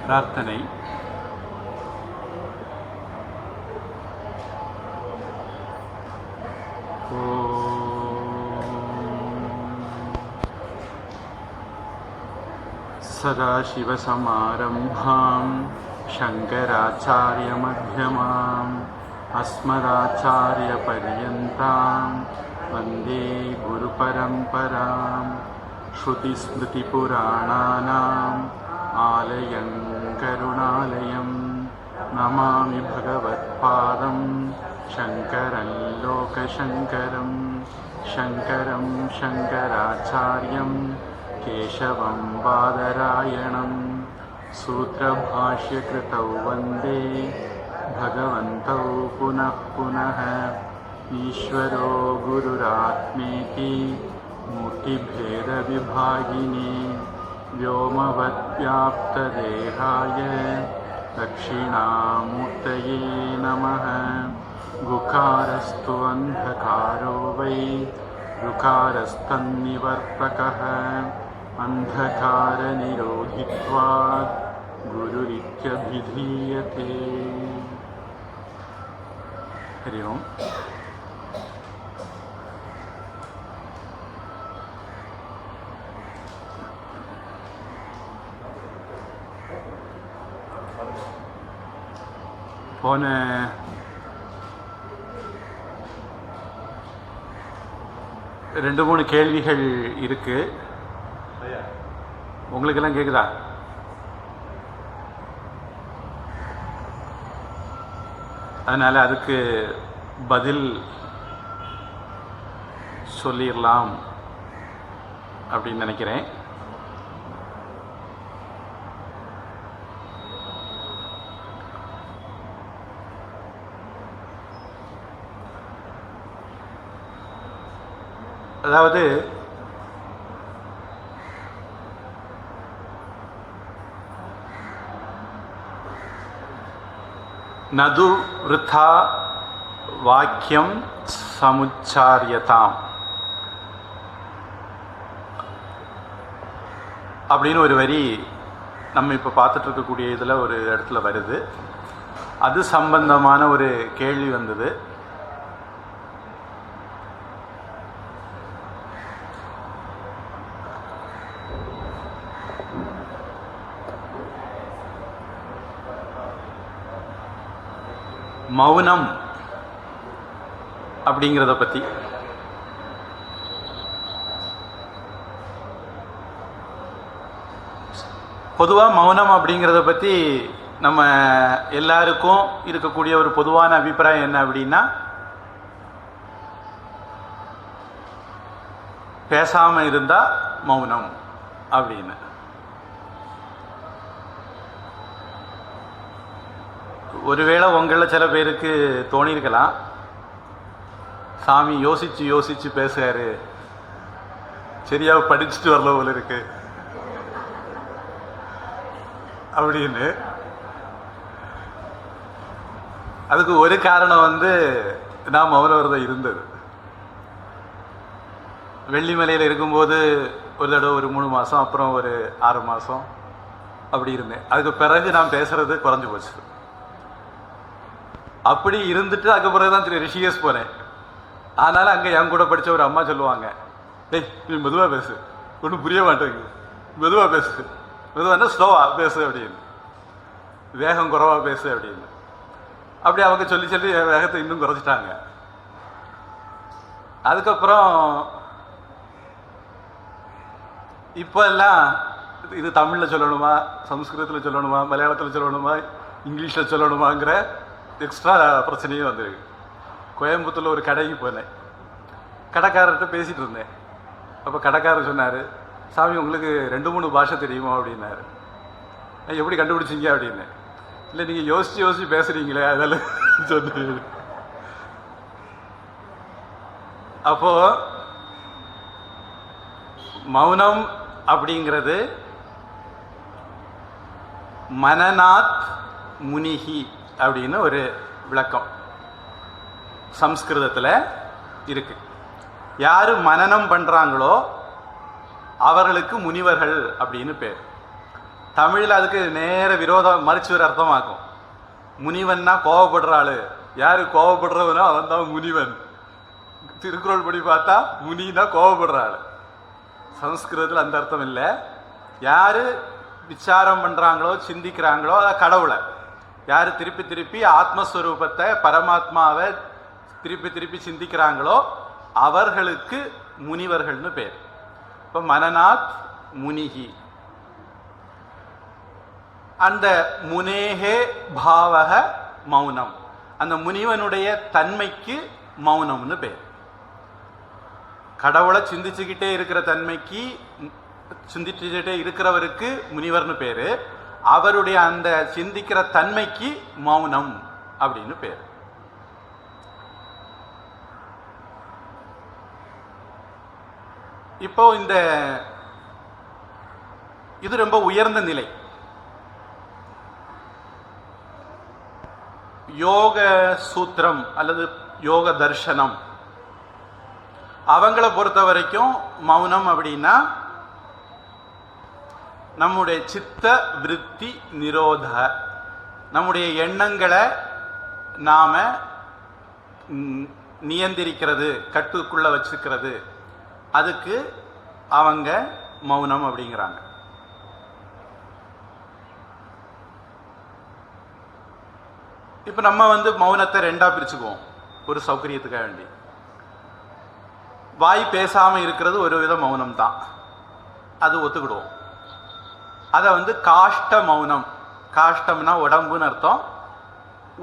பிரார்த்தனை. சதாசிவசமாரம்பாம் சங்கராச்சாரியமத்யமாம் அஸ்மதாச்சாரியபர்யந்தாம் வந்தே குருபரம்பராம். ஸ்ருதிஸ்மிருதிபுராணானாம் ஆலயம் கருணாலயம் நமாமி பகவத்பாதம் சங்கரன் லோகசங்கரம். சங்கரம் சங்கராச்சாரியம் கேசவம் பாதராயணம் சூத்ரபாஷ்யகிருதௌ வந்தே பகவந்தௌ புனः புனः. ஈஸ்வரோ குருராத்மேதி மூர்த்திபேதவிபாகினி व्योमवद्व्याप्तदेहाय दक्षिणामूर्तये नमः. गुकारस्तु अन्धकारो वै ऋकारस्तन्निवर्तकः अन्धकारनिरोधित्वात् गुरुरित्यभिधीयते. हरि ओम्. போன 2-3 கேள்விகள் இருக்கு. உங்களுக்கெல்லாம் கேக்குதா? அதனால அதுக்கு பதில் சொல்லிடலாம் அப்படின்னு நினைக்கிறேன். அதாவது நது விருத்தா வாக்கியம் சமுச்சாரியதாம் அப்படின்னு ஒரு வரி நம்ம இப்போ பார்த்துட்டு இருக்கக்கூடிய இதில் ஒரு இடத்துல வருது. அது சம்பந்தமான ஒரு கேள்வி வந்தது. மௌனம் அப்படிங்கிறத பற்றி. பொதுவாக மௌனம் அப்படிங்கிறத பற்றி நம்ம எல்லாருக்கும் இருக்கக்கூடிய ஒரு பொதுவான அபிப்பிராயம் என்ன அப்படின்னா, பேசாமல் இருந்தால் மௌனம் அப்படின்னு. ஒருவேளை உங்களில் சில பேருக்கு தோணியிருக்கலாம், சாமி யோசிச்சு யோசிச்சு பேசுறாரு, சரியாக படிச்சுட்டு வரல போல இருக்கு அப்படின்னு. அதுக்கு ஒரு காரணம் நான் மௌன விரதம் இருந்தது. வெள்ளிமலையில் இருக்கும்போது ஒரு தடவை ஒரு 3 மாதம், அப்புறம் ஒரு 6 மாதம் அப்படி இருந்தேன். அதுக்கு பிறகு நான் பேசுறது குறைஞ்சி போச்சு. அப்படி இருந்துட்டு அதுக்கு பிறகு தான் திரு ரிஷிகேஷ் போனேன். அதனால அங்கே என் கூட படித்த ஒரு அம்மா சொல்லுவாங்க, டேய் நீ மெதுவாக பேசு, ஒன்றும் புரிய மாட்டேங்குது, மெதுவாக பேசு, மெதுவாக ஸ்லோவாக பேசு அப்படின்னு, வேகம் குறைவாக பேசு அப்படின்னு. அப்படி அவங்க சொல்லி சொல்லி வேகத்தை இன்னும் குறைச்சிட்டாங்க. அதுக்கப்புறம் இப்போ எல்லாம் இது தமிழில் சொல்லணுமா, சம்ஸ்கிருதத்தில் சொல்லணுமா, மலையாளத்தில் சொல்லணுமா, இங்கிலீஷில் சொல்லணுமாங்கிற எக்ஸ்ட்ரா பிரச்சனையும் வந்திருக்கு. கோயம்புத்தூரில் ஒரு கடைக்கு போனேன். கடைக்காரர்கிட்ட பேசிகிட்டு இருந்தேன். அப்போ கடைக்காரர் சொன்னார், சாமி உங்களுக்கு 2-3 பாஷை தெரியுமா அப்படின்னாரு. எப்படி கண்டுபிடிச்சிங்க அப்படின்னு. இல்லை நீங்கள் யோசித்து யோசித்து பேசுகிறீங்களே அதெல்லாம் சொன்னீங்க. அப்போது மௌனம் அப்படிங்கிறது மனநாத் முனிஹி அப்படின்னு ஒரு விளக்கம் சம்ஸ்கிருதத்தில் இருக்கு. யார் மனனம் பண்ணுறாங்களோ அவர்களுக்கு முனிவர்கள் அப்படின்னு பேர். தமிழில் அதுக்கு நேர விரோதம் மறிச்சு ஒரு அர்த்தமாக்கும். முனிவன்னா கோவப்படுற ஆளு. யாரு கோவப்படுறவனோ அவன் தான் முனிவன். திருக்குறள் படி பார்த்தா முனினா கோவப்படுற ஆளு. சமஸ்கிருதத்தில் அந்த அர்த்தம் இல்லை. யாரு விசாரம் பண்றாங்களோ சிந்திக்கிறாங்களோ அதை கடவுளை யாரு திருப்பி திருப்பி ஆத்மஸ்வரூபத்தை பரமாத்மாவை திருப்பி திருப்பி சிந்திக்கிறாங்களோ அவர்களுக்கு முனிவர்கள்னு பேர். இப்போ மனநாத் முனிகி, அந்த முனேகே பாவக மௌனம், அந்த முனிவனுடைய தன்மைக்கு மௌனம்னு பேர். கடவுளை சிந்திச்சுக்கிட்டே இருக்கிற தன்மைக்கு, சிந்திச்சுக்கிட்டே இருக்கிறவருக்கு முனிவர்னு பேரு. அவருடைய அந்த சிந்திக்கிற தன்மைக்கு மௌனம் அப்படின்னு பேர். இப்போ இது ரொம்ப உயர்ந்த நிலை. யோக சூத்திரம் அல்லது யோக தர்சனம் அவங்கள பொறுத்த வரைக்கும் மௌனம் அப்படின்னா நம்முடைய சித்த விருத்தி நிரோத, நம்முடைய எண்ணங்களை நாம நியந்திரிக்கிறது, கட்டுக்குள்ள வச்சுக்கிறது, அதுக்கு அவங்க மௌனம் அப்படிங்கிறாங்க. இப்போ நம்ம மௌனத்தை ரெண்டா பிரிச்சுக்குவோம் ஒரு சௌகரியத்துக்காக வேண்டி. வாய் பேசாமல் இருக்கிறது ஒரு வித மௌனம் தான், அது ஒத்துக்கிடுவோம். அதை காஷ்ட மௌனம், காஷ்டம்னா உடம்புன்னு அர்த்தம்,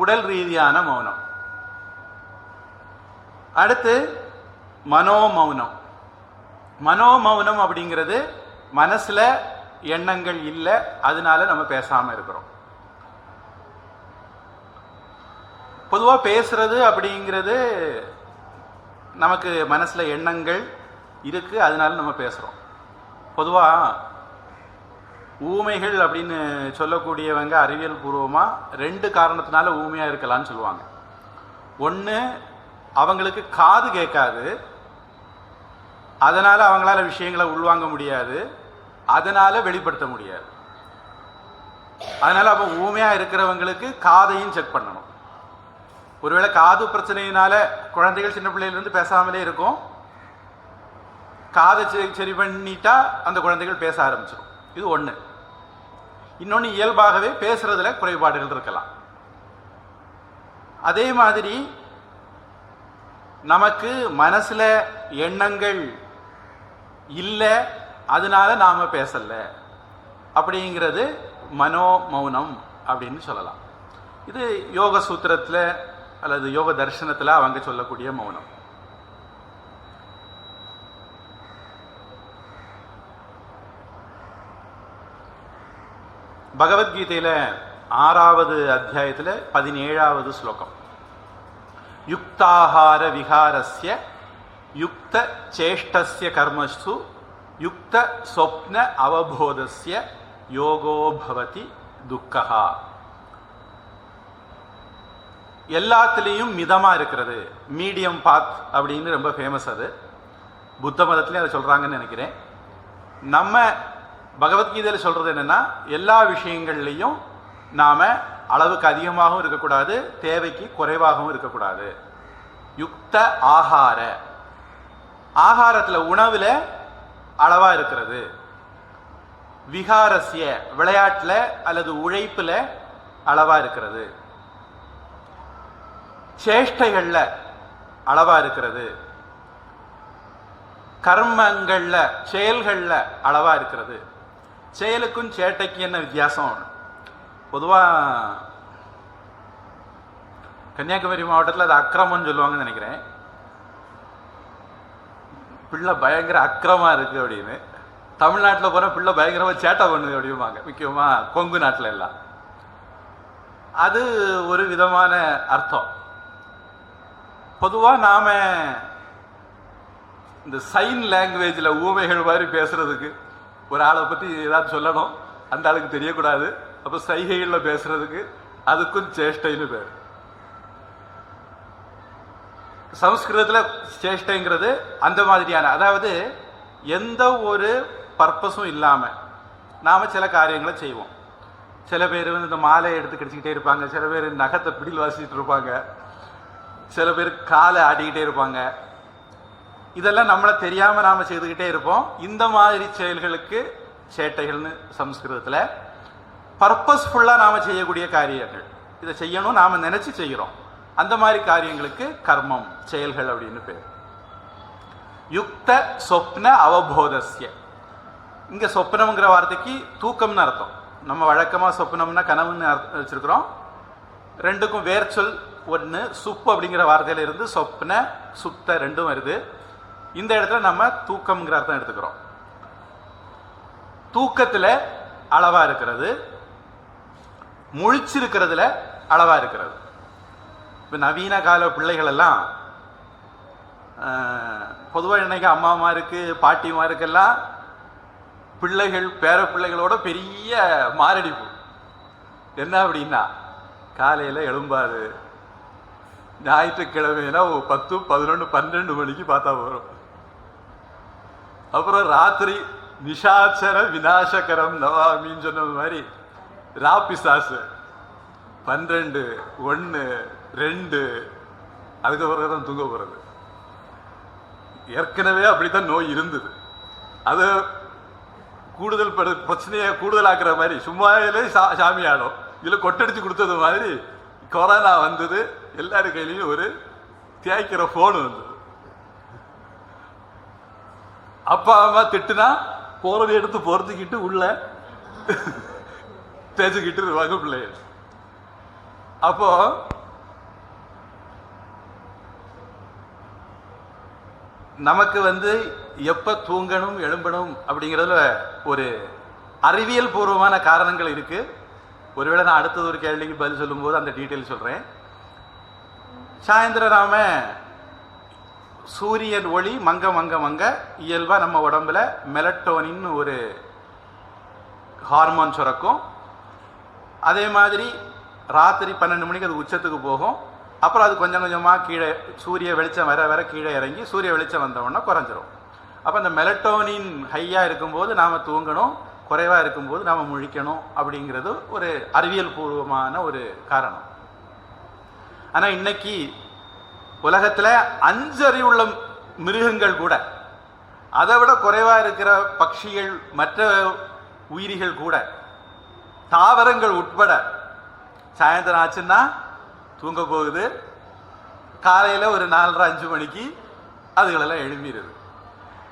உடல் ரீதியான மௌனம். அடுத்து மனோமௌனம். மனோமௌனம் அப்படிங்கிறது மனசுல எண்ணங்கள் இல்லை, அதனால நம்ம பேசாம இருக்கிறோம். பொதுவாக பேசுறது அப்படிங்கிறது நமக்கு மனசுல எண்ணங்கள் இருக்கு, அதனால நம்ம பேசுறோம். பொதுவாக ஊமைகள் அப்படின்னு சொல்லக்கூடியவங்க அறிவியல் பூர்வமாக 2 காரணத்தினால ஊமையாக இருக்கலாம்னு சொல்லுவாங்க. ஒன்று, அவங்களுக்கு காது கேட்காது, அதனால் அவங்களால விஷயங்களை உள்வாங்க முடியாது, அதனால் வெளிப்படுத்த முடியாது. அதனால் அப்போ ஊமையாக இருக்கிறவங்களுக்கு காதையும் செக் பண்ணணும். ஒருவேளை காது பிரச்சனையினால குழந்தைகள் சின்ன பிள்ளையிலேருந்து பேசாமலே இருக்கும், காதை சரி பண்ணிட்டா அந்த குழந்தைகள் பேச ஆரம்பிச்சிடும். இது ஒன்று. இன்னொன்று, இயல்பாகவே பேசுறதுல குறைபாடுகள் இருக்கலாம். அதே மாதிரி நமக்கு மனசுல எண்ணங்கள் இல்லை, அதனால நாம பேசல, அப்படிங்கிறது மனோ மௌனம் அப்படின்னு சொல்லலாம். இது யோக சூத்திரத்தில் அல்லது யோக தர்சனத்தில் அவங்க சொல்லக்கூடிய மௌனம். பகவத்கீதையில 6வது அத்தியாயத்தில் 17வது ஸ்லோகம், யுக்தாஹார விஹாரஸ்ய யுக்த சேஷ்டஸ்ய கர்மசு யுக்த ஸ்வப்ன அவபோதஸ்ய யோகோ பவதி துக்கஹா. எல்லாத்துலேயும் மிதமாக இருக்கிறது, மீடியம் பாத் அப்படின்னு ரொம்ப ஃபேமஸ். அது புத்த மதத்துலேயும் அதை சொல்கிறாங்கன்னு நினைக்கிறேன். நம்ம பகவத்கீதையில் சொல்கிறது என்னென்னா, எல்லா விஷயங்கள்லையும் நாம் அளவுக்கு அதிகமாகவும் இருக்கக்கூடாது, தேவைக்கு குறைவாகவும் இருக்கக்கூடாது. யுக்த ஆகார, ஆகாரத்தில் உணவில் அளவாக இருக்கிறது. விகாரஸ்ய, விளையாட்டில் அல்லது உழைப்பில் அளவாக இருக்கிறது. சேஷ்டைகளில் அளவாக இருக்கிறது. கர்மங்களில், செயல்களில் அளவாக இருக்கிறது. செயலுக்கும் சேட்டைக்கு என்ன வித்தியாசம்? பொதுவாக கன்னியாகுமரி மாவட்டத்தில் அது அக்கிரமம்னு சொல்லுவாங்கன்னு நினைக்கிறேன். பிள்ளை பயங்கர அக்கிரமாக இருக்குது அப்படின்னு. தமிழ்நாட்டில் போனால் பிள்ளை பயங்கரமாக சேட்டை பண்ணுது அப்படிம்பாங்க, முக்கியமாக கொங்கு நாட்டில் எல்லாம். அது ஒரு விதமான அர்த்தம். பொதுவாக நாம் இந்த சைன் லாங்குவேஜில் ஊமைகள் மாதிரி பேசுறதுக்கு, ஒரு ஆளை பற்றி ஏதாவது சொல்லணும், அந்த ஆளுக்கு தெரியக்கூடாது, அப்போ சைகைகளில் பேசுறதுக்கு அதுக்கும் சேஷ்டைன்னு பேர். சமஸ்கிருதத்தில் சேஷ்டைங்கிறது அந்த மாதிரியான, அதாவது எந்த ஒரு பர்பஸும் இல்லாமல் நாம் சில காரியங்களை செய்வோம். சில பேர் வந்து இந்த மாலையை எடுத்து கடிச்சிக்கிட்டே இருப்பாங்க, சில பேர் நகத்தை பிடில் வாசிச்சுட்டு இருப்பாங்க, சில பேர் காலை ஆடிக்கிட்டே இருப்பாங்க. இதெல்லாம் நம்மளை தெரியாமல் நாம் செய்துக்கிட்டே இருப்போம். இந்த மாதிரி செயல்களுக்கு சேட்டைகள்னு சம்ஸ்கிருதத்தில். பர்பஸ்ஃபுல்லாக நாம் செய்யக்கூடிய காரியங்கள், இதை செய்யணும் நாம் நினச்சி செய்கிறோம், அந்த மாதிரி காரியங்களுக்கு கர்மம், செயல்கள் அப்படின்னு பேர். யுக்த சொப்ன அவபோதஸ்ய. இங்கே சொப்னம்ங்கிற வார்த்தைக்கு தூக்கம்னு அர்த்தம். நம்ம வழக்கமாக சொப்னம்னா கனவுன்னு வச்சுருக்கிறோம். ரெண்டுக்கும் வேர்ச்சொல் ஒன்று சுப்பு அப்படிங்கிற வார்த்தையில இருந்து சொப்ன சுப்த ரெண்டும் வருது. இந்த இடத்துல நம்ம தூக்கம்ங்கிற அர்த்தம் எடுத்துக்கிறோம். தூக்கத்தில் அளவா இருக்கிறது, முழிச்சிருக்கிறதுல அளவா இருக்கிறது. இப்போ நவீன கால பிள்ளைகள் எல்லாம் பொதுவாக இன்னைக்கு அம்மாமாருக்கு பாட்டிமாருக்கெல்லாம் பிள்ளைகள் பேர பிள்ளைகளோட பெரிய மாரடிப்பு. என்ன அப்படின்னா, காலையில் எழும்பாது, ஞாயிற்றுக்கிழமைனா 10, 11, 12 மணிக்கு பார்த்தா வரும். அப்புறம் ராத்திரி நிஷாச்சர விநாசகரம் நவாமின்னு சொன்னது மாதிரி ராபிசாசு 12, 1, 2 அதுக்கப்புறம் தான் தூங்க போகிறது. ஏற்கனவே அப்படித்தான் நோய் இருந்தது. அது கூடுதல் பிரச்சனையை கூடுதலாக்குற மாதிரி சும்மாவே சாமி ஆடும். இதில் கொட்டடிச்சு கொடுத்தது மாதிரி கொரோனா வந்தது. எல்லாரு கையிலையும் ஒரு தேய்க்கிற ஃபோன் வந்தது. அப்பா அம்மா திட்டுனா போறதை எடுத்து பொறுத்துக்கிட்டு உள்ள தேய்ச்சிக்கிட்டு இருவாங்க பிள்ளைகள். அப்போ நமக்கு வந்து எப்ப தூங்கணும் எழும்பணும் அப்படிங்கிறதுல ஒரு அறிவியல் பூர்வமான காரணங்கள் இருக்கு. ஒருவேளை நான் அடுத்தது ஒரு கேள்விக்கு பதில் சொல்லும்போது அந்த டீட்டெயில் சொல்றேன். சாயந்தரம் நாம சூரியன் ஒளி மங்க மங்க மங்க இயல்பா நம்ம உடம்புல மெலட்டோனின் ஒரு ஹார்மோன் சுரக்கும். அதே மாதிரி ராத்திரி 12 மணிக்கு அது உச்சத்துக்கு போகும். அப்புறம் அது கொஞ்சம் கொஞ்சமாக கீழே சூரிய வெளிச்சம் வர வர கீழே இறங்கி சூரிய வெளிச்சம் வந்தோடனே குறைஞ்சிரும். அப்போ அந்த மெலட்டோனின் ஹையாக இருக்கும்போது நாம் தூங்கணும், குறைவாக இருக்கும்போது நாம் முழிக்கணும் அப்படிங்கிறது ஒரு அறிவியல் பூர்வமான ஒரு காரணம். ஆனால் இன்னைக்கு உலகத்தில் 5 அறிவுள்ள மிருகங்கள் கூட, அதை விட குறைவாக இருக்கிற பட்சிகள், மற்ற உயிரிகள் கூட, தாவரங்கள் உட்பட சாயந்தரம் ஆச்சுன்னா தூங்க போகுது. காலையில் ஒரு 4:30, 5 மணிக்கு அதுகளெல்லாம் எழும்பிடுது.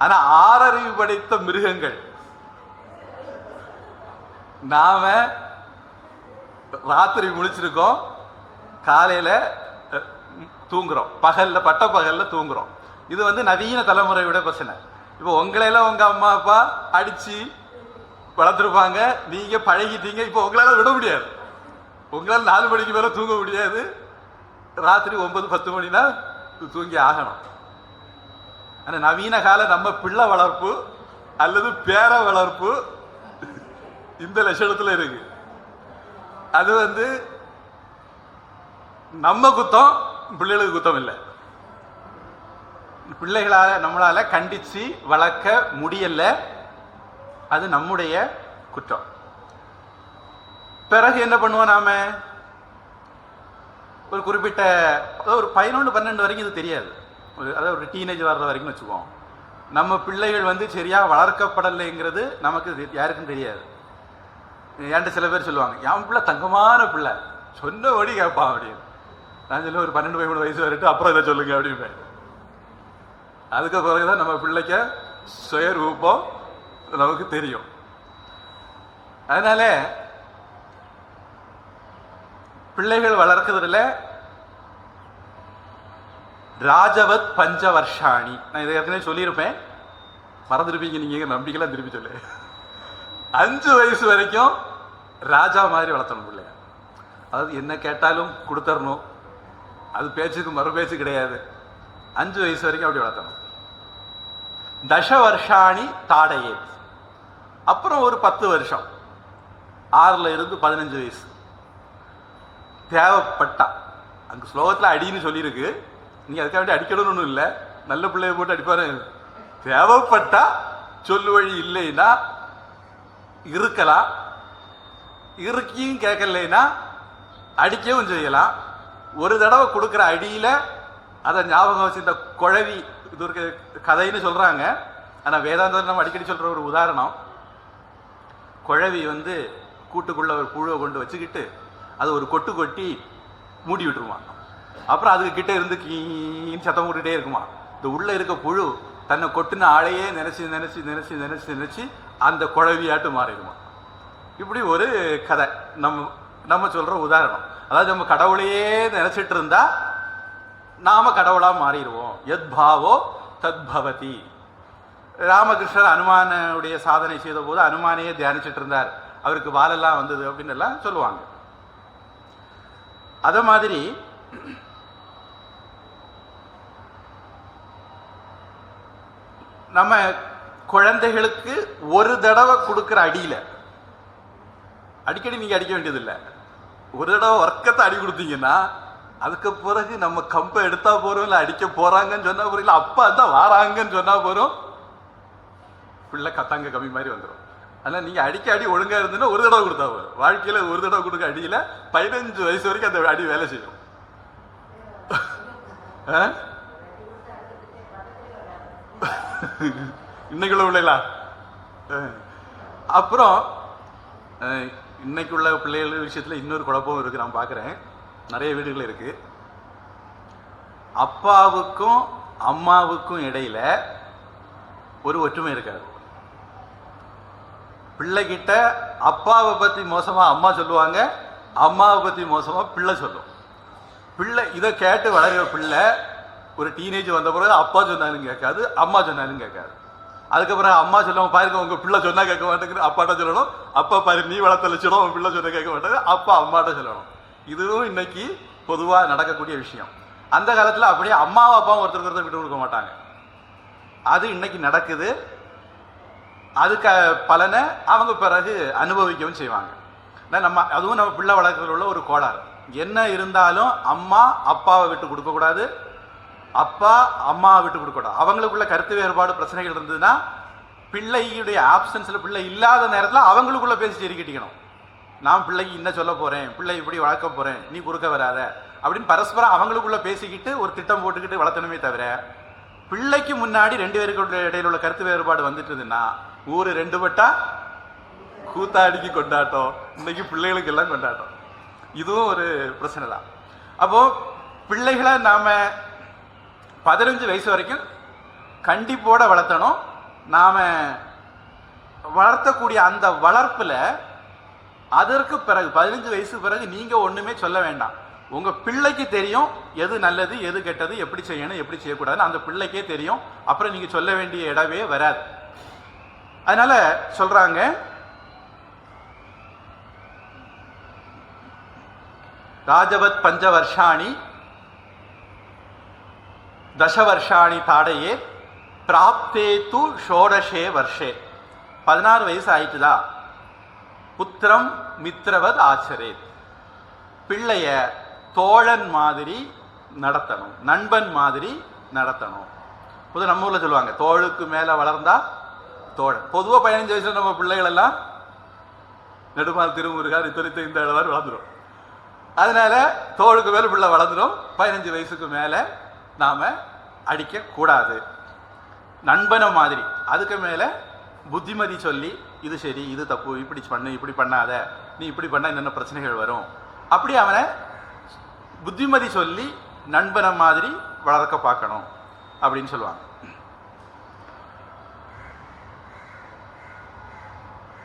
ஆனால் 6 அறிவு படைத்த மிருகங்கள், நாம ராத்திரி முழிச்சிருக்கோம், காலையில் தூங்குறோம், பகல்ல பட்ட பகல்ல தூங்குறோம். இது வந்து நவீன தலைமுறையோட பிரச்சனை. இப்போ உங்களையெல்லாம் உங்க அம்மா அப்பா அடிச்சு வளர்த்துருப்பாங்க, நீங்க பழகிட்டீங்க. இப்போ உங்களால விட முடியாது. உங்களால் 4 மணிக்கு மேல தூங்க முடியாது. ராத்திரி 9, 10 மணினா தூங்கி ஆகணும். ஆனா நவீன கால நம்ம பிள்ளை வளர்ப்பு அல்லது பேர வளர்ப்பு இந்த லட்சணத்துல இருக்கு. அது வந்து நம்ம குத்தம், பிள்ளைகளுக்கு குத்தம் இல்லை. பிள்ளைகளால நம்மளால கண்டிச்சு வளர்க்க முடியல, அது நம்முடைய குற்றம். பிறகு என்ன பண்ணுவோம், நாம ஒரு குறிப்பிட்ட ஒரு 11, 12 வரைக்கும் இது தெரியாது. அதாவது ஒரு டீனேஜ் வர்ற வரைக்கும் வச்சுக்குவோம். நம்ம பிள்ளைகள் வந்து சரியா வளர்க்கப்படலைங்கிறது நமக்கு யாருக்கும் தெரியாது. என்கிட்ட சில பேர் சொல்லுவாங்க, என் பிள்ளை தங்கமான பிள்ளை, சொன்னபடி கேட்பான் அப்படின்னு. நான் சொல்ல ஒரு 12, 13 வயசு வரட்டும், அப்புறம் இதை சொல்லுங்க அப்படின்னு. அதுக்கு பிறகுதான் நம்ம பிள்ளைக்க சுயரூபம் நமக்கு தெரியும். அதனால பிள்ளைகள் வளர்க்கிறதுல ராஜவத் 5 வருஷாணி, நான் இதை ஏற்கனவே சொல்லியிருப்பேன், மறந்துருப்பீங்க நீங்க, நம்பிக்கைலாம் திருப்பி சொல்லு. 5 வயசு வரைக்கும் ராஜா மாதிரி வளர்த்தணும் பிள்ளைய. அதாவது என்ன கேட்டாலும் கொடுத்துடணும், அது பேச்சுக்கு மறு பேச்சு கிடையாது. 5 வயசு வரைக்கும் அப்படி வளர்த்தணும். தச வருஷாணி தாடையே, அப்புறம் ஒரு 10 வருஷம், 6ல இருந்து 15 வயசு தேவைப்பட்டா, அங்கே ஸ்லோகத்தில் அடின்னு சொல்லியிருக்கு, நீங்கள் அதுக்காக வேண்டி அடிக்கணும்னு ஒன்றும் இல்லை, நல்ல பிள்ளைய போட்டு அடிப்பாரு. தேவைப்பட்டா சொல்லு வழி இல்லைன்னா இருக்கலாம், இருக்கியும் கேட்கலைன்னா அடிக்கவும் செய்யலாம். ஒரு தடவை கொடுக்குற அடியில் அதை ஞாபகம் வச்சு இந்த குழவி இது ஒரு கதைன்னு சொல்கிறாங்க. ஆனால் வேதாந்தம் நம்ம அடிக்கடி சொல்கிற ஒரு உதாரணம், குழவி வந்து கூட்டுக்குள்ளே ஒரு புழுவை கொண்டு வச்சுக்கிட்டு அது ஒரு கொட்டு கொட்டி மூடி விட்டுருவான். அப்புறம் அதுக்கு கிட்டே இருந்து கீன்னு சத்தம் போட்டுகிட்டே இருக்குமா. இந்த உள்ளே இருக்க புழு தன்னை கொட்டுன ஆளையே நினச்சி நினச்சி நினச்சி நினச்சி நினச்சி அந்த குழவியாட்டு மாறிடுமா. இப்படி ஒரு கதை நம்ம சொல்கிற உதாரணம். அதாவது நம்ம கடவுளையே நினச்சிட்டு இருந்தா நாம் கடவுளாக மாறிடுவோம். எத் பாவோ தத் பவதி. ராமகிருஷ்ணர் அனுமானுடைய சாதனை செய்த போது அனுமானையே தியானிச்சுட்டு இருந்தார், அவருக்கு வாலெல்லாம் வந்தது அப்படின்னு எல்லாம் சொல்லுவாங்க. அத மாதிரி நம்ம குழந்தைகளுக்கு ஒரு தடவை கொடுக்குற அடியில் அடிக்கடி நீங்கள் அடிக்க வேண்டியதில்லை. ஒரு தடவை வர்க்கத்தை அடி கொடுத்தீங்கன்னா அதுக்கு பிறகு நம்ம கம்பை எடுத்தா போறோம், இல்லை அடிக்க போறாங்கன்னு சொன்னா போறோம், இல்லை அப்பா தான் வாராங்கன்னு சொன்னா போறோம், பிள்ளை கத்தாங்க கம்மி மாதிரி வந்துடும். அதனால் நீங்கள் அடிக்க அடி ஒழுங்காக இருந்ததுன்னா ஒரு தடவை கொடுத்தா போதும். வாழ்க்கையில் ஒரு தடவை கொடுக்க அடியில் 15 வயசு வரைக்கும் அந்த அடி வேலை செய்யும். இன்னைக்குள்ள பிள்ளைகளா? அப்புறம் இன்னைக்குள்ள பிள்ளைகள் விஷயத்தில் இன்னொரு குழப்பம் இருக்கு, நான் பார்க்குறேன். நிறைய வீடுகள் இருக்கு. அப்பாவுக்கும் அம்மாவுக்கும் இடையில ஒரு ஒற்றுமை இருக்காது. பிள்ளைகிட்ட அப்பாவை பற்றி மோசமாக அம்மா சொல்லுவாங்க, அம்மாவை பற்றி மோசமாக பிள்ளை சொல்லும். பிள்ளை இதை கேட்டு வளர்கிற பிள்ளை ஒரு டீனேஜ் வந்த பிறகு அப்பா சொன்னாலும் கேட்காது, அம்மா சொன்னாலும் கேட்காது. அதுக்கப்புறம் அம்மா சொல்லுவாங்க, பாருங்க உங்கள் பிள்ளை சொன்னால் கேட்க மாட்டேங்குது, அப்பாட்ட சொல்லணும். அப்பா பாரு நீ வளர்த்தலிச்சிடும், உன் பிள்ளை சொன்னால் கேட்க மாட்டேங்குது, அப்பா அம்மாட்ட சொல்லணும். இதுவும் இன்னைக்கு பொதுவாக நடக்கக்கூடிய விஷயம். அந்த காலத்தில் அப்படியே அம்மாவும் அப்பாவும் ஒருத்தருக்கு விட்டு கொடுக்க மாட்டாங்க. அது இன்னைக்கு நடக்குது. அதுக்கு பலனை அவங்க பிறகு அனுபவிக்கவும் செய்வாங்க. அதுவும் நம்ம பிள்ளை வளர்க்கறதுல உள்ள ஒரு கோளாறு. என்ன இருந்தாலும் அம்மா அப்பாவை விட்டு கொடுக்கக்கூடாது, அப்பா அம்மாவை விட்டு கொடுக்கக்கூடாது. அவங்களுக்குள்ள கருத்து வேறுபாடு பிரச்சனைகள் இருந்ததுன்னா பிள்ளையுடைய ஆப்சன்ஸில், பிள்ளை இல்லாத நேரத்தில் அவங்களுக்குள்ள பேசி சரிக்கட்டிக்கணும். நான் பிள்ளைக்கு இன்னும் சொல்ல போகிறேன், பிள்ளை இப்படி வளர்க்க போகிறேன், நீ குறுக்க வராத அப்படின்னு பரஸ்பரம் அவங்களுக்குள்ள பேசிக்கிட்டு ஒரு திட்டம் போட்டுக்கிட்டு வளர்த்தணுமே தவிர, பிள்ளைக்கு முன்னாடி 2 பேருக்கு இடையில உள்ள கருத்து வேறுபாடு வந்துட்டுதுன்னா ஊர் 2 பட்டா கூத்தாடிக்கு கொண்டாட்டம். இன்னைக்கு பிள்ளைகளுக்கு எல்லாம் கொண்டாட்டம். இதுவும் ஒரு பிரச்சனை தான். அப்போ பிள்ளைகளை நாம 15 வயசு வரைக்கும் கண்டிப்போட வளர்த்தணும். நாம வளர்த்தக்கூடிய அந்த வளர்ப்புல அதற்கு பிறகு 15 வயசு பிறகு நீங்க ஒண்ணுமே சொல்ல வேண்டாம். உங்க பிள்ளைக்கு தெரியும் எது நல்லது எது கெட்டது, எப்படி செய்யணும் எப்படி செய்யக்கூடாதுன்னு அந்த பிள்ளைக்கே தெரியும். அப்புறம் நீங்க சொல்ல வேண்டிய இடமே வராது. அதனால சொல்றாங்க, ராஜவத் 5 வருஷாணி தசவர்ஷாணி தாடையே பிராப்தே து ஷோடஷே வருஷே. 16 வயசு ஆயிட்டுதா, புத்திரம் மித்ரவத் ஆச்சரேத். பிள்ளைய தோழன் மாதிரி நடத்தணும், நண்பன் மாதிரி நடத்தணும். பொது நம்ம ஊரில் சொல்லுவாங்க, தோளுக்கு மேலே வளர்ந்தா தோழன். பொதுவாக 15 வயசுல நம்ம பிள்ளைகள் எல்லாம் நெடுமால் திருமுருகார் இத்தனை இந்த அளவு வளர்ந்துடும். அதனால தோளுக்கு மேலே பிள்ளை வளர்ந்துடும். 15 வயசுக்கு மேலே நாம் அடிக்கக்கூடாது. நண்பனை மாதிரி. அதுக்கு மேலே புத்திமதி சொல்லி இது சரி இது தப்பு, இப்படி பண்ணு இப்படி பண்ணாத, நீ இப்படி பண்ணால் என்னென்ன பிரச்சனைகள் வரும், அப்படி அவனை புத்திமதி சொல்லி நண்பனை மாதிரி வளர்க்க பார்க்கணும் அப்படின்னு சொல்லுவாங்க.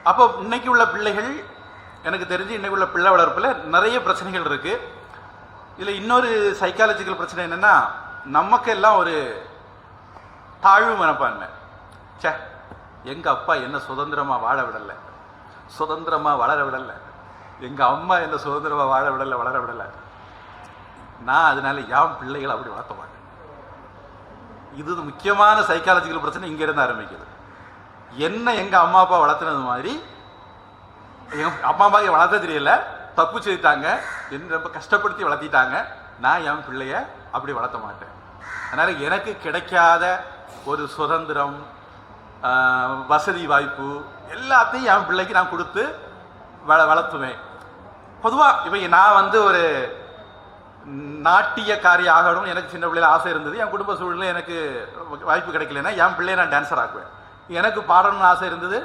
அப்போ இன்னைக்கு உள்ள பிள்ளைகள், எனக்கு தெரிஞ்சு இன்னைக்கு உள்ள பிள்ளை வளர்ப்பில் நிறைய பிரச்சனைகள் இருக்கு. இதில் இன்னொரு சைக்காலஜிக்கல் பிரச்சனை என்னன்னா, நமக்கெல்லாம் ஒரு தாழ்வு மனப்பான்மை. சே, எங்கள் அப்பா என்ன சுதந்திரமாக வாழ விடலை, சுதந்திரமாக வளர விடலை, எங்கள் அம்மா என்ன சுதந்திரமாக வாழ விடலை வளர விடலை, நான் அதனால என் பிள்ளைகளை அப்படி வளர்த்த மாட்டேன். இது முக்கியமான சைக்காலஜிக்கல் பிரச்சனை இங்கேருந்து ஆரம்பிக்குது. என்ன எங்கள் அம்மா அப்பா வளர்த்துனது மாதிரி என் அம்மா அப்பாவுக்கு வளர்த்த தெரியல, தப்பு செய்தாங்க, என்ன ரொம்ப கஷ்டப்படுத்தி வளர்த்திட்டாங்க, நான் என் பிள்ளைய அப்படி வளர்த்த மாட்டேன். அதனால் எனக்கு கிடைக்காத ஒரு சுதந்திரம், வசதி வாய்ப்பு எல்லாத்தையும் என் பிள்ளைக்கு நான் கொடுத்து வளர்த்துவேன். பொதுவாக இப்போ நான் வந்து ஒரு நாட்டியக்காரி ஆகணும் எனக்கு சின்ன பிள்ளையில ஆசை இருந்தது. என் குடும்ப சூழ்நிலை எனக்கு வாய்ப்பு கிடைக்கலன்னா என் பிள்ளைய நான் டான்ஸர் ஆக்குவேன். எனக்கு பாடணும்னு ஆசை இருந்தது,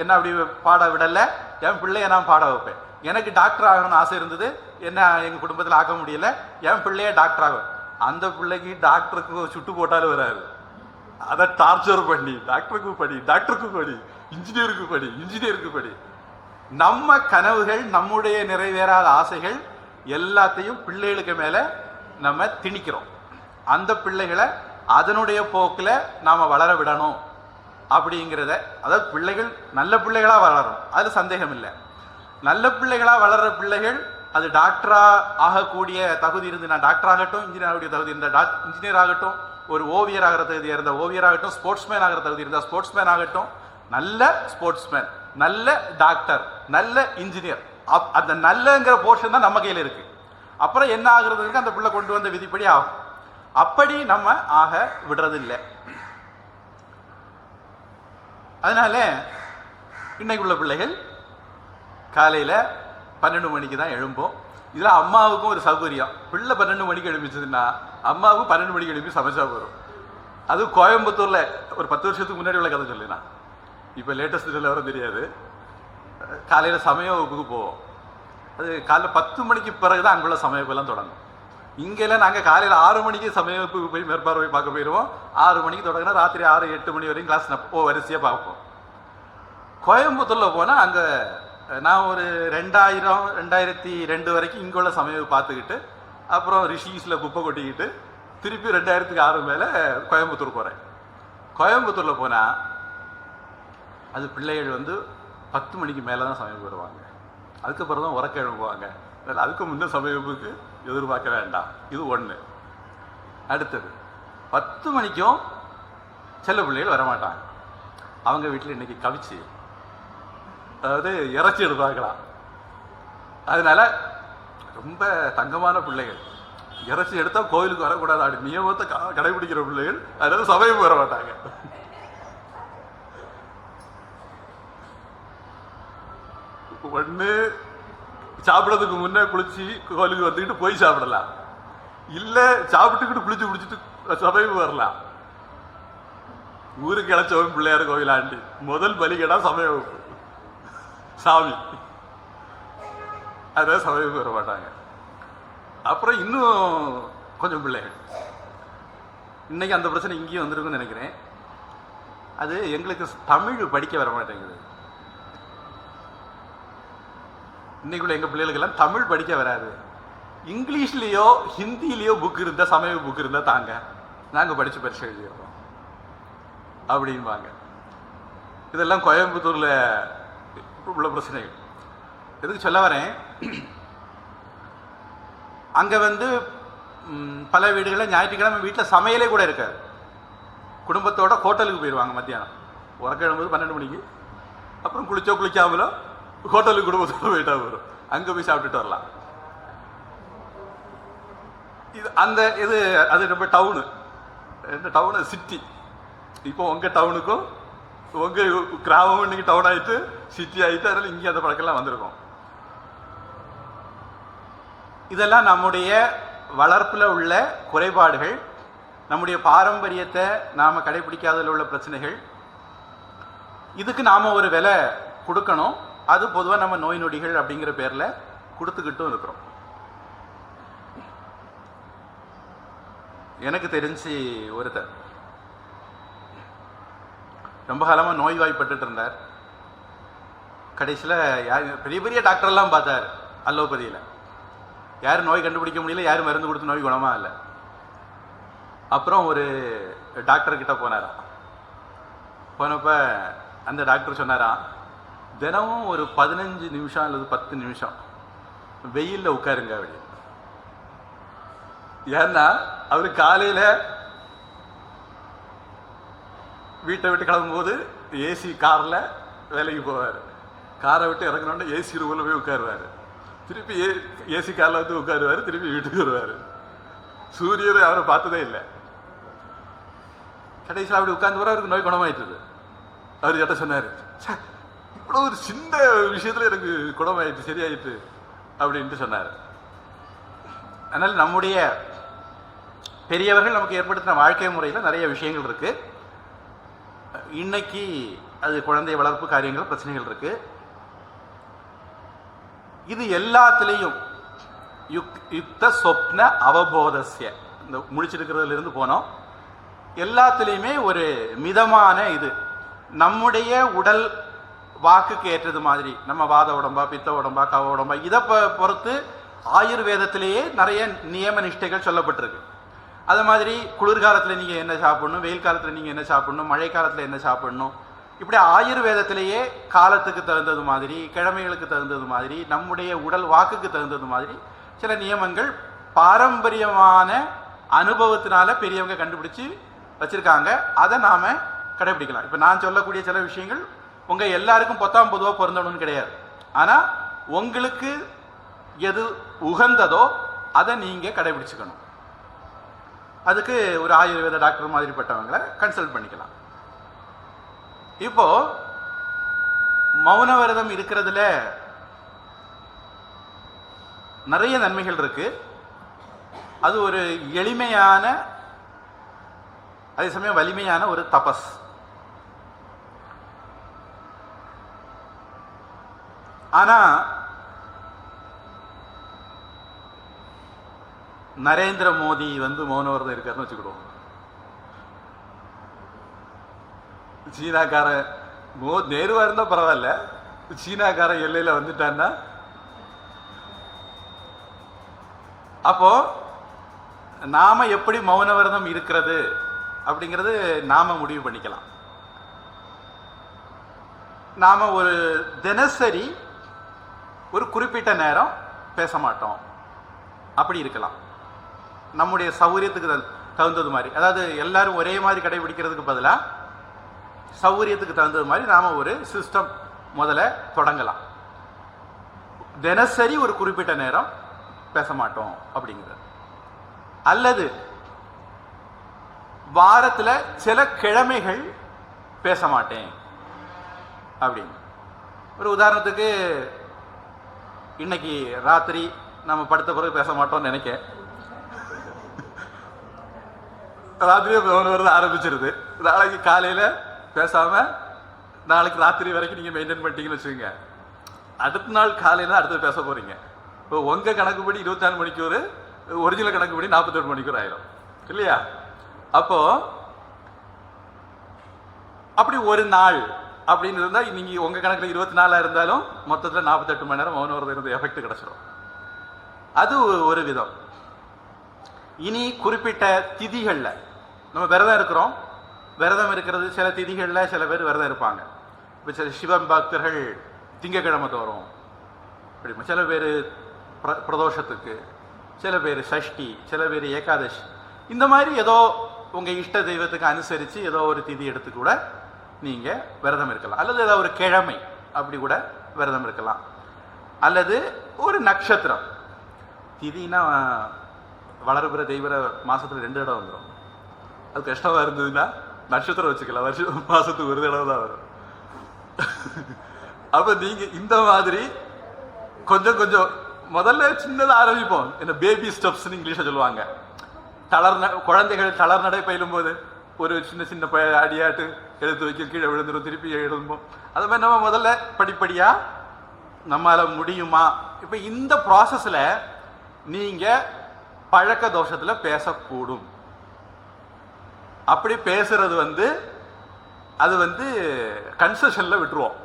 என்ன அப்படி பாட விடலை, என் பிள்ளைய நான் பாட வைப்பேன். எனக்கு டாக்டர் ஆகணும்னு ஆசை இருந்தது, என்ன எங்கள் குடும்பத்தில் ஆக்க முடியல, என் பிள்ளைய டாக்டர் ஆகும். அந்த பிள்ளைக்கு டாக்டருக்கு சுட்டு போட்டாலும் வராது. அதை டார்ச்சர் பண்ணி டாக்டருக்கு படி, இன்ஜினியருக்கு படி. நம்ம கனவுகள், நம்முடைய நிறைவேறாத ஆசைகள் எல்லாத்தையும் பிள்ளைகளுக்கு மேலே நம்ம திணிக்கிறோம். அந்த பிள்ளைகளை அதனுடைய போக்கில் நாம் வளர விடணும் அப்படிங்கிறத, அதாவது பிள்ளைகள் நல்ல பிள்ளைகளாக வளரணும், அது சந்தேகம் இல்லை. நல்ல பிள்ளைகளாக வளர்கிற பிள்ளைகள் அது டாக்டராக ஆகக்கூடிய தகுதி இருந்து, நான் டாக்டர் ஆகட்டும், இன்ஜினியர் ஆகக்கூடிய தகுதி இருந்தால் இன்ஜினியர் ஆகட்டும், ஒரு ஓவியர் ஆகிற தகுதியாக இருந்தால் ஓவியர் ஆகட்டும், ஸ்போர்ட்ஸ்மேன் ஆகிற தகுதி இருந்தால் ஸ்போர்ட்ஸ்மேன் ஆகட்டும். நல்ல ஸ்போர்ட்ஸ்மேன், நல்ல டாக்டர், நல்ல இன்ஜினியர், அந்த நல்லங்கிற போர்ஷன் தான் நம்ம கையில் இருக்கு. அப்புறம் என்ன ஆகுறதுக்கு அந்த பிள்ளை கொண்டு வந்த விதிப்படி ஆகும். அப்படி நம்ம ஆக விடுறது இல்லை. அதனால இன்னைக்கு உள்ள பிள்ளைகள் காலையில் 12 மணிக்கு தான் எழும்போம். இதில் அம்மாவுக்கும் ஒரு சௌகரியம், பிள்ளை 12 மணிக்கு எழுப்பிச்சதுன்னா அம்மாவுக்கும் 12 மணிக்கு எழுப்பி சமைச்சா போகிறோம். அது கோயம்புத்தூரில் ஒரு 10 வருஷத்துக்கு முன்னாடி உள்ள கதை சொல்லினா, இப்போ லேட்டஸ்ட் நிலவரம் தெரியாது. காலையில் சமய வகுப்புக்கு போவோம். அது காலையில் 10 மணிக்கு பிறகு தான் அங்குள்ள சமயப்பெல்லாம் தொடங்கும். இங்கெல்லாம் நாங்கள் காலையில் 6 மணிக்கு சமய வகுப்புக்கு போய் மேற்பார்வை பார்க்க போயிடுவோம். 6 மணிக்கு தொடங்கினா ராத்திரி 6-8 மணி வரைக்கும் கிளாஸ் வரிசையாக பார்ப்போம். கோயம்புத்தூரில் போனால் அங்கே நான் ஒரு 2000-2002 வரைக்கும் இங்கே உள்ள சமயம் பார்த்துக்கிட்டு, அப்புறம் ரிஷீஸில் குப்பை கொட்டிக்கிட்டு திருப்பி 2006 மேலே கோயம்புத்தூர் போகிறேன். கோயம்புத்தூரில் போனால் அது பிள்ளைகள் வந்து 10 மணிக்கு மேலே தான் சமயம் வருவாங்க. அதுக்கப்புறம் தான் உறக்க எழுப்புவாங்க. அதுக்கு முன்னே சமயப்புக்கு எதிர்பார்க்க வேண்டாம். இது ஒன்று. அடுத்தது 10 மணிக்கும் சில பிள்ளைகள் வரமாட்டாங்க. அவங்க வீட்டில் இன்னைக்கு கவிச்சு, அதாவது இறைச்சி எடுப்பாங்களாம். அதனால ரொம்ப தங்கமான பிள்ளைகள், இறைச்சி எடுத்தால் கோயிலுக்கு வரக்கூடாது அப்படி நியமத்தை கடைபிடிக்கிற பிள்ளைகள், அதனால சமயம் வர மாட்டாங்க. ஒன்று சாப்பிட்றதுக்கு முன்னே குளிச்சு கோயிலுக்கு வந்துக்கிட்டு போய் சாப்பிடலாம், இல்லை சாப்பிட்டுக்கிட்டு குளிச்சு குளிச்சுட்டு சமயம் வரலாம். ஊருக்கு இழைச்சவன் பிள்ளையார் கோயிலாண்டி முதல் பலிகடா சமய வகுப்பு சாமி, அதான் சமயம் வர மாட்டாங்க. அப்புறம் இன்னும் கொஞ்சம் பிள்ளைகள் இன்னைக்கு அந்த பிரச்சனை இங்கேயும் வந்திருக்குன்னு நினைக்கிறேன். அது எங்களுக்கு தமிழ் படிக்க வர மாட்டேங்குது. இன்னைக்குள்ள எங்கள் பிள்ளைகளுக்கெல்லாம் தமிழ் படிக்க வராது. இங்கிலீஷ்லேயோ ஹிந்திலேயோ புக் இருந்தால், சமய புக் இருந்தால் தாங்க, நாங்கள் படித்து பரிசு எழுதிடுறோம் அப்படின்பாங்க. இதெல்லாம் கோயம்புத்தூரில் உள்ள பிரச்சனைகள். எதுக்கு சொல்ல வரேன், அங்கே வந்து பல வீடுகளில் ஞாயிற்றுக்கிழமை வீட்டில் சமையலே கூட இருக்காது. குடும்பத்தோட ஹோட்டலுக்கு போயிடுவாங்க மத்தியானம், உறக்க எழும்போது 12 மணிக்கு. அப்புறம் குளிச்சோ குளிக்காமலோ ஹோட்டலுக்கு குடும்பத்தோடு போயிட்டா வரும், அங்கே போய் சாப்பிட்டுட்டு வரலாம். இது அது நம்ம டவுனு சிட்டி. இப்போ உங்கள் டவுனுக்கும் உங்கள் கிராமம் இன்னைக்கு டவுன் ஆகிட்டு சிட்டி ஆகிட்டு, அதனால் இங்கே அந்த பழக்கெல்லாம் வந்திருக்கும். இதெல்லாம் நம்முடைய வளர்ப்பில் உள்ள குறைபாடுகள், நம்முடைய பாரம்பரியத்தை நாம் கடைபிடிக்காததில் உள்ள பிரச்சனைகள். இதுக்கு நாம் ஒரு விலை கொடுக்கணும். அது பொதுவாக நம்ம நோய் நொடிகள் அப்படிங்கிற பேரில் கொடுத்துக்கிட்டும் இருக்கிறோம். எனக்கு தெரிஞ்சு ஒருத்தர் ரொம்ப காலமாக நோய்வாய்ப்பட்டு இருந்தார். கடைசியில் பெரிய பெரிய டாக்டர்லாம் பார்த்தார் அலோபதியில். யாரும் நோய் கண்டுபிடிக்க முடியல, யாரும் மருந்து கொடுத்து நோய் குணமாக இல்லை. அப்புறம் ஒரு டாக்டர்கிட்ட போனாராம். போனப்போ அந்த டாக்டர் சொன்னாராம், தினமும் ஒரு 15 நிமிஷம் அல்லது 10 நிமிஷம் வெயிலில் உட்காருங்க அப்படி. ஏன்னா அவர் காலையில் வீட்டை விட்டு கிளம்பும்போது ஏசி காரில் வேலைக்கு போவார். காரை விட்டு இறங்கினோடனே ஏசி ரூமில் போய் உட்காருவார். திருப்பி ஏசி காரில் வந்து உட்காருவார், திருப்பி வீட்டுக்கு வருவார். சூரியனை அவரை பார்த்ததே இல்லை. கடைசியில் அப்படி உட்கார்ந்து வர அவருக்கு நோய் குணமாயிட்டுது. அவர் கிட்ட சொன்னார், இவ்வளோ ஒரு சின்ன விஷயத்துல எனக்கு குணமாயிடுச்சு, சரியாயிட்டு அப்படின்ட்டு சொன்னார். அதனால் நம்முடைய பெரியவர்கள் நமக்கு ஏற்படுத்தின வாழ்க்கை முறையில் நிறைய விஷயங்கள் இருக்கு. இன்னைக்கு அது குழந்தை வளர்ப்பு காரியங்கள் பிரச்சனைகள் இருக்கு. இது எல்லாத்திலையும் யுக்த சொப்ன அவபோதஸ்ய, இந்த முழிச்சிருக்கிறதுல இருந்து போனோம், எல்லாத்திலையுமே ஒரு மிதமான இது நம்முடைய உடல் வாக்குக்கு ஏற்றது மாதிரி, நம்ம வாத உடம்பா பித்த உடம்பா கவ உடம்பா இதை பொறுத்து ஆயுர்வேதத்திலேயே நிறைய நியம நிஷ்டைகள் சொல்லப்பட்டிருக்கு. அது மாதிரி குளிர்காலத்தில் நீங்கள் என்ன சாப்பிடணும், வெயில் காலத்தில் நீங்கள் என்ன சாப்பிடணும், மழை காலத்தில் என்ன சாப்பிடணும், இப்படி ஆயுர்வேதத்திலேயே காலத்துக்கு தகுந்தது மாதிரி, கிழமைகளுக்கு தகுந்தது மாதிரி, நம்முடைய உடல் வாக்குக்கு தகுந்தது மாதிரி சில நியமங்கள் பாரம்பரியமான அனுபவத்தினால பெரியவங்க கண்டுபிடிச்சு வச்சிருக்காங்க. அதை நாம கடைபிடிக்கலாம். இப்போ நான் சொல்லக்கூடிய சில விஷயங்கள் உங்க எல்லாருக்கும் பொதுவாக பொருந்தணும்னு கிடையாது. ஆனால் உங்களுக்கு எது உகந்ததோ அதை நீங்க கடைபிடிச்சுக்கணும். அதுக்கு ஒரு ஆயுர்வேத டாக்டர் மாதிரிப்பட்டவங்களை கன்சல்ட் பண்ணிக்கலாம். இப்போ மௌன விரதம் இருக்கிறதுல நிறைய நன்மைகள் இருக்கு. அது ஒரு எளிமையான அதே சமயம் வலிமையான ஒரு தபஸ். ஆனா நரேந்திர மோடி மௌன விரதம் இருக்காருன்னு வச்சுக்கிடுவோம். சீனாக்கார நேருவா இருந்தா பரவாயில்ல, சீனாக்கார எல்லையில வந்துட்டான்னா அப்போ நாம எப்படி மௌன விரதம் இருக்கிறது அப்படிங்கிறது நாம முடிவு பண்ணிக்கலாம். நாம ஒரு தினசரி ஒரு குறிப்பிட்ட நேரம் பேச மாட்டோம், அப்படி இருக்கலாம். நம்முடைய சௌகரியத்துக்கு தகுந்தது மாதிரி, அதாவது எல்லாரும் ஒரே மாதிரி கடைபிடிக்கிறதுக்கு பதிலாக சௌகரியத்துக்கு தகுந்தது மாதிரி நாம ஒரு சிஸ்டம் முதல்ல தொடங்கலாம். தினசரி ஒரு குறிப்பிட்ட நேரம் பேச மாட்டோம் அப்படிங்கிறது, அல்லது வாரத்துல சில கிழமைகள் பேச மாட்டேன் அப்படின்னு. ஒரு உதாரணத்துக்கு இன்னைக்கு ராத்திரி நம்ம படுத்த பிறகு பேச மாட்டோம்னு நினைக்க, ராத்திரியே மௌன விரதம் ஆரம்பிச்சிருது. நாளைக்கு காலையில பேசாம நாளைக்கு ராத்திரி வரைக்கும் நீங்க மெயின்டைன் பண்ணிட்டீங்கன்னு வச்சுக்கோங்க, அடுத்த நாள் காலையில அடுத்து பேச போறீங்க. இப்போ உங்க கணக்குப்படி 24 மணிக்கூர், ஒரிஜினல் கணக்குப்படி 48 மணிக்கூர் ஆயிரும் இல்லையா? அப்போ அப்படி ஒரு நாள் அப்படின்னு இருந்தா நீங்க உங்க கணக்குல 24 இருந்தாலும் மொத்தத்துல 48 மணி நேரம் மௌன விரதம் இருந்த எஃபெக்ட் கிடைச்சிடும். அது ஒரு விதம். இனி குறிப்பிட்ட திதிகள்ல நம்ம விரதம் இருக்கிறோம். விரதம் இருக்கிறது சில திதிகள்ல சில பேர் விரதம் இருப்பாங்க. இப்போ சில சிவன் பக்தர்கள் திங்கக்கிழமை தோறும், சில பேர் பிரதோஷத்துக்கு, சில பேர் சஷ்டி, சில பேர் ஏகாதசி, இந்த மாதிரி ஏதோ உங்க இஷ்ட தெய்வத்துக்கு அனுசரித்து ஏதோ ஒரு திதி எடுத்து கூட நீங்க விரதம் இருக்கலாம். அல்லது ஏதாவது ஒரு கிழமை அப்படி கூட விரதம் இருக்கலாம். அல்லது ஒரு நட்சத்திரம், திதினா வளர்பிற தெய்வர மாசத்துல 2 தடவை வந்துடும். அது கஷ்டமா இருந்ததுன்னா நட்சத்திரம் வச்சுக்கலாம், மாசத்துக்கு ஒரு தடவை தான் வரும். அப்ப நீங்க இந்த மாதிரி கொஞ்சம் கொஞ்சம் முதல்ல சின்னதா ஆரம்பிப்போம். என்ன பேபி ஸ்டெப்ஸ் இங்கிலீஷ்ல சொல்லுவாங்க. குழந்தைகள் தளர் நடை பயிலும் போது ஒரு சின்ன சின்ன அடியாட்டு எடுத்து வைக்க, கீழே விழுந்துடும், திருப்பி எழுதும்போம். அது மாதிரி நம்ம முதல்ல படிப்படியா நம்மளால முடியுமா. இப்ப இந்த ப்ராசஸ்ல நீங்க பழக்க தோஷத்துல பேசக்கூடும். அப்படி பேசுறது அது கன்செஷன்ல விட்டுருவோம்.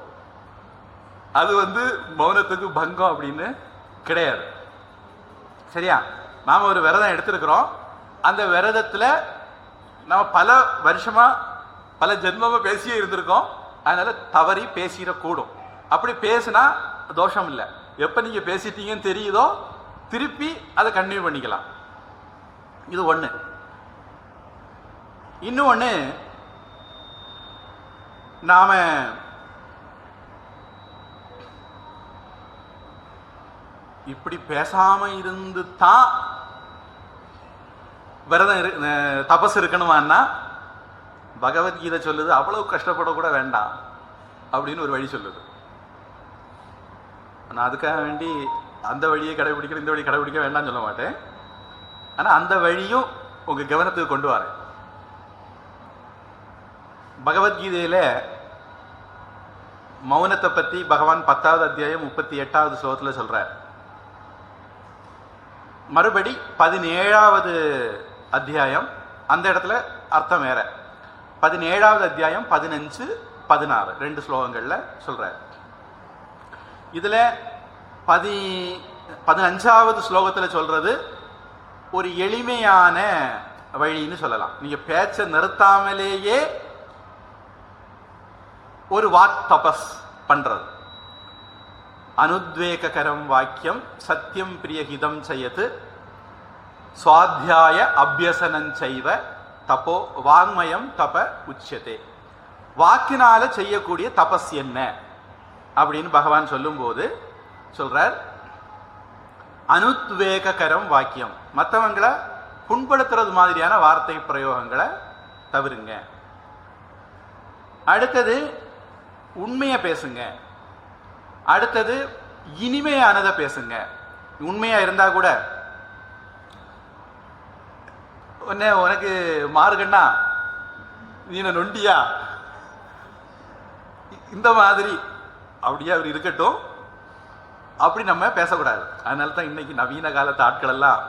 அது மௌனத்துக்கு பங்கம் அப்படின்னு கிடையாது. சரியா? நாம ஒரு விரதம் எடுத்திருக்கிறோம். அந்த விரதத்துல நம்ம பல வருஷமா பல ஜென்மமா பேசியே இருந்திருக்கோம். அதனால தவறி பேசிடக்கூடும். அப்படி பேசினா தோஷம் இல்லை. எப்ப நீங்க பேசிட்டீங்கன்னு தெரியுதோ திருப்பி அதை கன்டினியூ பண்ணிக்கலாம். இது ஒண்ணு. இன்னொன்னு, நாம இப்படி பேசாம இருந்து தான் விரதம் தபஸ் இருக்கணுமான்னா பகவத்கீதை சொல்லுது அவ்வளவு கஷ்டப்படக்கூட வேண்டாம் அப்படின்னு ஒரு வழி சொல்லுது. நான் அதுக்காக வேண்டி அந்த வழியை கடைபிடிக்கிற இந்த வழி கடைபிடிக்க வேண்டாம்னு சொல்ல மாட்டேன். ஆனால் அந்த வழியும் உங்கள் கவனத்துக்கு கொண்டு வரேன். பகவத்கீதையில் மௌனத்தை பற்றி பகவான் 10வது அத்தியாயம் 38வது ஸ்லோகத்தில் சொல்கிறார். மறுபடி 17வது அத்தியாயம் அந்த இடத்துல அர்த்தம் வேற. 17வது அத்தியாயம் 15, 16 2 ஸ்லோகங்களில் சொல்கிறார். இதில் 15வது ஸ்லோகத்தில் சொல்கிறது ஒரு எளிமையான வழின்னு சொல்லலாம். நீங்கள் பேச்சை நிறுத்தாமலேயே ஒரு வாக் தபஸ் பண்ணுறது. அனுத்வேகரம் வாக்கியம் சத்தியம் பிரியஹிதம் செய்யது சுவாத்தியாய அபியசனஞ்சைவ தப்போ வாங்மயம் தப உச்சதே. வாக்கினால செய்யக்கூடிய தபஸ் என்ன அப்படின்னு பகவான் சொல்லும்போது சொல்றார், அனுத்வேகரம் வாக்கியம், மற்றவங்களை புண்படுத்துறது மாதிரியான வார்த்தை பிரயோகங்களை தவிருங்க. அடுத்தது உண்மையை பேசுங்க. அடுத்தது இனிமையானதை பேசுங்க. உண்மையா இருந்தா கூட உனக்கு மாறுகண்ணா நீ நொண்டியா இந்த மாதிரி அப்படியே அவர் இருக்கட்டும், அப்படி நம்ம பேசக்கூடாது. அதனால தான் இன்னைக்கு நவீன காலத்து ஆட்கள் எல்லாம்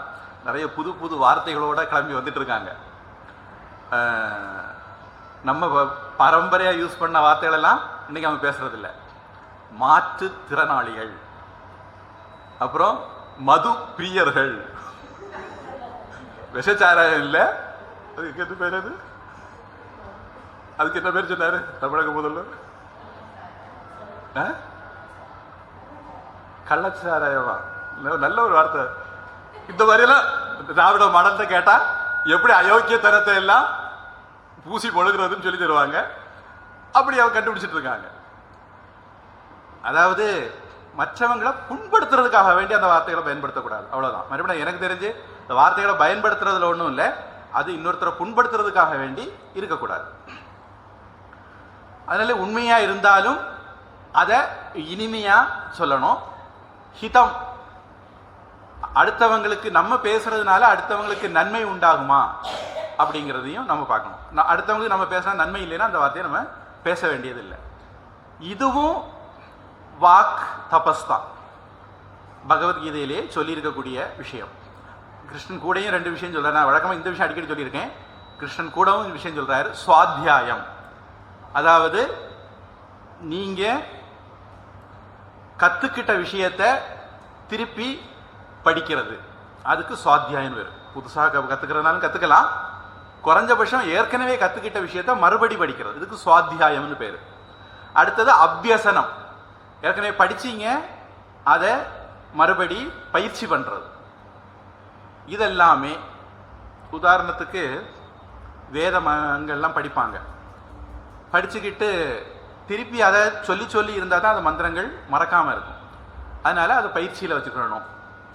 நிறைய புது புது வார்த்தைகளோட கிளம்பி வந்துட்டு இருக்காங்க. நம்ம பரம்பரையாக யூஸ் பண்ண வார்த்தைகள் எல்லாம் இன்னைக்கு அவங்க பேசுறது இல்லை. மாற்றுத்திறனாளிகள், அப்புறம் மது பிரியர்கள், விஷச்சாராயம் இல்லை, அதுக்கு என்ன பேர்? அதுக்கு என்ன பேர் சொன்னாரு தமிழக முதல்வர்? கள்ளச்சாராயமா? நல்ல ஒரு வார்த்தை. இந்த மாதிரியெல்லாம் திராவிட மடத்தை கேட்டா எப்படி அயோக்கியத்தனத்தை எல்லாம் பூசி பொழுகிறதுன்னு சொல்லி தருவாங்க. அப்படி அவங்க கண்டுபிடிச்சிட்டு இருக்காங்க. அதாவது மற்றவங்களை புண்படுத்துறதுக்காக வேண்டி அந்த வார்த்தைகளை பயன்படுத்தக்கூடாது, அவ்வளவுதான். மறுபடியும் எனக்கு தெரிஞ்சு இந்த வார்த்தைகளை பயன்படுத்துறதுல ஒன்றும் இல்லை, அது இன்னொருத்தரை புண்படுத்துறதுக்காக வேண்டி இருக்கக்கூடாது. அதனால உண்மையா இருந்தாலும் அதை இனிமையா சொல்லணும். ஹிதம், அடுத்தவங்களுக்கு நம்ம பேசுறதுனால அடுத்தவங்களுக்கு நன்மை உண்டாகுமா அப்படிங்கிறதையும் நம்ம பார்க்கணும். அடுத்தவங்களுக்கு நம்ம பேசுனா நன்மை இல்லைன்னா அந்த வார்த்தையை நம்ம பேச வேண்டியதில்லை. இதுவும் வாக் தபஸ் தான், பகவத்கீதையிலே சொல்லியிருக்கக்கூடிய விஷயம். கிருஷ்ணன் கூடயும் 2 விஷயம் சொல்றாரு. நான் வழக்கமாக இந்த விஷயம் அடிக்கடி சொல்லியிருக்கேன். கிருஷ்ணன் கூடவும் விஷயம் சொல்றாரு, சுவாத்தியாயம். அதாவது நீங்க கத்துக்கிட்ட விஷயத்தை திருப்பி படிக்கிறது, அதுக்கு சுவாத்தியாயம் வரும். புதுசாக கத்துக்கிறதுனாலும் கத்துக்கலாம், குறைஞ்சபட்சம் ஏற்கனவே கத்துக்கிட்ட விஷயத்தை மறுபடி படிக்கிறது, இதுக்கு சுவாத்தியாயம்னு பேரு. அடுத்தது அபியசனம், ஏற்கனவே படிச்சீங்க அதை மறுபடி பயிற்சி பண்றது. இதெல்லாமே உதாரணத்துக்கு வேதங்கள்லாம் படிப்பாங்க, படிச்சுக்கிட்டு திருப்பி அதை சொல்லி சொல்லி இருந்தால் தான் அந்த மந்திரங்கள் மறக்காம இருக்கும். அதனால அதை பயிற்சியில் வச்சுக்கணும்.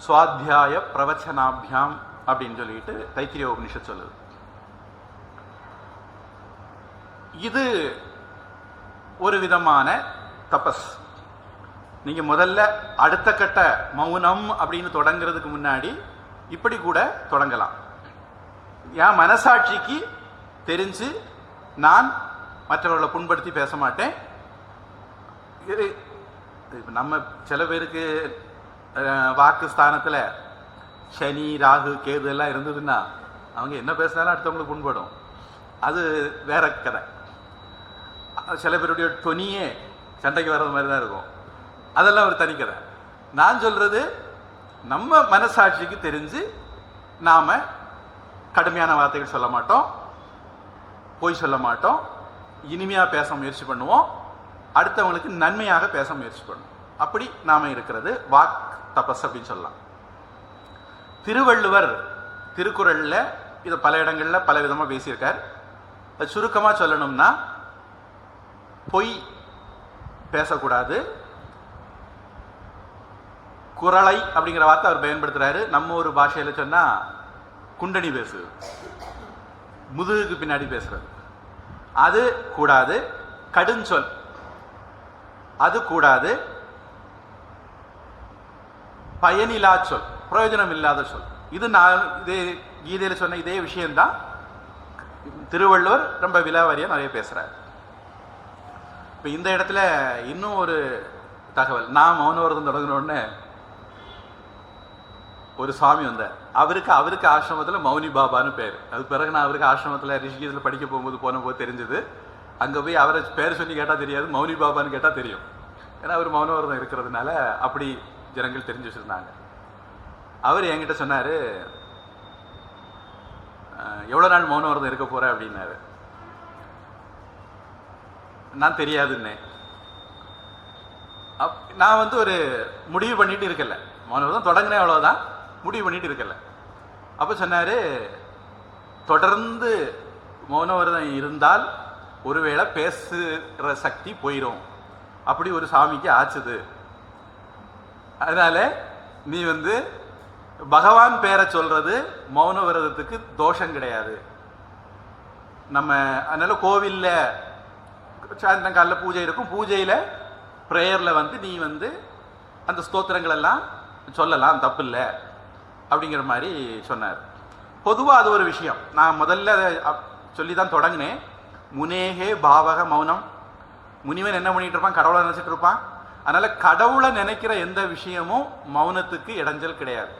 சுவாத்தியாய பிரவச்சனாபியாம் அப்படின்னு சொல்லிட்டு தைத்திரிய உபனிஷத் சொல்லுது. இது ஒரு விதமான தபஸ். நீங்க முதல்ல அடுத்த கட்ட மௌனம் அப்படின்னு தொடங்குறதுக்கு முன்னாடி இப்படி கூட தொடங்கலாம். என் மனசாட்சிக்கு தெரிஞ்சு நான் மற்றவர்களை புண்படுத்தி பேச மாட்டேன். நம்ம சில பேருக்கு வாக்கு ஸ்தானத்தில் சனி ராகு கேது எல்லாம் இருந்ததுன்னா அவங்க என்ன பேசினாலும் அடுத்தவங்களுக்கு புண்படும், அது வேற கதை. சில பேருடைய தொனியே சண்டைக்கு வர்றது மாதிரி தான் இருக்கும், அதெல்லாம் ஒரு தனிக்கதை. நான் சொல்றது நம்ம மனசாட்சிக்கு தெரிஞ்சு நாம கடுமையான வார்த்தைகள் சொல்ல மாட்டோம், பொய் சொல்ல மாட்டோம், இனிமையா பேச முயற்சி பண்ணுவோம், அடுத்தவங்களுக்கு நன்மையாக பேச முயற்சி பண்ணுவோம். அப்படி நாம இருக்கிறது வாக் தபஸ் அப்படின்னு சொல்லலாம். திருவள்ளுவர் திருக்குறள்ல இதை பல இடங்கள்ல பல விதமா பேசியிருக்கார். சுருக்கமா சொல்லணும்னா பொய் பேசக்கூடாது. குரலை அப்படிங்கிற வார்த்தை அவர் பயன்படுத்துறாரு. நம்ம ஒரு பாஷையில சொன்னா குண்டனி பேசுறது, முதுகுக்கு பின்னாடி பேசுறது. அது கூடாது. கடுஞ்சொல் அது கூடாது. பயனில்லா சொல், பிரயோஜனம் இல்லாத சொல். இது நான் இதே கீதையில் சொன்ன இதே விஷயம்தான் திருவள்ளுவர் ரொம்ப விலாவாரியா நிறைய பேசுறாரு. இப்போ இந்த இடத்துல இன்னும் ஒரு தகவல். நான் மௌன விரதம் தொடங்கினோடனே ஒரு சுவாமி வந்தார். அவருக்கு ஆசிரமத்தில் மௌனி பாபான்னு பேர். அது பிறகு நான் அவருக்கு ஆசிரமத்தில் ரிஷிகேஷில் படிக்க போகும்போது தெரிஞ்சது. அங்கே போய் அவரை பேர் சொல்லி கேட்டால் தெரியாது, மௌனி பாபான்னு கேட்டால் தெரியும். ஏன்னா அவர் மௌன விரதம் இருக்கிறதுனால அப்படி ஜனங்கள் தெரிஞ்சு வச்சுருந்தாங்க. அவர் என்கிட்ட சொன்னார், எவ்வளோ நாள் மௌன விரதம் இருக்க போகிற அப்படின்னாரு. நான் தெரியாதுன்னே. நான் ஒரு முடிவு பண்ணிட்டு இருக்கல, மௌன விரதம் தொடங்கினேன், அவ்வளோதான், முடிவு பண்ணிட்டு இருக்கல. அப்போ சொன்னார், தொடர்ந்து மௌன விரதம் இருந்தால் ஒருவேளை பேசுகிற சக்தி போயிடும், அப்படி ஒரு சாமிக்கு ஆச்சுது. அதனால நீ பகவான் பேரை சொல்றது மௌன விரதத்துக்கு தோஷம் கிடையாது. நம்ம அதனால கோவில்ல சாயந்தரங்காலில் பூஜை இருக்கும், பூஜையில ப்ரேயர்ல நீ அந்த ஸ்தோத்திரங்கள் எல்லாம் சொல்லலாம், தப்பு இல்லை அப்படிங்கிற மாதிரி சொன்னார். பொதுவாக அது ஒரு விஷயம். நான் முதல்ல சொல்லி தான் தொடங்கினேன். முனேகே பாவக மௌனம். முனிவன் என்ன பண்ணிட்டு இருப்பான்? கடவுளை நினைச்சிட்டு இருப்பான். அதனால கடவுளை நினைக்கிற எந்த விஷயமும் மௌனத்துக்கு இடைஞ்சல் கிடையாது.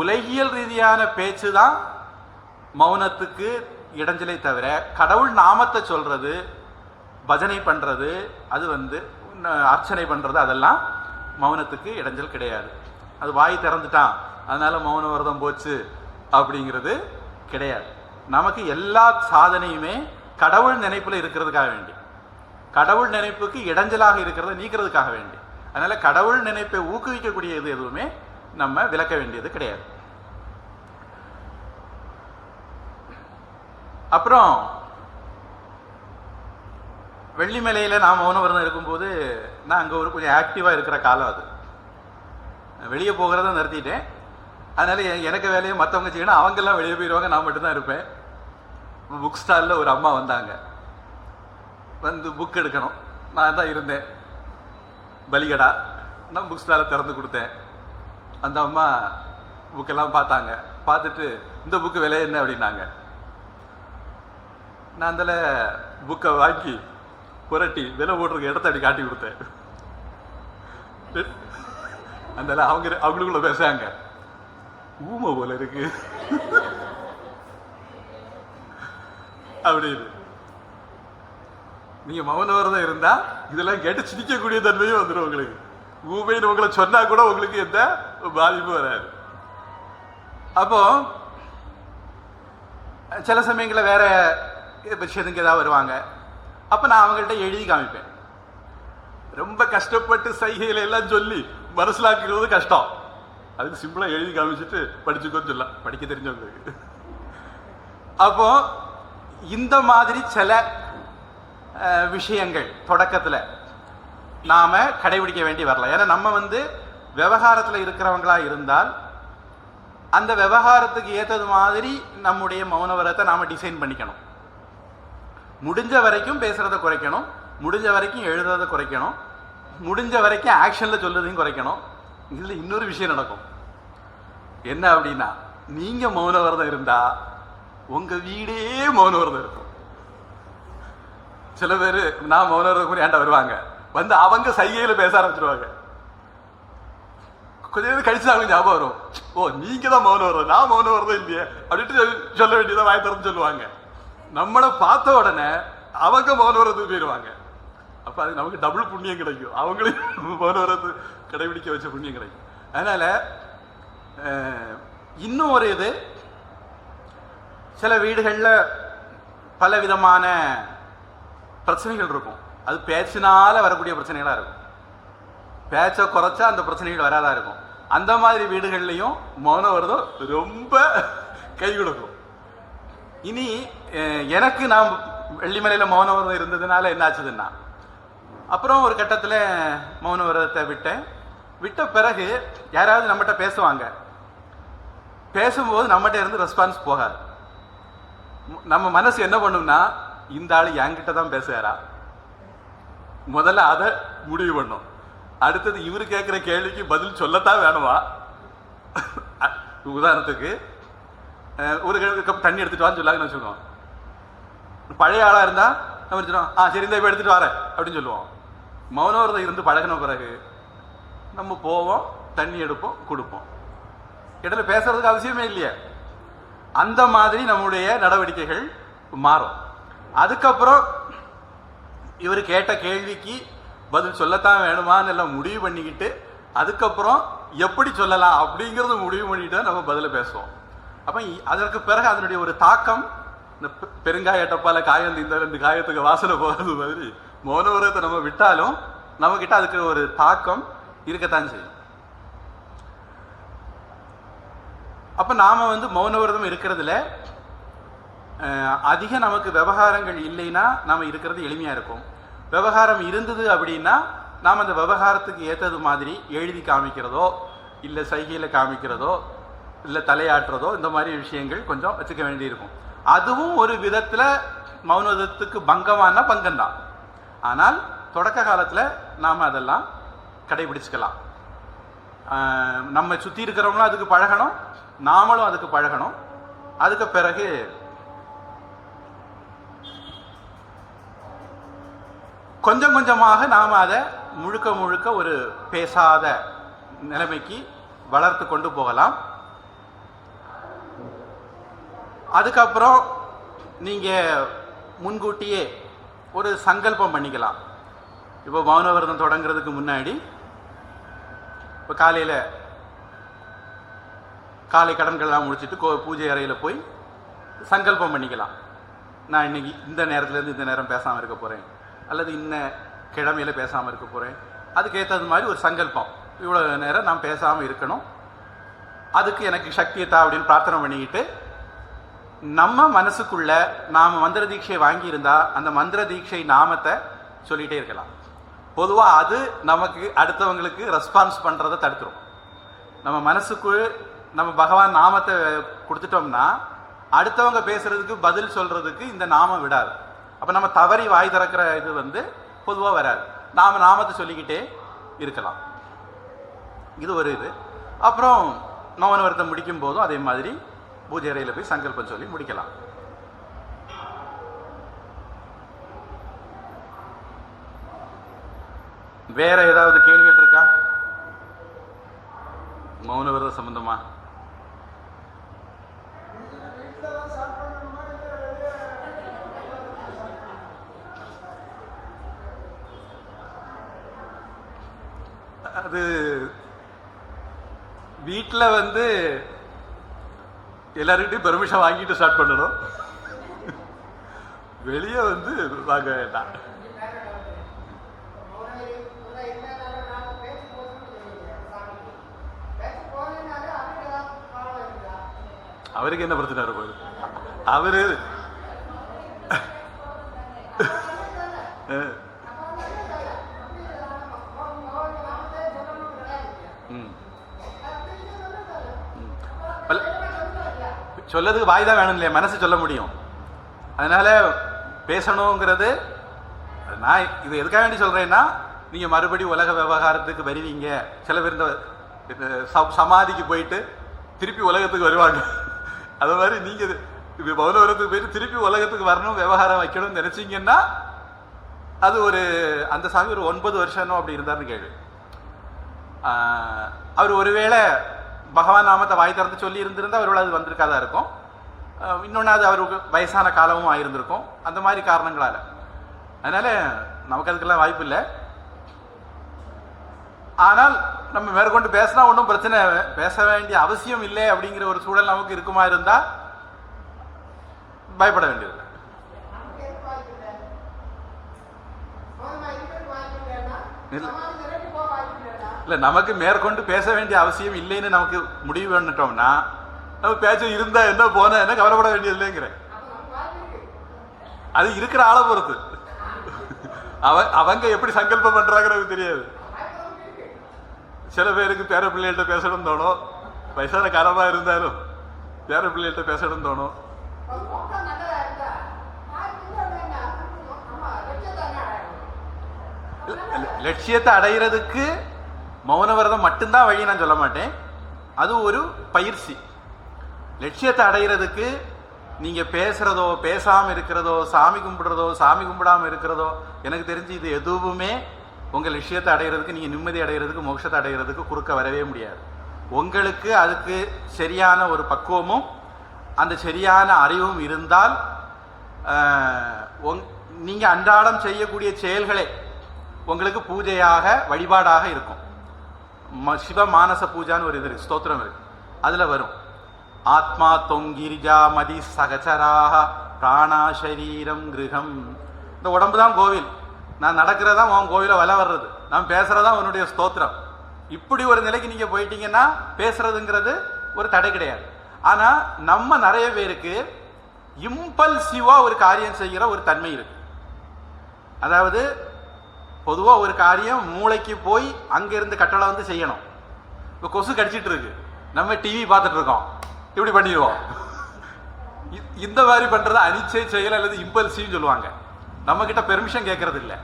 உலகியல் ரீதியான பேச்சு தான் மௌனத்துக்கு இடைஞ்சலை தவிர, கடவுள் நாமத்தை சொல்றது, பஜனை பண்றது, அது அர்ச்சனை பண்றது, அதெல்லாம் மௌனத்துக்கு இடைஞ்சல் கிடையாது. அது வாய் திறந்துட்டான் அதனால மௌன விரதம் போச்சு அப்படிங்கிறது கிடையாது. நமக்கு எல்லா சாதனையுமே கடவுள் நினைப்புல இருக்கிறதுக்காக வேண்டி, கடவுள் நினைப்புக்கு இடைஞ்சலாக இருக்கிறத நீக்கிறதுக்காக வேண்டி. அதனால கடவுள் நினைப்பை ஊக்குவிக்கக்கூடியது எதுவுமே நம்ம விளக்க வேண்டியது கிடையாது. அப்புறம் வெள்ளிமலையில நான் மௌன விரதம் இருக்கும்போது நான் அங்கே கொஞ்சம் ஆக்டிவாக இருக்கிற காலம் அது. வெளியே போகிறத நிறுத்திட்டேன். அதனால எனக்கு வேலையை மற்றவங்க செய்யணும், அவங்கெல்லாம் வெளியே போயிடுவாங்க, நான் மட்டும்தான் இருப்பேன். புக் ஸ்டாலில் ஒரு அம்மா வந்தாங்க, புக் எடுக்கணும். நான் தான் இருந்தேன் பலிகடா. நான் புக் ஸ்டாலை திறந்து கொடுத்தேன். அந்த அம்மா புக்கெல்லாம் பார்த்தாங்க. பார்த்துட்டு இந்த புக்கு விலை என்ன அப்படின்னாங்க. நான் அதில் புக்கை வாங்கி புரட்டி விலை போட்டிருக்க இடத்த அப்படி காட்டி கொடுத்தேன். அந்த அவங்களுக்குள்ள பேசுறாங்க, ஊமை போல இருக்கு அப்படின்னு. நீங்க மௌன விரதம் இருந்தா இதெல்லாம் கேட்டு சிரிக்கக்கூடிய தன்மையும் வந்துடும் உங்களுக்கு. ஊமைன்னு உங்களை சொன்னா கூட உங்களுக்கு எந்த பாதிப்பும் வராது. அப்போ சில சமயங்களில் வேற விஷயத்துக்கு ஏதாவது வருவாங்க. அப்ப நான் அவங்கள்ட்ட எழுதி காமிப்பேன். ரொம்ப கஷ்டப்பட்டு சைகையில எல்லாம் சொல்லி மனசிலாக்குறது கஷ்டம். அதுக்கு சிம்பிளா எழுதி காமிச்சிட்டு படிச்சுக்கோன்னு சொல்லலாம், படிக்க தெரிஞ்சவங்களுக்கு. அப்போ இந்த மாதிரி சில விஷயங்கள் தொடக்கத்துல நாம கடைபிடிக்க வேண்டி வரலாம். ஏன்னா நம்ம விவகாரத்துல இருக்கிறவங்களா இருந்தால் அந்த விவகாரத்துக்கு ஏற்றது மாதிரி நம்முடைய மௌன விரதத்தை நாம டிசைன் பண்ணிக்கணும். முடிஞ்ச வரைக்கும் பேசுறதை குறைக்கணும், முடிஞ்ச வரைக்கும் எழுதுறதை குறைக்கணும், முடிஞ்ச வரைக்கும் ஆக்ஷன்ல சொல்றதையும் குறைக்கணும். இதுல இன்னொரு விஷயம் நடக்கும். என்ன அப்படின்னா, நீங்க மௌன விரதம் இருந்தா உங்க வீடே மௌன விரதம் இருக்கும். சில பேர் நான் மௌன விரதம் ஏன்டா வருவாங்க, அவங்க சைகையில பேச ஆரம்பிச்சிருவாங்க. கொஞ்ச நேரம் கழிச்சு அவங்க ஞாபகம் வரும், ஓ நீங்க தான் மௌன விரதம், நான் மௌன விரதம் இல்லையே அப்படின்ட்டு சொல்ல வேண்டியதான், வாய் திறந்து சொல்லுவாங்க. நம்மளை பார்த்த உடனே அவங்க மௌன விரதத்துக்கு போயிடுவாங்க. அப்ப அது நமக்கு டபுள் புண்ணியம் கிடைக்கும், அவங்களையும் மௌன விரதத்தை கடைபிடிக்க வச்ச புண்ணியம் கிடைக்கும். அதனால இன்னும் ஒரு இது, சில வீடுகள்ல பல விதமான பிரச்சனைகள் இருக்கும். அது பேச்சினால வரக்கூடிய பிரச்சனைகளா இருக்கும். பேச்சை குறைச்சா அந்த பிரச்சனைகள் வராதா இருக்கும். அந்த மாதிரி வீடுகள்லையும் மௌன விரதம் ரொம்ப கை கொடுக்கும். இனி எனக்கு நான் வெள்ளிமலையில மௌன விரதம் இருந்ததுனால என்ன ஆச்சுதுன்னா, அப்புறம் ஒரு கட்டத்தில் மௌன விரதத்தை விட்ட பிறகு யாராவது நம்மகிட்ட பேசுவாங்க. பேசும்போது நம்மகிட்ட இருந்து ரெஸ்பான்ஸ் போகாது. நம்ம மனசு என்ன பண்ணும்னா, இந்த ஆள் என்கிட்ட தான் பேசுறாரா, முதல்ல அதை முடிவு பண்ணும். அடுத்தது இவரு கேட்குற கேள்விக்கு பதில் சொல்லத்தான் வேணுமா? உதாரணத்துக்கு ஒரு கப் தண்ணி எடுத்துட்டு வான்னு சொல்லாங்கன்னு வச்சுக்கோம். பழைய ஆளாக இருந்தால் நம்ம சொல்லுவோம், சரி இந்த இப்போ எடுத்துகிட்டு வரேன் அப்படின்னு சொல்லுவோம். மௌனவிரதம் இருந்து பழகின பிறகு நம்ம போவோம், தண்ணி எடுப்போம், கொடுப்போம். இடையில பேசுறதுக்கு அவசியமே இல்லையே. அந்த மாதிரி நம்முடைய நடவடிக்கைகள் மாறும். அதுக்கப்புறம் இவர் கேட்ட கேள்விக்கு பதில் சொல்லத்தான் வேணுமான்னு எல்லாம் முடிவு பண்ணிக்கிட்டு அதுக்கப்புறம் எப்படி சொல்லலாம் அப்படிங்கிறது முடிவு பண்ணிட்டு தான் நம்ம பதில பேசுவோம். அப்போ அதற்கு பிறகு அதனுடைய ஒரு தாக்கம், இந்த பெருங்காய டப்பால காயம் இந்த 2 காயத்துக்கு வாசனை போகிறது மாதிரி மௌனவிரதத்தை நம்ம விட்டாலும் நம்மக்கிட்ட அதுக்கு ஒரு தாக்கம் இருக்கத்தான் செய்யும். அப்போ நாம் மௌனவிரதம் இருக்கிறதுல அதிக நமக்கு விவகாரங்கள் இல்லைன்னா நாம் இருக்கிறது எளிமையாக இருக்கும். விவகாரம் இருந்தது அப்படின்னா நாம் அந்த விவகாரத்துக்கு ஏற்றது மாதிரி எழுதி காமிக்கிறதோ இல்லை சைகையில் காமிக்கிறதோ இல்லை தலையாட்டுறதோ இந்த மாதிரி விஷயங்கள் கொஞ்சம் வச்சுக்க வேண்டியிருக்கும். அதுவும் ஒரு விதத்தில் மௌனவிரதத்துக்கு பங்கமான பங்கம்தான். ஆனால் தொடக்க காலத்தில் நாம் அதெல்லாம் கடைபிடிச்சிக்கலாம். நம்ம சுற்றி இருக்கிறவங்களும் அதுக்கு பழகணும், நாமளும் அதுக்கு பழகணும். அதுக்கு பிறகு கொஞ்சம் கொஞ்சமாக நாம் அதை முழுக்க முழுக்க ஒரு பேசாத நிலைமைக்கு வளர்த்து கொண்டு போகலாம். அதுக்கப்புறம் நீங்கள் முன்கூட்டியே ஒரு சங்கல்பம் பண்ணிக்கலாம். இப்போ மௌனவிரதம் தொடங்குறதுக்கு முன்னாடி இப்போ காலை கடன்கள்லாம் முடிச்சுட்டு பூஜை அறையில் போய் சங்கல்பம் பண்ணிக்கலாம். நான் இன்னைக்கு இந்த நேரத்துலேருந்து இந்த நேரம் பேசாமல் இருக்க போகிறேன், அல்லது இன்ன கிழமையில் பேசாமல் இருக்க போகிறேன். அதுக்கேற்றது மாதிரி ஒரு சங்கல்பம், இவ்வளோ நேரம் நான் பேசாமல் இருக்கணும், அதுக்கு எனக்கு சக்தியத்தா அப்படின்னு பிரார்த்தனை பண்ணிக்கிட்டு நம்ம மனசுக்குள்ள நாம் மந்திர தீட்சை வாங்கியிருந்தா அந்த மந்திர தீட்சை நாமத்தை சொல்லிகிட்டே இருக்கலாம். பொதுவாக அது நமக்கு அடுத்தவங்களுக்கு ரெஸ்பான்ஸ் பண்ணுறதை தடுத்துரும். நம்ம மனசுக்கு நம்ம பகவான் நாமத்தை கொடுத்துட்டோம்னா அடுத்தவங்க பேசுறதுக்கு பதில் சொல்றதுக்கு இந்த நாமம் விடாது. அப்போ நம்ம தவறி வாய் திறக்கிற இது பொதுவாக வராது. நாம் நாமத்தை சொல்லிக்கிட்டே இருக்கலாம். இது ஒரு இது. அப்புறம் மௌனவிரதம் முடிக்கும் போதும் அதே மாதிரி பூஜை அறையில் போய் சங்கல்பம் சொல்லி முடிக்கலாம். வேற ஏதாவது கேள்விகள் இருக்கா மௌனவிரதம் சம்பந்தமா? அது வீட்டில் எல்லாருக்கிட்டையும் பெர்மிஷன் வாங்கிட்டு ஸ்டார்ட் பண்ணணும். வெளியே வாங்க வேண்டாம். அவருக்கு என்ன பிரச்சனை இருக்கும்? அவரு சொல்லதுக்கு வாய் தான் வேணும் இல்லையா, மனசு சொல்ல முடியும். அதனால பேசணுங்கிறது நான் இது எதுக்காக வேண்டி சொல்றேன்னா, நீங்க மறுபடி உலக விவகாரத்துக்கு வருவீங்க. சில பேர் இந்த சமாதிக்கு போயிட்டு திருப்பி உலகத்துக்கு வருவாங்க. அது மாதிரி நீங்க மௌனவிரதத்துக்கு போயிட்டு திருப்பி உலகத்துக்கு வரணும், விவகாரம் வைக்கணும்னு நினைச்சீங்கன்னா அது அந்த சாமி ஒரு 9 வருஷம் அப்படி இருந்தார்னு கேள்வி. அவர் ஒருவேளை பகவான் நாமத்தை வாய் திறந்து சொல்லி இருந்திருந்தா அவரோட அது வந்திருக்காதா இருக்கும். இன்னொன்று அது அவருக்கு வயசான காலமும் ஆயிருந்திருக்கும், அந்த மாதிரி காரணங்களால். அதனால நமக்கு அதுக்கெல்லாம் வாய்ப்பு இல்லை. ஆனால் நம்ம மேற்கொண்டு பேசினா ஒன்றும் பிரச்சனை, பேச வேண்டிய அவசியம் இல்லை அப்படிங்கிற ஒரு சூழல் நமக்கு இருக்குமா இருந்தால் பயப்பட வேண்டியதில்லை. இல்லை, நமக்கு மேற்கொண்டு பேச வேண்டிய அவசியம் இல்லைன்னு நமக்கு முடிவு பண்ணிட்டோம்னா நம்ம பேச இருந்தா என்ன போன என்ன கவலைப்பட வேண்டியதில்லைங்கிறேன். அது இருக்கிற ஆளை பொறுத்து. அவங்க எப்படி சங்கல்பம் பண்றாங்கிறது தெரியாது. சில பேருக்கு பேர பிள்ளைகள்கிட்ட பேசணும் தோணும், வயசான காலமா இருந்தாலும் பேர பிள்ளைகள்கிட்ட பேசணும் தோணும். லட்சியத்தை அடைகிறதுக்கு மௌன விரதம் மட்டும்தான் வழி நான் சொல்ல மாட்டேன். அது ஒரு பயிற்சி. லட்சியத்தை அடைகிறதுக்கு நீங்கள் பேசுகிறதோ பேசாமல் இருக்கிறதோ சாமி கும்பிடுறதோ சாமி கும்பிடாமல் இருக்கிறதோ எனக்கு தெரிஞ்சு இது எதுவுமே உங்கள் லட்சியத்தை அடைகிறதுக்கு, நீங்கள் நிம்மதி அடைகிறதுக்கு, மோட்சத்தை அடைகிறதுக்கு குறுக்க வரவே முடியாது. உங்களுக்கு அதுக்கு சரியான ஒரு பக்குவமும் அந்த சரியான அறிவும் இருந்தால் நீங்கள் அன்றாடம் செய்யக்கூடிய செயல்களே உங்களுக்கு பூஜையாக வழிபாடாக இருக்கும். சிவ மானச பூஜான்னு ஒரு இது இருக்கு, ஸ்தோத்திரம் இருக்கு, அதில் வரும் ஆத்மா தொங்கிரிஜா மதி சகச்சராக பிராணா சரீரம் கிரகம். இந்த உடம்பு தான் கோவில், நான் நடக்கிறதா உன் கோவிலை வலை வர்றது, நான் பேசுறதா உன்னுடைய ஸ்தோத்திரம். இப்படி ஒரு நிலைக்கு நீங்க போயிட்டீங்கன்னா பேசுறதுங்கிறது ஒரு தடை கிடையாது. ஆனா நம்ம நிறைய பேருக்கு இம்பல்சிவா ஒரு காரியம் செய்கிற ஒரு தன்மை இருக்கு. அதாவது பொதுவா ஒரு காரியம் மூளைக்கு போய் அங்கிருந்து கட்டளை வந்து செய்யணும். இப்போ கொசு கடிச்சிட்டு இருக்கு, நம்ம டிவி பார்த்துட்டு இருக்கோம், இப்படி பண்ணிடுவோம். இந்த மாதிரி பண்றது அனிச்சை செயல் அல்லது இம்பல்சிவ்னு சொல்லுவாங்க. நம்ம கிட்ட பெர்மிஷன் கேட்கறது இல்லை.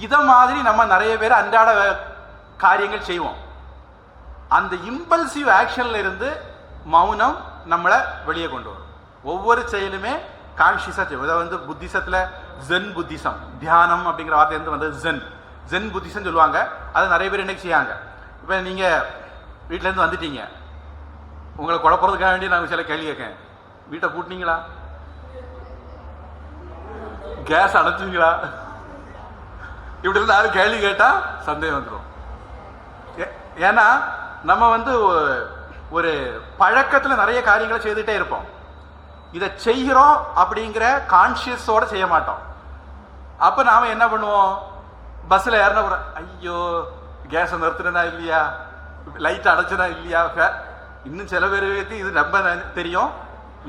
இதை மாதிரி நம்ம நிறைய பேர் அன்றாட காரியங்கள் செய்வோம். அந்த இம்பல்சிவ் ஆக்ஷன்ல இருந்து மௌனம் நம்மளை வெளியே கொண்டு வரும். ஒவ்வொரு செயலுமே கான்ஷியஸா செய்வோம். இதை வந்து புத்திசத்துல ஜென் புத்திசம், தியானம் அப்படிங்கிற வார்த்தை இருந்து வந்தது ஜென். ஜென் புத்திசம் சொல்லுவாங்க. அது நிறைய பேர் இன்னைக்கு செய்யாங்க. இப்போ நீங்க வீட்டில இருந்து வந்துட்டீங்க, உங்களை குழப்பறதுக்காக வேண்டி நான் சில கேள்வி கேட்கேன். வீட்டை பூட்டினீங்களா? கேஸ் அடைச்சிங்களா? இப்படி இருந்து யாரும் கேள்வி கேட்டா சந்தேகம் வந்துடும். ஏன்னா நம்ம வந்து ஒரு பழக்கத்தில் நிறைய காரியங்களை செய்துட்டே இருப்போம். இதை செய்கிறோம் அப்படிங்கிற கான்சியஸோட செய்ய மாட்டோம். அப்ப நாம என்ன பண்ணுவோம்? பஸ்ல ஏறின ஐயோ கேஸை நிறுத்தினா இல்லையா, லைட் அடைச்சனா இல்லையா. இன்னும் சில பேருக்கு இது ரொம்ப தெரியும்.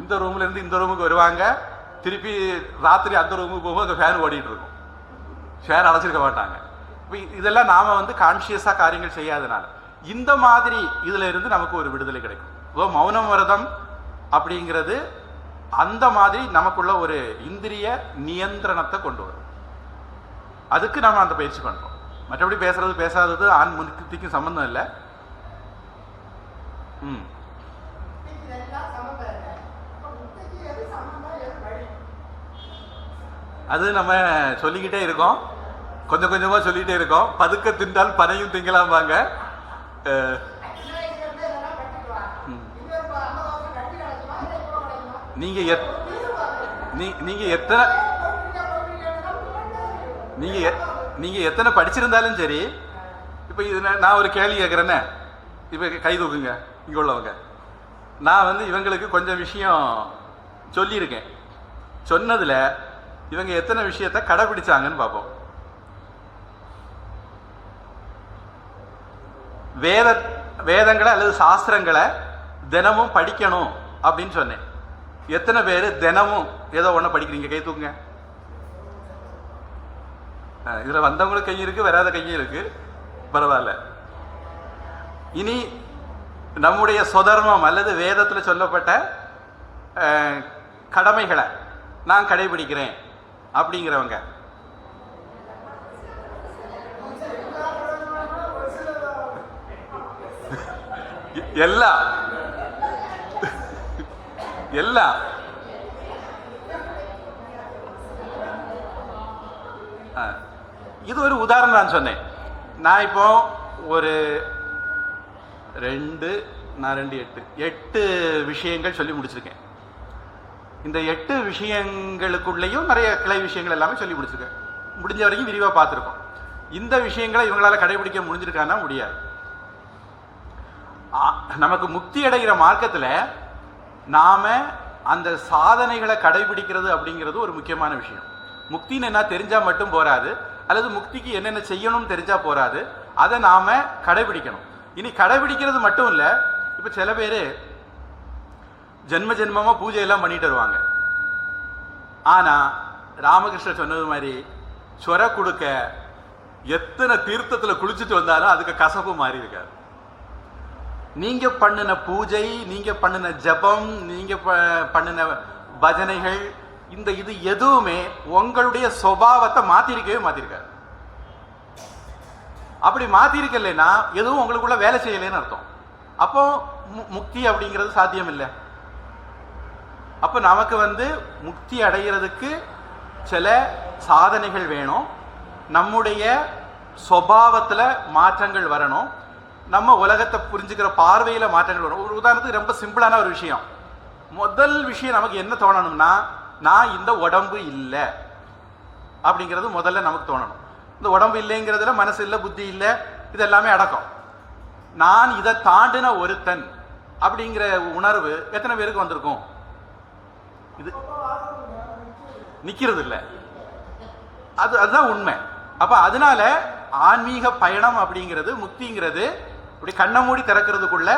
இந்த ரூம்ல இருந்து இந்த ரூமுக்கு வருவாங்க, திருப்பி ராத்திரி அந்த ரூமுக்கு போகும்போது அந்த ஃபேன் ஓடிட்டு இருக்கும், ஃபேன் அடைச்சிருக்க மாட்டாங்க. இதெல்லாம் நாம வந்து கான்சியஸா காரியங்கள் செய்யாதனால இந்த மாதிரி இதுல இருந்து நமக்கு ஒரு விடுதலை கிடைக்கும். மௌனம் விரதம் அப்படிங்கிறது அந்த மாதிரி நமக்குள்ள ஒரு இந்திரிய நியந்திரணத்தை கொண்டு வரும். அதுக்கு நம்ம அந்த பயிற்சி பண்றோம். மற்றபடி பேசுறது பேசாதது ஆண் முன்கத்திக்கும் சம்பந்தம் இல்லை. அது நம்ம சொல்லிக்கிட்டே இருக்கோம், கொஞ்சம் கொஞ்சமா சொல்லிட்டே இருக்கோம். பதுக்க தின்றால் பனையும் திங்கலாம்பாங்க. நீங்க எத்தனை படிச்சிருந்தாலும் சரி. இப்ப இது நான் ஒரு கேள்வி கேட்கிறேன்னு, இப்ப கை தூக்குங்க இங்க உள்ளவங்க. நான் வந்து இவங்களுக்கு கொஞ்சம் விஷயம் சொல்லியிருக்கேன். சொன்னதுல இவங்க எத்தனை விஷயத்தை கடைபிடிச்சாங்கன்னு பார்ப்போம். வேதங்களை அல்லது சாஸ்திரங்களை தினமும் படிக்கணும் அப்படின்னு சொன்னேன். எத்தனை பேர் தினமும் ஏதோ ஒண்ணு படிக்கிறீங்க? கை தூக்குங்க. இதுல வந்தவங்களுக்கு கை இருக்கு, வராத கையும் இருக்கு, பரவாயில்ல. இனி நம்முடைய சொதர்மம் அல்லது வேதத்துல சொல்லப்பட்ட கடமைகளை நான் கடைபிடிக்கிறேன் அப்படிங்கிறவங்க எல்லாம் இது ஒரு உதாரணம் நான் சொன்னேன். நான் இப்போ ஒரு 8 விஷயங்கள் சொல்லி முடிச்சிருக்கேன். இந்த 8 விஷயங்களுக்குள்ளேயும் நிறைய கிளை விஷயங்கள் எல்லாமே சொல்லி முடிச்சிருக்கேன். முடிஞ்ச வரைக்கும் விரிவாக பார்த்துருக்கோம். இந்த விஷயங்களை இவங்களால கடைபிடிக்க முடிஞ்சிருக்கான்னா முடியாது. நமக்கு முக்தி அடைகிற மார்க்கத்தில் நாம அந்த சாதனைகளை கடைபிடிக்கிறது அப்படிங்கிறது ஒரு முக்கியமான விஷயம். முக்தின்னு என்ன தெரிஞ்சா மட்டும் போராது, அல்லது முக்திக்கு என்னென்ன செய்யணும்னு தெரிஞ்சா போராது, அதை நாம கடைபிடிக்கணும். இனி கடைபிடிக்கிறது மட்டும் இல்லை. இப்ப சில பேர் ஜென்ம ஜென்மமா பூஜை எல்லாம் பண்ணிட்டு வருவாங்க. ஆனா ராமகிருஷ்ணர் சொன்னது மாதிரி சொர கொடுக்க எத்தனை தீர்த்தத்துல குளிச்சுட்டு வந்தாலும் அதுக்கு கசப்பு மாறி இருக்காது. நீங்க பண்ணின பூஜை, நீங்க பண்ணின ஜபம், நீங்க பண்ணின பஜனைகள், இது எதுவுமே உங்களுடைய சுபாவத்தை மாத்திருக்கவே மாத்திருக்காது. அப்படி மாத்திருக்கலைன்னா எதுவும் உங்களுக்குள்ள வேலை செய்யலைன்னு அர்த்தம். அப்போ முக்தி அப்படிங்கிறது சாத்தியம் இல்லை. அப்போ நமக்கு முக்தி அடைகிறதுக்கு சில சாதனைகள் வேணும். நம்முடைய சுபாவத்தில் மாற்றங்கள் வரணும். நம்ம உலகத்தை புரிஞ்சுக்கிற பார்வையில் மாற்றங்கள் வரும். ஒரு உதாரணத்துக்கு ரொம்ப சிம்பிளான ஒரு விஷயம். முதல் விஷயம் நமக்கு என்ன தோணணும்னா, நான் இந்த உடம்பு இல்லை அப்படிங்கிறது முதல்ல நமக்கு தோணணும். இந்த உடம்பு இல்லைங்கிறதுல மனசு இல்லை, புத்தி இல்லை, இது எல்லாமே அடக்கம். நான் இதை தாண்டின ஒருத்தன் அப்படிங்கிற உணர்வு எத்தனை பேருக்கு வந்திருக்கும்? இது நிக்கிறது இல்லை. அதுதான் உண்மை. அப்ப அதனால ஆன்மீக பயணம் அப்படிங்கிறது, முக்திங்கிறது இப்படி கண்ணை மூடி திறக்கிறதுக்குள்ள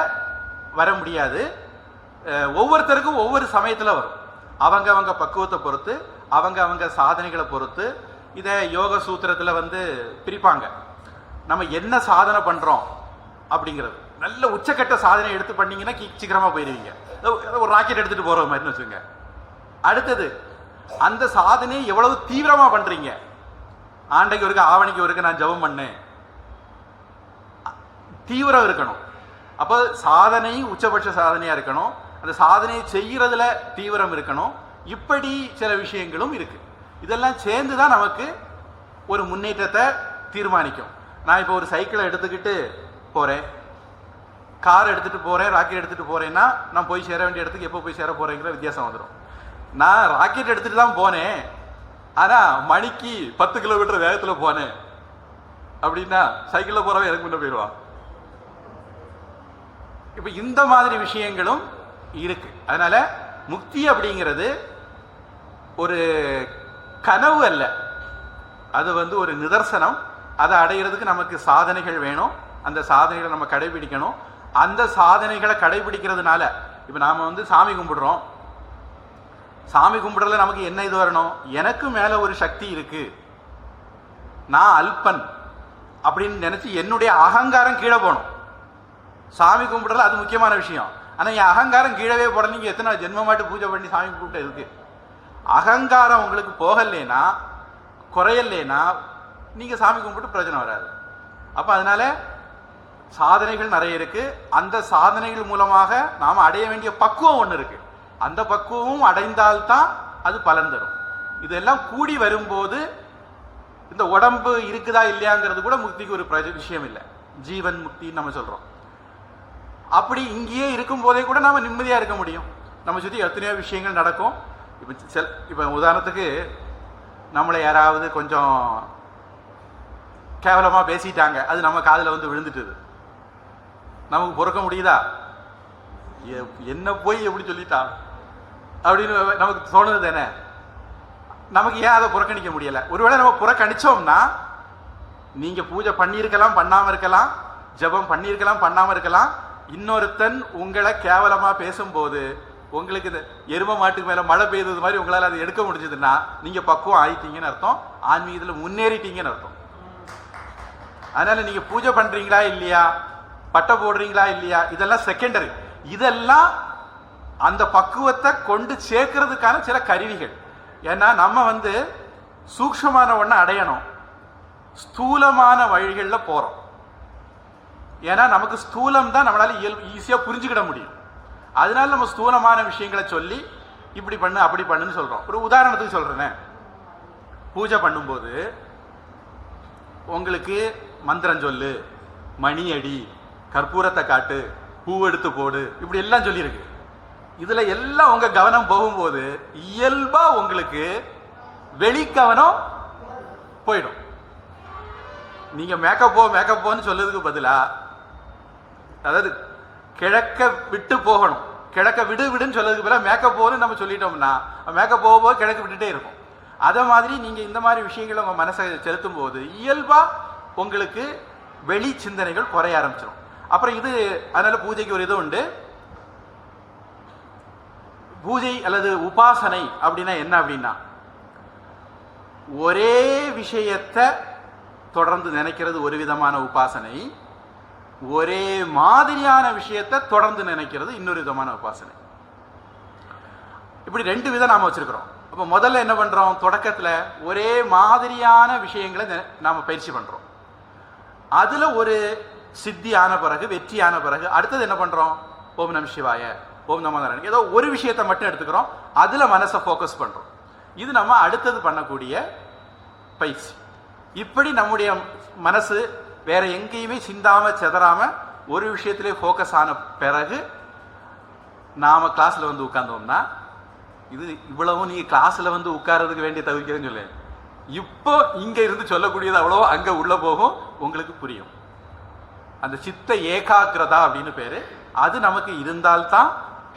வர முடியாது. ஒவ்வொருத்தருக்கும் ஒவ்வொரு சமயத்தில் வரும். அவங்க பக்குவத்தை பொறுத்து, அவங்க சாதனைகளை பொறுத்து. இதை யோக சூத்திரத்தில் பிரிப்பாங்க. நம்ம என்ன சாதனை பண்றோம் அப்படிங்கிறது. நல்ல உச்சக்கட்ட சாதனை எடுத்து பண்ணீங்கன்னா சீக்கிரமா போயிருவீங்க. ஒரு ராக்கெட் எடுத்துட்டு போற மாதிரி வச்சுங்க. அடுத்தது, அந்த சாதனையை எவ்வளவு தீவிரமா பண்றீங்க. ஆண்டைக்கு ஒருக்க ஆவணிக்கு ஒருக்க நான் ஜபம் பண்ணேன், தீவிரம் இருக்கணும். அப்போ சாதனை உச்சபட்ச சாதனையா இருக்கணும். அந்த சாதனையை செய்யறதுல தீவிரம் இருக்கணும். இப்படி சில விஷயங்களும் இருக்கு. இதெல்லாம் சேர்ந்துதான் நமக்கு ஒரு முன்னேற்றத்தை தீர்மானிக்கும். நான் இப்போ ஒரு சைக்கிளை எடுத்துக்கிட்டு போறேன், கார் எடுத்துட்டு போறேன், ராக்கெட் எடுத்துட்டு போறேன்னா நான் போய் சேர வேண்டிய இடத்துக்கு எப்போ போய் சேர போறேங்கிற வித்தியாசம் வந்துடும். நான் ராக்கெட் எடுத்துட்டு தான் போனேன், ஆனா மணிக்கு 10 கிலோமீட்டர் வேகத்துல போனேன் அப்படின்னா சைக்கிள்ல போறவன் எனக்கு முன்ன போயிடுவான். இப்ப இந்த மாதிரி விஷயங்களும் இருக்கு. அதனால முக்தி அப்படிங்கிறது ஒரு கனவு அல்ல, அது ஒரு நிதர்சனம். அதை அடைகிறதுக்கு நமக்கு சாதனைகள் வேணும். அந்த சாதனைகளை நம்ம கடைபிடிக்கணும். அந்த சாதனைகளை கடைபிடிக்கிறதுனால இப்ப நாம சாமி கும்பிடுறோம். சாமி கும்பிடல நமக்கு என்ன இது வரணும்? எனக்கு மேல ஒரு சக்தி இருக்கு, நான் அல்பன் அப்படின்னு நினைச்சு என்னுடைய அகங்காரம் கீழே போகணும். சாமி கும்பிடல அது முக்கியமான விஷயம். ஆனா என் அகங்காரம் கீழவே போட நீங்க எத்தனை ஜென்மமாட்டு பூஜை பண்ணி சாமி கும்பிட்டு இருக்கு. அகங்காரம் உங்களுக்கு போகலேனா, குறையலேனா நீங்க சாமி கும்பிட்டு பிரயோஜனம் வராது. அப்ப அதனால சாதனைகள் நிறைய இருக்கு. அந்த சாதனைகள் மூலமாக நாம அடைய வேண்டிய பக்குவம் ஒண்ணு இருக்கு. அந்த பக்குவமும் அடைந்தால்தான் அது பலன் தரும். இதெல்லாம் கூடி வரும்போது இந்த உடம்பு இருக்குதா இல்லையாங்கிறது கூட முக்திக்கு ஒரு விஷயம் இல்லை. ஜீவன் முக்தின்னு நம்ம சொல்றோம். அப்படி இங்கேயே இருக்கும் போதே கூட நாம நிம்மதியா இருக்க முடியும். நம்ம சுற்றி எத்தனையோ விஷயங்கள் நடக்கும். இப்போ உதாரணத்துக்கு நம்மளை யாராவது கொஞ்சம் கேவலமா பேசிட்டாங்க, அது நம்ம காதுல விழுந்துட்டுது. நமக்கு பொறுக்க முடியுதா? என்ன போய் எப்படி சொல்லிட்டான் அப்படின்னு நமக்கு தோணுது தானே. நமக்கு ஏன் அதை புறக்கணிக்க முடியல? ஒருவேளை நம்ம புறக்கணிச்சோம்னா, நீங்க பூஜை பண்ணியிருக்கலாம், பண்ணாம இருக்கலாம், ஜபம் பண்ணியிருக்கலாம், பண்ணாம இருக்கலாம். இன்னொருத்தன் உங்களை கேவலமா பேசும்போது உங்களுக்கு இந்த எரும மாட்டுக்கு மேல மழை பெய்தது மாதிரி உங்களால் அதை எடுக்க முடிஞ்சதுன்னா நீங்க பக்குவம் ஆயிட்டீங்கன்னு அர்த்தம், ஆன்மீகத்தில் முன்னேறிட்டீங்கன்னு அர்த்தம். அதனால நீங்க பூஜை பண்றீங்களா இல்லையா, பட்டை போடுறீங்களா இல்லையா, இதெல்லாம் செகண்டரி. இதெல்லாம் அந்த பக்குவத்தை கொண்டு சேர்க்கறதுக்கான சில கருவிகள். ஏன்னா நம்ம சூக்ஷ்மமான ஒண்ணை அடையணும், ஸ்தூலமான வழிகளில் போறோம். ஏன்னா நமக்கு ஸ்தூலம் தான் நம்மளால ஈஸியா புரிஞ்சுக்கிட முடியும். அதனால நம்ம ஸ்தூலமான விஷயங்களை சொல்லி இப்படி பண்ணு அப்படி பண்ணுன்னு சொல்றோம். ஒரு உதாரணத்துக்கு சொல்றேன். பூஜை பண்ணும்போது உங்களுக்கு மந்திரம் சொல்லு, மணி அடி, கற்பூரத்தை காட்டு, பூ எடுத்து போடு, இப்படி எல்லாம் சொல்லியிருக்கு. இதுல எல்லாம் உங்க கவனம் போகும்போது இயல்பா உங்களுக்கு வெளி கவனம் போயிடும். நீங்க மேக்கப் போன்னு சொல்றதுக்கு பதிலா, அதாவது கிழக்க விட்டு போகணும், கிழக்க விடுன்னு சொல்றதுக்கு பதிலாக மேக்கப் போன்னு நம்ம சொல்லிட்டோம்னா மேக்கப் போகும்போது கிழக்கு விட்டுட்டே இருக்கும். அதே மாதிரி நீங்க இந்த மாதிரி விஷயங்களை உங்க மனசை செலுத்தும் போது இயல்பா உங்களுக்கு வெளி சிந்தனைகள் குறைய ஆரம்பிச்சிடும். அப்புறம் இது அதனால பூஜைக்கு ஒரு இது உண்டு. பூஜை அல்லது உபாசனை அப்படின்னா என்ன அப்படின்னா, ஒரே விஷயத்தை தொடர்ந்து நினைக்கிறது ஒரு விதமான உபாசனை, ஒரே மாதிரியான விஷயத்தை தொடர்ந்து நினைக்கிறது இன்னொரு விதமான உபாசனை. இப்படி ரெண்டு விதம் நாம வச்சிருக்கிறோம். அப்ப முதல்ல என்ன பண்றோம், தொடக்கத்துல ஒரே மாதிரியான விஷயங்களை நாம பயிற்சி பண்றோம். அதுல ஒரு சித்தி ஆன பிறகு, வெற்றி ஆன பிறகு அடுத்தது என்ன பண்றோம்? ஓம் நம சிவாய, ஓம் நம நாராயண, ஏதோ ஒரு விஷயத்தை மட்டும் எடுத்துக்கிறோம், அதுல மனசை ஃபோக்கஸ் பண்றோம். இது நம்ம அடுத்தது பண்ணக்கூடிய பயிற்சி. இப்படி நம்முடைய மனசு வேற எங்கேயுமே சிந்தாம செதறாம ஒரு விஷயத்திலே ஃபோக்கஸ் ஆன பிறகு நாம கிளாஸ்ல வந்து உட்கார்ந்தோம்னா, இது இவ்வளவும் நீங்க கிளாஸ்ல வந்து உட்கார்றதுக்கு வேண்டிய தவிர்க்கிறேன்னு சொல்ல, இப்போ இங்க இருந்து சொல்லக்கூடியது அவ்வளோ அங்க உள்ள போகும், உங்களுக்கு புரியும். அந்த சித்த ஏகாகிரதா அப்படின்னு பேரு. அது நமக்கு இருந்தால்தான்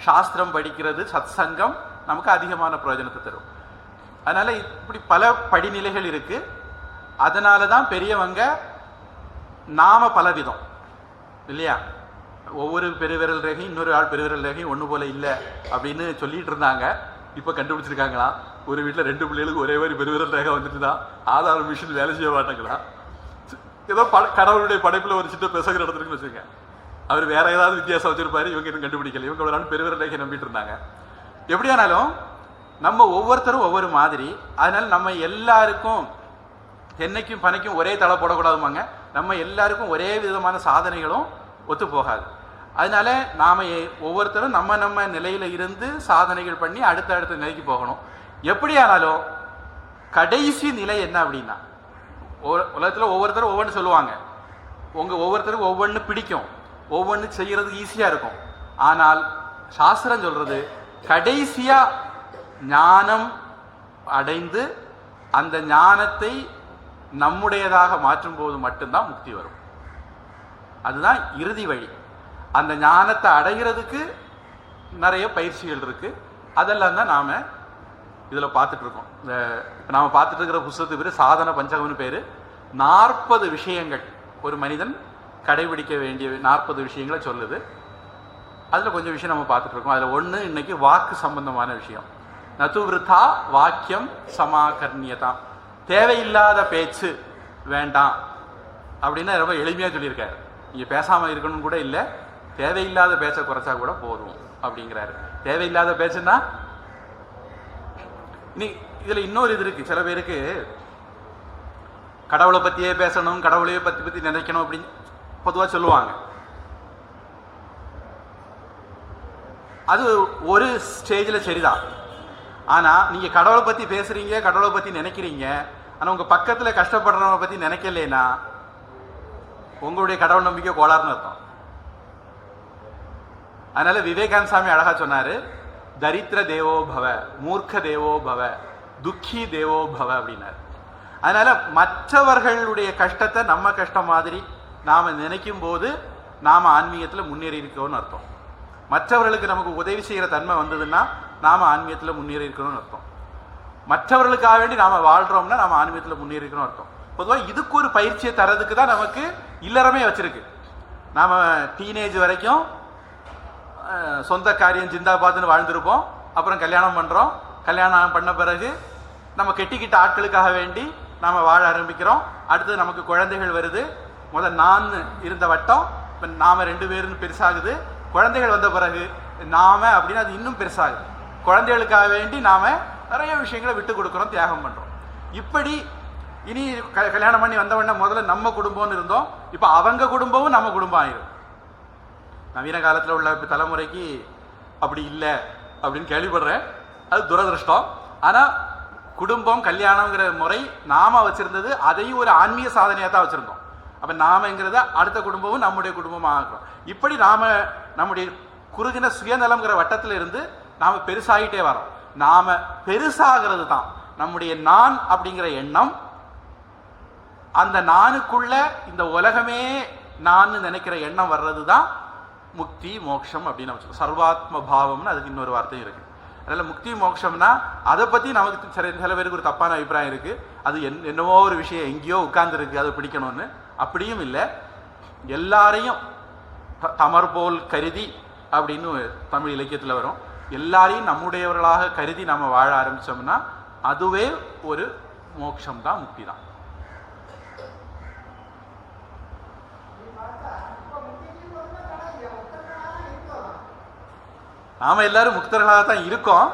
சாஸ்திரம் படிக்கிறது, சத் சங்கம் நமக்கு அதிகமான பிரயோஜனத்தை தரும். அதனால இப்படி பல படிநிலைகள் இருக்கு. அதனால தான் பெரியவங்க நாம பலவிதம் இல்லையா, ஒவ்வொரு பெருவிரல் ரேகை இன்னொரு ஆள் பெருவிரல் ரேகை ஒன்று போல இல்லை அப்படின்னு சொல்லிட்டு இருந்தாங்க. இப்போ கண்டுபிடிச்சிருக்காங்களா, ஒரு வீட்டில் 2 பிள்ளைகளுக்கு ஒரே மாதிரி பெருவிரல் ரேகை வந்துட்டு தான் ஆதார மிஷின் வேலை செய்ய மாட்டாங்களா? ஏதோ கடவுளுடைய படைப்பில் ஒரு சின்ன பெசகிற இடத்துக்கு வச்சுருங்க, அவர் வேற ஏதாவது வித்தியாசம் வச்சிருப்பாரு, இவங்க இன்னும் கண்டுபிடிக்கல, இவங்க ஒரு நாள் பெருவிரல் ரேகை நம்பிட்டு இருந்தாங்க. எப்படியானாலும் நம்ம ஒவ்வொருத்தரும் ஒவ்வொரு மாதிரி. அதனால நம்ம எல்லாருக்கும் தென்னைக்கும் பனைக்கும் ஒரே தலை போடக்கூடாதுமாங்க. நம்ம எல்லாருக்கும் ஒரே விதமான சாதனைகளும் ஒத்து போகாது. அதனால நாம ஒவ்வொருத்தரும் நம்ம நம்ம நிலையில இருந்து சாதனைகள் பண்ணி அடுத்த நிலைக்கு போகணும். எப்படியானாலும் கடைசி நிலை என்ன அப்படின்னா, உலகத்தில் ஒவ்வொருத்தரும் ஒவ்வொன்று சொல்லுவாங்க, ஒவ்வொருத்தருக்கும் ஒவ்வொன்று பிடிக்கும், ஒவ்வொன்று செய்யறதுக்கு ஈஸியா இருக்கும். ஆனால் சாஸ்திரம் சொல்றது கடைசியா ஞானம் அடைந்து அந்த ஞானத்தை நம்முடையதாக மாற்றும் போது மட்டும்தான் முக்தி வரும். அதுதான் இறுதி வழி. அந்த ஞானத்தை அடைகிறதுக்கு நிறைய பயிற்சிகள் இருக்கு. அதெல்லாம் தான் நாம இதுல பார்த்துட்டு இருக்கோம். இப்போ நாம பார்த்துட்டு இருக்கிற புத்தகத்துக்கு பேரு சாதன பஞ்சகம்னு பேரு. 40 விஷயங்கள் ஒரு மனிதன் கடைபிடிக்க வேண்டிய 40 விஷயங்களை சொல்லுது. அதுல கொஞ்சம் விஷயம் நம்ம பார்த்துட்டு இருக்கோம். அதுல ஒண்ணு இன்னைக்கு வாக்கு சம்பந்தமான விஷயம். நதுவிருத்தா வாக்கியம் சமாகர்ணியதா, தேவையில்லாத பேச்சு வேண்டாம் அப்படின்னு ரொம்ப எளிமையா சொல்லியிருக்காரு. நீங்க பேசாம இருக்கணும் கூட இல்லை, தேவையில்லாத பேச்சை குறைச்சா கூட போதும் அப்படிங்கிறாரு. தேவையில்லாத பேச்சுன்னா இனி இதுல இன்னொரு இது இருக்கு. சில பேருக்கு கடவுளை பத்தியே பேசணும், கடவுளையே பத்தி நினைக்கணும் அப்படின்னு பொதுவா சொல்லுவாங்க. அது ஒரு ஸ்டேஜில் சரிதான். ஆனா நீங்க கடவுளை பத்தி பேசுறீங்க, கடவுளை பத்தி நினைக்கிறீங்க, ஆனா உங்க பக்கத்துல கஷ்டப்படுறவங்க பத்தி நினைக்கலைன்னா உங்களுடைய கடவுள் நம்பிக்கை கோளாறுன்னு அர்த்தம். அதனால விவேகானந்த சாமி அழகா சொன்னாரு, தரித்திர தேவோ பவ, மூர்க்க தேவோ பவ, துக்கி தேவோ பவ அப்படின்னாரு. அதனால மற்றவர்களுடைய கஷ்டத்தை நம்ம கஷ்டம் மாதிரி நாம நினைக்கும் போது நாம ஆன்மீகத்துல முன்னேறி இருக்கோம்னு அர்த்தம். மற்றவர்களுக்கு நமக்கு உதவி செய்யற தன்மை வந்ததுன்னா நாம ஆன்மீகத்துல முன்னேறி இருக்கணும்னு அர்த்தம். மற்றவர்களுக்காக வேண்டி நாம வாழ்றோம்னா நாம ஆன்மீகத்துல முன்னேறி இருக்கணும் அர்த்தம். பொதுவாக இதுக்கு ஒரு பயிற்சியை தரதுக்கு தான் நமக்கு இல்லறமே வச்சிருக்கு. நாம டீனேஜ் வரைக்கும் சொந்த காரியம் ஜிந்தாபாத்னு வாழ்ந்திருப்போம். அப்புறம் கல்யாணம் பண்றோம். கல்யாணம் பண்ண பிறகு நம்ம கெட்டிக்கிட்ட ஆட்களுக்காக வேண்டி நாம வாழ ஆரம்பிக்கிறோம். அடுத்தது நமக்கு குழந்தைகள் வருது. நான் இருந்த வட்டம் இப்போ நாம 2 பேருன்னு பெருசாகுது. குழந்தைகள் வந்த பிறகு நாம அப்படின்னு அது இன்னும் பெருசாகுது. குழந்தைகளுக்காக வேண்டி நாம நிறைய விஷயங்களை விட்டு கொடுக்குறோம், தியாகம் பண்றோம். இப்படி இனி கல்யாணம் பண்ணி வந்தவொடனே முதல்ல நம்ம குடும்பம்னு இருந்தோம், இப்போ அவங்க குடும்பமும் நம்ம குடும்பம் ஆயிரும். நவீன காலத்தில் உள்ள தலைமுறைக்கு அப்படி இல்லை அப்படின்னு கேள்விப்படுறேன். அது துரதிருஷ்டம். ஆனா குடும்பம் கல்யாணம்ங்கிற முறை நாம வச்சிருந்தது அதையும் ஒரு ஆன்மீக சாதனையா தான் வச்சிருந்தோம். அப்ப நாமங்கிறத அடுத்த குடும்பமும் நம்முடைய குடும்பமாக ஆகிறோம். இப்படி நாம நம்முடைய குறுகின சுயநலம்ங்கிற வட்டத்தில் இருந்து நாம பெருசாகிட்டே வரோம். நாம பெருசாகிறது தான் நம்முடைய நான் அப்படிங்கிற எண்ணம். அந்த நானுக்குள்ள இந்த உலகமே நான் நினைக்கிற எண்ணம் வர்றது தான் முக்தி மோட்சம் அப்படின்னு நம்ம சொல்லுவோம். சர்வாத்ம பாவம்னு அதுக்கு இன்னொரு வார்த்தையும் இருக்கு. அதனால முக்தி மோட்சம்னா அதை பத்தி நமக்கு சில பேருக்கு ஒரு தப்பான அபிப்பிராயம் இருக்கு. அது என்னவோ ஒரு விஷயம் எங்கேயோ உட்கார்ந்து இருக்கு, அதை பிடிக்கணும்னு. அப்படியும் இல்லை. எல்லாரையும் தமர் போல் கருதி அப்படின்னு தமிழ் இலக்கியத்தில் வரும். எல்லாரையும் நம்முடையவர்களாக கருதி நம்ம வாழ ஆரம்பிச்சோம்னா அதுவே ஒரு மோட்சம் தான், முக்தி தான். நாம எல்லாரும் முக்தர்களாக தான் இருக்கோம்.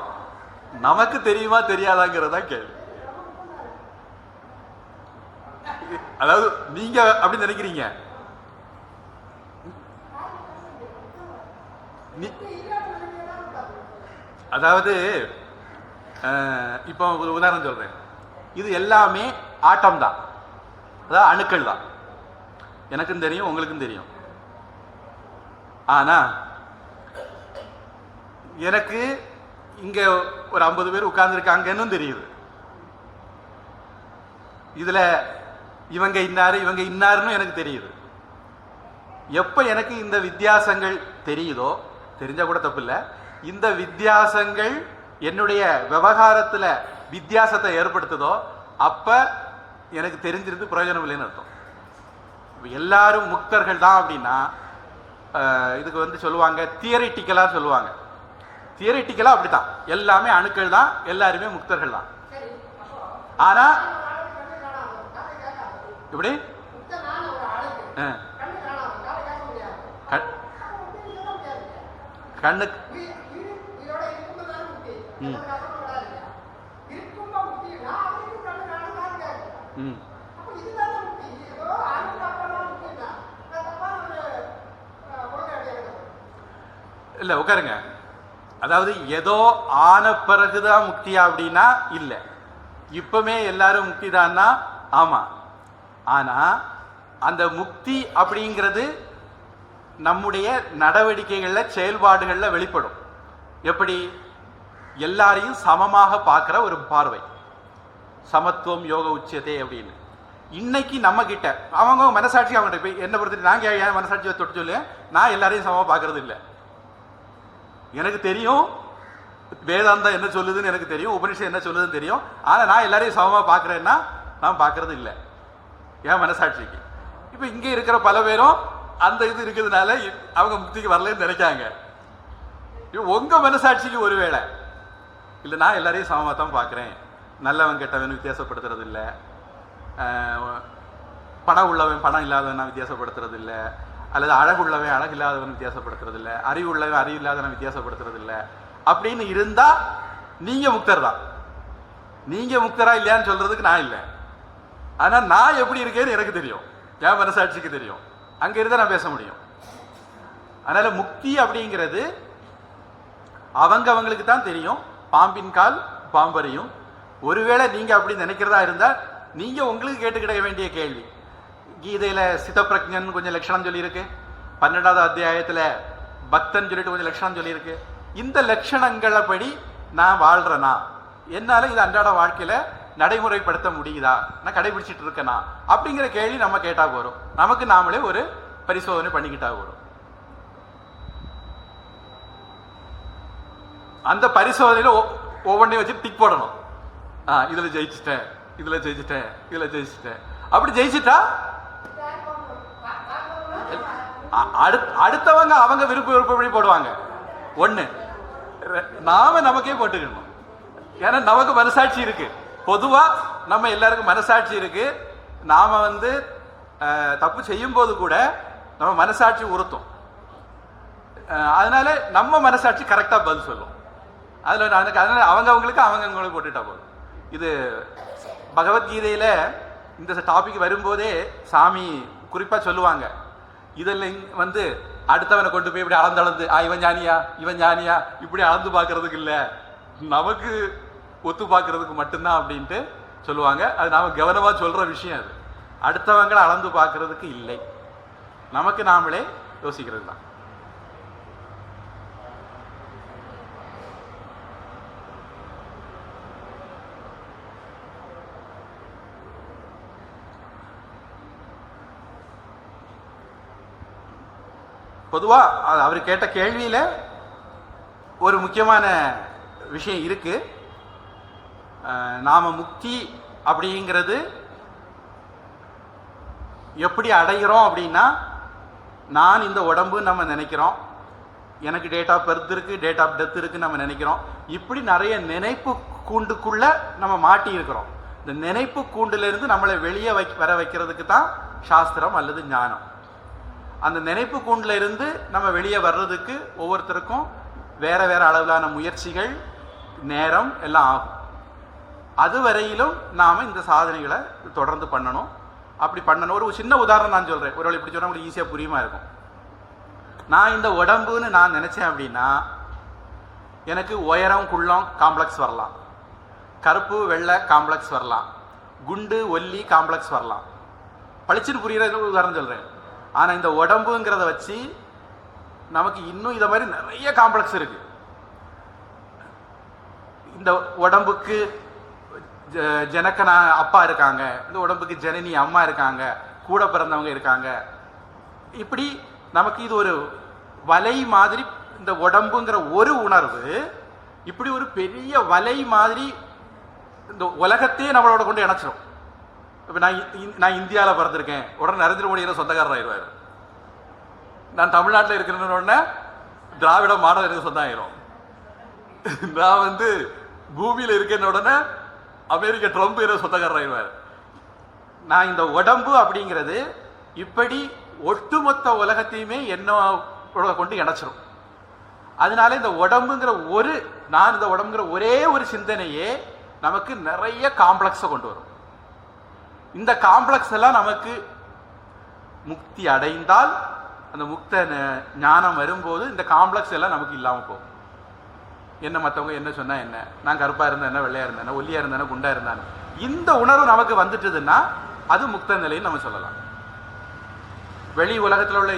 நமக்கு தெரியுமா தெரியாதாங்கிறதா கேள்வி. அதாவது நீங்க அப்படி நினைக்கிறீங்க. அதாவது இப்போ ஒரு உதாரணம் சொல்றேன். இது எல்லாமே ஆட்டம் தான், அதாவது அணுக்கள் தான். எனக்கும் தெரியும், உங்களுக்கும் தெரியும். ஆனா எனக்கு இங்க ஒரு 50 பேர் உட்கார்ந்துருக்காங்கன்னு தெரியுது. இதுல இவங்க இன்னாருன்னு எனக்கு தெரியுது. எப்ப எனக்கு இந்த வித்தியாசங்கள் தெரியுதோ, தெரிஞ்சா கூட தப்பு இல்லை, இந்த வித்தியாசங்கள் என்னுடைய விவகாரத்துல வித்தியாசத்தை ஏற்படுத்துதோ அப்ப எனக்கு தெரிஞ்சிருந்து பிரயோஜனம் இல்லைன்னு அர்த்தம். எல்லாரும் முக்தர்கள் தான் அப்படின்னா இதுக்கு வந்து சொல்லுவாங்க தியரிட்டிக்கலா சொல்லுவாங்க. தியரிட்டிக்கலா அப்படித்தான், எல்லாமே அணுக்கள் தான், எல்லாருமே முக்தர்கள் தான். ஆனா இப்படி கண்ணுக்கு இல்ல உட்காருங்க. அதாவது ஏதோ ஆன பிறகுதான் முக்தியா அப்படின்னா இல்ல, இப்பமே எல்லாரும் முக்தி தான்னா ஆமா. ஆனா அந்த முக்தி அப்படிங்கிறது நம்முடைய நடவடிக்கைகள்ல செயல்பாடுகள்ல வெளிப்படும். எப்படி? எல்லாரையும் சமமாக பார்க்கிற ஒரு பார்வை, சமத்துவம் யோக உச்சதே அப்படின்னு. இன்னைக்கு நம்ம கிட்ட அவங்க மனசாட்சி அவங்க போய் என்ன பொறுத்து நாங்க ஏன் மனசாட்சியை தொட்டு சொல்லு, நான் எல்லாரையும் சமமா பார்க்கறது இல்லை. எனக்கு தெரியும் வேதாந்தம் என்ன சொல்லுதுன்னு எனக்கு தெரியும், உபனிஷம் என்ன சொல்லுதுன்னு தெரியும். ஆனா நான் எல்லாரையும் சமமா பார்க்கறேன்னா நான் பார்க்கறது இல்லை என் மனசாட்சிக்கு. இப்ப இங்க இருக்கிற பல பேரும் அந்த இது இருக்கிறதுனால அவங்க முக்திக்கு வரலன்னு நினைக்காங்க. உங்க மனசாட்சிக்கு ஒருவேளை இல்லை நான் எல்லாரையும் சமமாக தான் பார்க்குறேன், நல்லவன் கெட்டவன் வித்தியாசப்படுத்துறது இல்லை, பணம் உள்ளவன் பணம் இல்லாதவன் நான் வித்தியாசப்படுத்துறது இல்லை, அல்லது அழகுள்ளவன் அழகு இல்லாதவன் வித்தியாசப்படுத்துறது இல்லை, அறிவு உள்ளவன் அறிவு இல்லாதவன் வித்தியாசப்படுத்துறது இல்லை அப்படின்னு இருந்தா நீங்க முக்தர் தான். நீங்க முக்தரா இல்லையான்னு சொல்றதுக்கு நான் இல்லை. ஆனா நான் எப்படி இருக்கேன்னு எனக்கு தெரியும், என் மனசாட்சிக்கு தெரியும். அங்க இருந்தா நான் பேச முடியும். அதனால முக்தி அப்படிங்கிறது அவங்களுக்கு தான் தெரியும். பாம்பின் கால் பாம்பறியும். ஒருவேளை நீங்க அப்படி நினைக்கிறதா இருந்தா நீங்க உங்களுக்கு கேட்டுக்கிட வேண்டிய கேள்வி, கீதையில சிதப்பிரஜன் கொஞ்சம் லட்சணம் சொல்லியிருக்கு, 12வது அத்தியாயத்துல பக்தன் சொல்லிட்டு கொஞ்சம் லட்சணம் சொல்லியிருக்கு. இந்த லட்சணங்களை படி நான் வாழ்றேனா, என்னால இது அன்றாட வாழ்க்கையில நடைமுறைப்படுத்த முடியுதா, நான் கடைபிடிச்சிட்டு இருக்கேனா அப்படிங்கிற கேள்வி நம்ம கேட்டா போறோம். நமக்கு நாமளே ஒரு பரிசோதனை பண்ணிக்கிட்டா போறோம். அந்த பரிசோதனையில ஒவ்வொன்றையும் வச்சு டிக் போடணும். இதுல ஜெயிச்சுட்டேன், இதுல ஜெயிச்சுட்டேன், இதுல ஜெயிச்சுட்டேன். அப்படி ஜெயிச்சுட்டா அடுத்தவங்க அவங்க விருப்பப்படி போடுவாங்க. ஒண்ணு நாம நமக்கே போட்டுக்கணும். ஏன்னா நமக்கு மனசாட்சி இருக்கு. பொதுவா நம்ம எல்லாருக்கும் மனசாட்சி இருக்கு. நாம வந்து தப்பு செய்யும் போது கூட நம்ம மனசாட்சி உறுத்தும். அதனால நம்ம மனசாட்சி கரெக்டா பதில் சொல்லும். அதனால அவங்களுக்கு போட்டுட்டா போதும். இது பகவத்கீதையில இந்த டாபிக் வரும்போதே சாமி குறிப்பா சொல்லுவாங்க, இதெல்லாம் வந்து அடுத்தவனை கொண்டு போய் இப்படி அளந்து இவன் ஞானியா இவன் ஞானியா இப்படி அளந்து பார்க்கறதுக்கு இல்லை, நமக்கு ஒத்து பார்க்கறதுக்கு மட்டும்தான் அப்படின்ட்டு சொல்லுவாங்க. அது நாம கவனமா சொல்ற விஷயம். அது அடுத்தவங்களை அளந்து பார்க்கறதுக்கு இல்லை, நமக்கு நாமளே யோசிக்கிறது தான். பொதுவா அவர் கேட்ட கேள்வியில ஒரு முக்கியமான விஷயம் இருக்கு. நாம முக்தி அப்படிங்கிறது எப்படி அடைகிறோம் அப்படின்னா, நான் இந்த உடம்பு நம்ம நினைக்கிறோம், எனக்கு டேட் ஆஃப் பர்த் இருக்கு, டேட் ஆஃப் டெத் இருக்கு நம்ம நினைக்கிறோம். இப்படி நிறைய நினைப்பு கூண்டுக்குள்ள நம்ம மாட்டி இருக்கிறோம். இந்த நினைப்பு கூண்டுல இருந்து நம்மளை வெளியே வர வைக்கிறதுக்கு தான் சாஸ்திரம் அல்லது ஞானம். அந்த நினைப்பு கூண்டுல இருந்து நம்ம வெளியே வர்றதுக்கு ஒவ்வொருத்தருக்கும் வேற வேற அளவிலான முயற்சிகள் நேரம் எல்லாம் ஆகும். அதுவரையிலும் நாம இந்த சாதனைகளை தொடர்ந்து பண்ணணும். அப்படி பண்ணணும். ஒரு சின்ன உதாரணம் நான் சொல்கிறேன், ஒரு இப்படி சொன்னால் உங்களுக்கு ஈஸியாக புரியுமா இருக்கும். நான் இந்த உடம்புன்னு நான் நினச்சேன் அப்படின்னா எனக்கு உயரம் குள்ளம் காம்ப்ளெக்ஸ் வரலாம், கருப்பு வெள்ளை காம்ப்ளெக்ஸ் வரலாம், குண்டு ஒல்லி காம்ப்ளெக்ஸ் வரலாம். பளிச்சுன்னு புரிகிற உதாரணம் சொல்கிறேன். ஆனால் இந்த உடம்புங்கிறத வச்சு நமக்கு இன்னும் இதை மாதிரி நிறைய காம்ப்ளெக்ஸ் இருக்கு. இந்த உடம்புக்கு ஜனக்கனா அப்பா இருக்காங்க, இந்த உடம்புக்கு ஜனனி அம்மா இருக்காங்க, கூட பிறந்தவங்க இருக்காங்க. இப்படி நமக்கு இது ஒரு வலை மாதிரி, இந்த உடம்புங்கிற ஒரு உணர்வு இப்படி ஒரு பெரிய வலை மாதிரி இந்த உலகத்தையே நம்மளோட கொண்டு இணைச்சிடும். இப்போ நான் இந்தியாவில் பிறந்திருக்கேன், உடனே நரேந்திர மோடி சொந்தக்காரர் ஆயிடுவார். நான் தமிழ்நாட்டில் இருக்கிறேன்னு உடனே திராவிட மாடல் எனக்கு சொந்தம் ஆயிரும். நான் வந்து பூமியில் இருக்கேன்னு உடனே அமெரிக்க ட்ரம்ப் எனக்கு சொந்தக்காரர் ஆயிடுவார். நான் இந்த உடம்பு அப்படிங்கிறது இப்படி ஒட்டுமொத்த உலகத்தையுமே என்னோட கொண்டு இணைச்சிரும். அதனால இந்த உடம்புங்கிற நான் இந்த உடம்புங்கிற ஒரே ஒரு சிந்தனையே நமக்கு நிறைய காம்ப்ளெக்ஸை கொண்டு வரும். இந்த காம்ப்ளெக்ஸ் எல்லாம் நமக்கு முக்தி அடைந்தால், அந்த முக்த ஞானம் வரும்போது இந்த காம்ப்ளெக்ஸ் எல்லாம் நமக்கு இல்லாமல் போகும். என்ன மற்றவங்க என்ன சொன்னா என்ன, நான் கருப்பாக இருந்தேன் என்ன, வெள்ளையா இருந்தேன், ஒல்லியா இருந்தேன், குண்டா இருந்தானே, இந்த உணர்வு நமக்கு வந்துட்டுதுன்னா அது முக்த நிலைன்னு நம்ம சொல்லலாம். வெளி உலகத்தில் உள்ள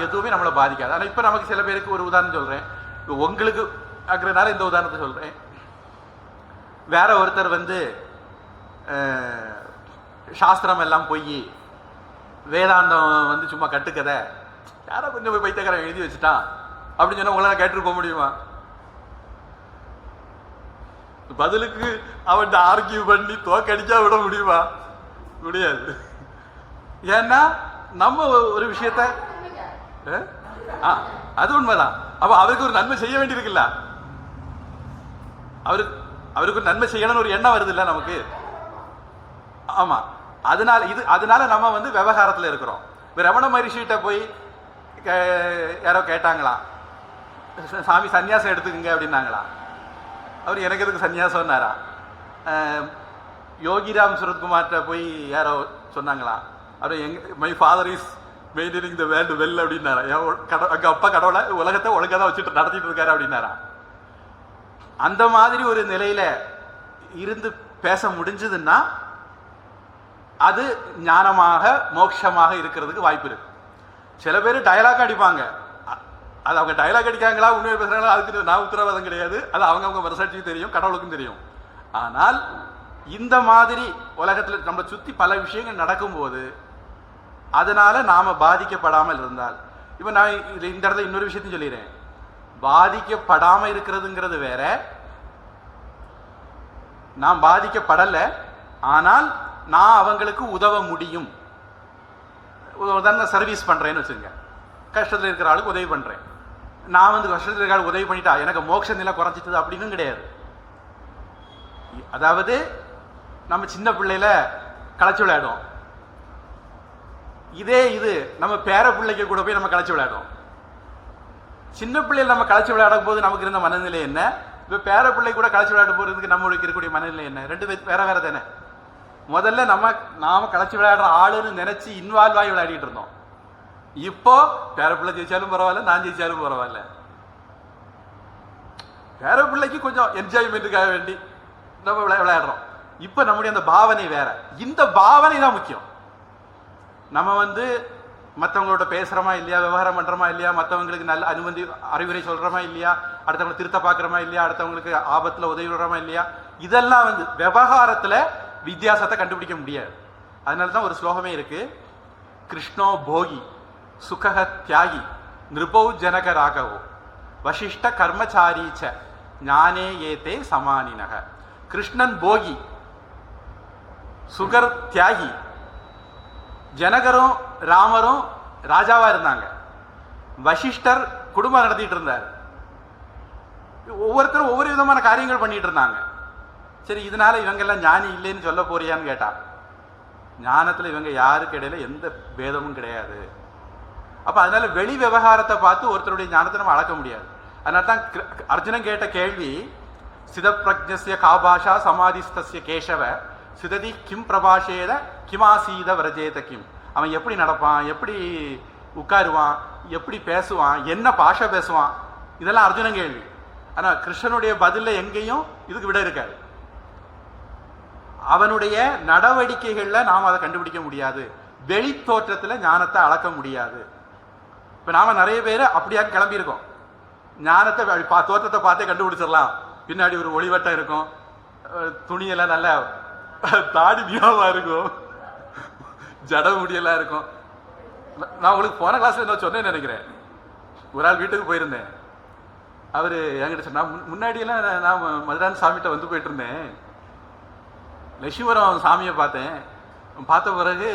எதுவுமே நம்மளை பாதிக்காது. ஆனால் இப்போ நமக்கு சில பேருக்கு ஒரு உதாரணம் சொல்றேன், உங்களுக்கு ஆக்குறதுனால இந்த உதாரணத்தை சொல்றேன். வேற ஒருத்தர் வந்து சாஸ்திரம் எல்லாம் போய் வேதாந்தம் வந்து சும்மா கட்டுக்கதை, யாரோ கொஞ்சம் போய் பைத்தியக்காரன் எழுதி வச்சுட்டான் அப்படின்னு சொன்னா உங்களால கேட்டு போக முடியுமா? பதிலுக்கு அவன் ஆர்கியூ பண்ணி தோக்கடிச்சா விட முடியுமா? முடியாது. ஏன்னா நம்ம ஒரு விஷயத்த அது உண்மைதான். அப்ப அவருக்கு ஒரு நன்மை செய்ய வேண்டியிருக்குல்ல, அவருக்கு ஒரு நன்மை செய்யணும்னு ஒரு எண்ணம் வருது இல்ல நமக்கு. ஆமா, அதனால நம்ம வந்து விவகாரத்தில் இருக்கிறோம். ரமண மகரிஷிகிட்ட போய் யாரோ கேட்டாங்களாம், சாமி சன்னியாசம் எடுத்துக்கங்க அப்படின்னாங்களா. அவர் எனக்கு எதுக்கு சன்னியாசம்னாரா. யோகிராம் சுரத்குமார்கிட்ட போய் யாரோ சொன்னாங்களா, அவர் my father is maintaining the world well அப்படின்னாரா. அங்க அப்பா கடவுளை உலகத்தை ஒழுங்காக தான் வச்சுட்டு நடத்திட்டு இருக்காரு அப்படின்னாரா. அந்த மாதிரி ஒரு நிலையில இருந்து பேச முடிஞ்சதுன்னா அது ஞானமாக மோட்சமாக இருக்கிறதுக்கு வாய்ப்பு இருக்கு. சில பேர் டயலாக் அடிப்பாங்க, அது அவங்க டயலாக் அடிக்காங்களா உண்மையை பேசுறாங்களா அதுக்கு நான் உத்தரவாதம் கிடையாது. அது அவங்கவுங்க மனசாட்சியும் தெரியும், கடவுளுக்கும் தெரியும். ஆனால் இந்த மாதிரி உலகத்தில் நம்ம சுற்றி பல விஷயங்கள் நடக்கும்போது அதனால நாம பாதிக்கப்படாமல் இருந்தால், இப்போ நான் இந்த இடத்துல இன்னொரு விஷயத்தையும் சொல்லிடுறேன். பாதிக்கப்படாமல் இருக்கிறதுங்கிறது வேற, நான் பாதிக்கப்படலை ஆனால் நான் அவங்களுக்கு உதவ முடியும். உதாரணம் சர்வீஸ் பண்றேன்னு வச்சுருங்க, கஷ்டத்தில் இருக்கிற ஆளுக்கு உதவி பண்றேன். நான் வந்து கஷ்டத்தில் இருக்கிற ஆளுக்கு உதவி பண்ணிட்டா எனக்கு மோட்ச நிலை குறைஞ்சிட்டது அப்படின்னு கிடையாது. அதாவது நம்ம சின்ன பிள்ளையில களைச்சு விளையாடுவோம், இது நம்ம பேர பிள்ளைக்கு கூட போய் நம்ம களைச்சு விளையாடுவோம். சின்ன பிள்ளைகள் நம்ம களைச்சு விளையாடும் போது நமக்கு இருந்த மனநிலை என்ன, இப்போ பேர பிள்ளை கூட களைச்சு விளையாடும் போறதுக்கு நம்மளுக்கு இருக்கக்கூடிய மனநிலை என்ன, ரெண்டு வேற வேற தானே. முதல்ல நாம களைச்சு விளையாடுற ஆளுன்னு நினைச்சு இன்வால்வ் ஆகி விளையாடிட்டு இருந்தோம். இப்போ பேரப்பிள்ளை ஜெயிச்சாலும் பரவாயில்ல, நான் ஜெயிச்சாலும் பரவாயில்ல, பேரப்பிள்ளைக்கு கொஞ்சம் என்ஜாய்மெண்ட்டுக்காக வேண்டி நம்ம விளையாடுறோம். இப்ப நம்முடைய அந்த பாவனை வேற. இந்த பாவனை தான் முக்கியம். நம்ம வந்து மற்றவங்களோட பேசுறோமா இல்லையா, விவகாரம் பண்றோமா இல்லையா, மற்றவங்களுக்கு நல்ல அனுமதி அறிவுரை சொல்றோமா இல்லையா, அடுத்தவங்களை திருத்த பார்க்கறோமா இல்லையா, அடுத்தவங்களுக்கு ஆபத்துல உதவி விடுறோமா இல்லையா, இதெல்லாம் வந்து விவகாரத்துல வித்தியாசத்தை கண்டுபிடிக்க முடியாது. அதனாலதான் ஒரு ஸ்லோகமே இருக்கு, கிருஷ்ணோ போகி சுகஹ தியாகி நிருபௌ ஜனக ராகவோ வசிஷ்ட கர்மச்சாரீச்ச ஞானே ஏதே சமானினக. கிருஷ்ணன் போகி, சுகர் தியாகி. ஜனகரும் ராமரும் ராஜாவா இருந்தாங்க, வசிஷ்டர் குடும்பம் நடத்திட்டு இருந்தார். ஒவ்வொருத்தரும் ஒவ்வொரு விதமான காரியங்கள் பண்ணிட்டு இருந்தாங்க. சரி, இதனால இவங்க எல்லாம் ஞானி இல்லைன்னு சொல்ல போறியான்னு கேட்டா, ஞானத்துல இவங்க யாருக்கு இடையில எந்த பேதமும் கிடையாது. அப்ப அதனால வெளி விவகாரத்தை பார்த்து ஒருத்தருடைய ஞானத்தை நம்ம அளக்க முடியாது. அதனால தான் அர்ஜுனன் கேட்ட கேள்வி, சிதப்பிரஜ்ஞஸ்ய காபாஷா சமாதிஸ்தஸ்ய கேசவ சிததி கிம் பிரபாஷேத கிமாசீத விரஜேத கிம். அவன் எப்படி நடப்பான், எப்படி உட்காருவான், எப்படி பேசுவான், என்ன பாஷை பேசுவான், இதெல்லாம் அர்ஜுனன் கேள்வி. ஆனால் கிருஷ்ணனுடைய பதில எங்கேயும் இதுக்கு விட இருக்காது. அவனுடைய நடவடிக்கைகளில் நாம் அதை கண்டுபிடிக்க முடியாது. வெளி தோற்றத்தில் ஞானத்தை அளக்க முடியாது. இப்போ நாம நிறைய பேர் அப்படியா கிளம்பியிருக்கோம். ஞானத்தை தோற்றத்தை பார்த்தே கண்டுபிடிச்சிடலாம். பின்னாடி ஒரு ஒளிவட்டம் இருக்கும், துணியெல்லாம் நல்ல தாடி மீனமா இருக்கும், ஜட முடியெல்லாம் இருக்கும். நான் உங்களுக்கு போன கிளாஸ்ல என்ன சொன்னேன்னு நினைக்கிறேன். ஒரு ஆள் வீட்டுக்கு போயிருந்தேன். அவர் என்கிட்ட சொன்னா, முன்னாடியெல்லாம் நான் மதுரான் சாமிகிட்ட வந்து போயிட்டு இருந்தேன். லட்சுமிபுரம் சாமியை பார்த்தேன். பார்த்த பிறகு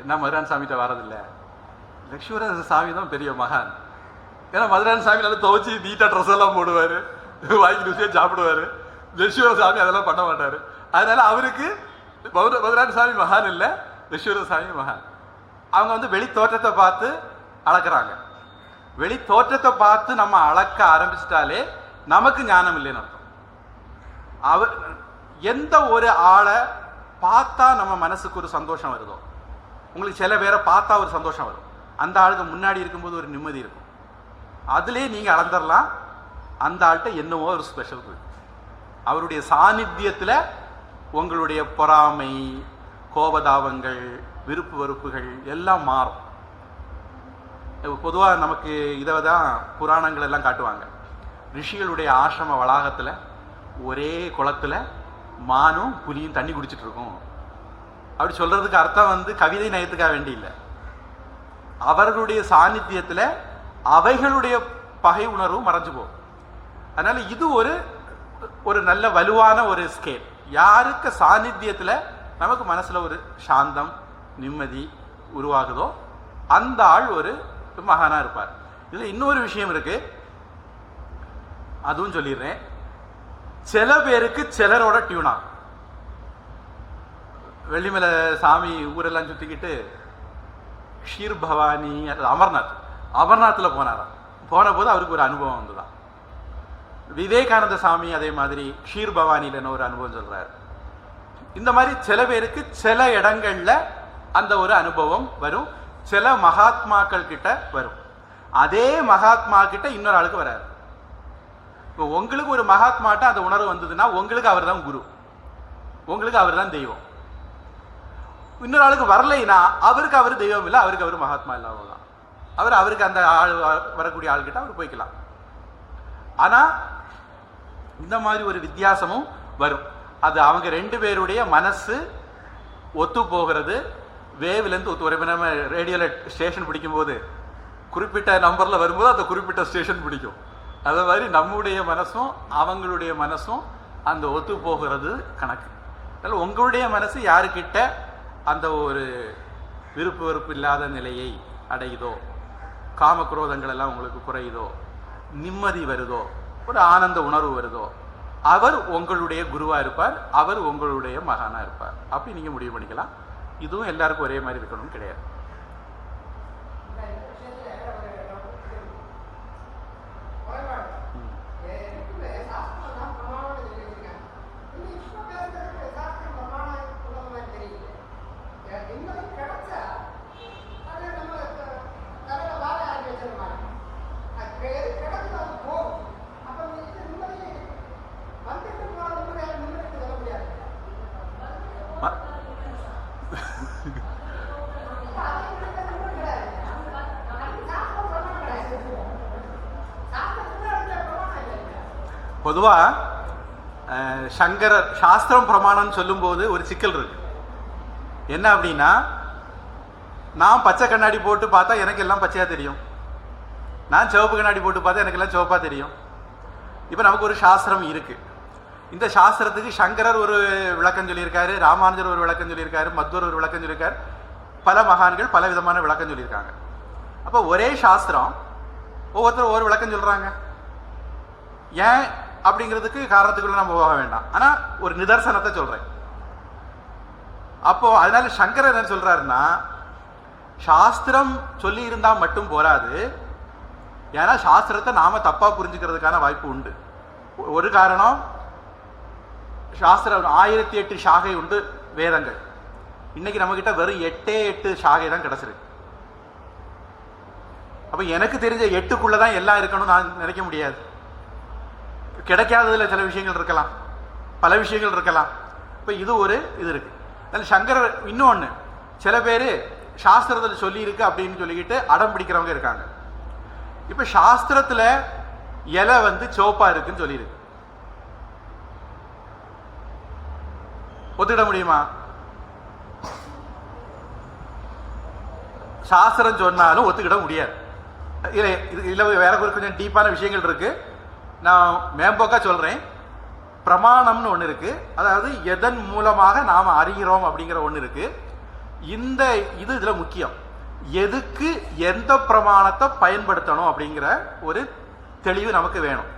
நான் மதுரான் சாமிகிட்ட வரதில்லை. லட்சுமிபுரம் சாமி தான் பெரிய மகான். ஏன்னா மதுரான் சாமி நல்லா துவச்சி நீட்டாக ட்ரெஸ் எல்லாம் போடுவார், வாங்கி ருசியாக சாப்பிடுவார். லட்சுமிபுரம் சாமி அதெல்லாம் பண்ண மாட்டார். அதனால அவருக்கு மதுரான் சாமி மகான் இல்லை, லட்சுமிபுரம் சாமி மகான். அவங்க வந்து வெளி தோற்றத்தை பார்த்து அளக்குறாங்க. வெளி தோற்றத்தை பார்த்து நம்ம அளக்க ஆரம்பிச்சிட்டாலே நமக்கு ஞானம் இல்லைன்னு அர்த்தம். அவர் எந்த ஒரு ஆளை பார்த்தா நம்ம மனசுக்கு ஒரு சந்தோஷம் வருதோ, உங்களுக்கு சில பேரை பார்த்தா ஒரு சந்தோஷம் வரும், அந்த ஆளுக்கு முன்னாடி இருக்கும்போது ஒரு நிம்மதி இருக்கும். அதுலேயே நீங்கள் அளந்துடலாம் அந்த ஆள்கிட்ட என்னவோ ஒரு ஸ்பெஷல் இருக்கு. அவருடைய சாநித்தியத்தில் உங்களுடைய பொறாமை, கோபதாபங்கள், விருப்பு வெறுப்புகள் எல்லாம் மாறும். பொதுவாக நமக்கு இதை தான் புராணங்கள் எல்லாம் காட்டுவாங்க. ரிஷிகளுடைய ஆசிரம வளாகத்தில் ஒரே குளத்தில் மானும் புலியும் தண்ணி குடிச்சிட்டு இருக்கும். அப்படி சொல்றதுக்கு அர்த்தம் வந்து கவிதை நயத்துக்காக வேண்டி இல்லை. அவர்களுடைய சாநித்தியத்தில் அவைகளுடைய பகை உணர்வும் மறைஞ்சு போகும். அதனால இது ஒரு நல்ல வலுவான ஒரு ஸ்கேல். யாருக்கு சாநித்தியத்தில் நமக்கு மனசுல ஒரு சாந்தம், நிம்மதி உருவாகுதோ அந்த ஆள் ஒரு மகானா இருப்பார். இதுல இன்னொரு விஷயம் இருக்கு, அதுவும் சொல்லிடுறேன். சில பேருக்கு சிலரோட டியூன் ஆகும். வெள்ளிமலை சாமி ஊரெல்லாம் சுத்திக்கிட்டு ஷீர் பவானி அமர்நாத்தில் போனாராம். போன போது அவருக்கு ஒரு அனுபவம் வந்துதான். விவேகானந்த சாமி அதே மாதிரி ஷீர் பவானியில் ஒரு அனுபவம் சொல்றாரு. இந்த மாதிரி சில பேருக்கு சில இடங்கள்ல அந்த ஒரு அனுபவம் வரும். சில மகாத்மாக்கள் கிட்ட வரும். அதே மகாத்மா கிட்ட இன்னொரு ஆளுக்கு வராது. இப்போ உங்களுக்கு ஒரு மகாத்மாட்ட அந்த உணர்வு வந்ததுன்னா உங்களுக்கு அவர் தான் குரு, உங்களுக்கு அவர் தான் தெய்வம். இன்னொரு ஆளுக்கு வரலைன்னா அவருக்கு அவர் தெய்வம் இல்லை, அவருக்கு அவர் மகாத்மா இல்லை, அவ்வளோதான். அவருக்கு அந்த ஆள் வரக்கூடிய ஆள்கிட்ட அவர் போய்க்கலாம். ஆனா இந்த மாதிரி ஒரு வித்தியாசமும் வரும். அது அவங்க ரெண்டு பேருடைய மனசு ஒத்து போகிறது, வேவ்லேருந்து ஒத்து வரும். நம்ம ரேடியோவில் ஸ்டேஷன் பிடிக்கும்போது குறிப்பிட்ட நம்பரில் வரும்போது அந்த குறிப்பிட்ட ஸ்டேஷன் பிடிக்கும். அதே மாதிரி நம்முடைய மனசும் அவங்களுடைய மனசும் அந்த ஒத்து போகிறது கணக்கு. அதனால் உங்களுடைய மனசு யாருக்கிட்ட அந்த ஒரு விருப்பு வெறுப்பு இல்லாத நிலையை அடையுதோ, காமக்ரோதங்கள் எல்லாம் உங்களுக்கு குறையுதோ, நிம்மதி வருதோ, ஒரு ஆனந்த உணர்வு வருதோ, அவர் உங்களுடைய குருவா இருப்பார், அவர் உங்களுடைய மகானா இருப்பார். அப்படி நீங்க முடிவு பண்ணிக்கலாம். இதுவும் எல்லாருக்கும் ஒரே மாதிரி இருக்கணும் கிடையாது. பொதுவா சங்கரர் சாஸ்திரம் பிரமாணம் சொல்லும்போது ஒரு சிக்கல் இருக்கு. என்ன அப்படின்னா, நான் பச்சை கண்ணாடி போட்டு பார்த்தா எனக்கு எல்லாம் பச்சையா தெரியும், நான் சிவப்பு கண்ணாடி போட்டு பார்த்தா எனக்கு எல்லாம் சிவப்பா தெரியும். இப்போ நமக்கு ஒரு சாஸ்திரம் இருக்கு. இந்த சாஸ்திரத்துக்கு சங்கரர் ஒரு விளக்கம் சொல்லியிருக்காரு, ராமானுஜர் ஒரு விளக்கம் சொல்லியிருக்காரு, மத்வர் ஒரு விளக்கம் சொல்லியிருக்காரு, பல மகான்கள் பல விதமான விளக்கம் சொல்லியிருக்காங்க. அப்போ ஒரே சாஸ்திரம் ஒவ்வொருத்தரும் ஒவ்வொரு விளக்கம் சொல்றாங்க. ஏன் அப்படிங்கிறதுக்கு காரணத்துக்குள்ள நம்ம போக வேண்டாம். ஆனா ஒரு நிதர்சனத்தை சொல்றேன். அப்போ அதனால சங்கரர் என்ன சொல்றாருன்னா, சாஸ்திரம் சொல்லி இருந்தா மட்டும் போராது. ஏன்னா சாஸ்திரத்தை நாம தப்பா புரிஞ்சுக்கிறதுக்கான வாய்ப்பு உண்டு. ஒரு காரணம், சாஸ்திரம் 1008 சாகை உண்டு வேதங்கள். இன்னைக்கு நம்மக்கிட்ட வெறும் 8 சாகை தான் கிடச்சிருக்கு. அப்போ எனக்கு தெரிஞ்ச 8க்குள்ளே தான் எல்லாம் இருக்கணும்னு நான் நினைக்க முடியாது. கிடைக்காததில் சில விஷயங்கள் இருக்கலாம், பல விஷயங்கள் இருக்கலாம். இப்போ இது இருக்கு. அதில் சங்கரர் இன்னொன்று, சில பேர் சாஸ்திரத்தில் சொல்லியிருக்கு அப்படின்னு சொல்லிக்கிட்டு அடம் பிடிக்கிறவங்க இருக்காங்க. இப்போ சாஸ்திரத்தில் இலை சிவப்பா இருக்குன்னு சொல்லியிருக்கு, ஒத்துக்கிட முடியுமா? சாஸ்திரம் சொன்னாலும் ஒத்துக்கிட முடியாது. இல்லை வேற கொஞ்சம் டீப்பான விஷயங்கள் இருக்கு. நான் மேம்போக்கா சொல்றேன். பிரமாணம்னு ஒன்று இருக்கு, அதாவது எதன் மூலமாக நாம் அறிகிறோம் அப்படிங்கிற ஒன்று இருக்கு. இதுல முக்கியம், எதுக்கு எந்த பிரமாணத்தை பயன்படுத்தணும் அப்படிங்கிற ஒரு தெளிவு நமக்கு வேணும்.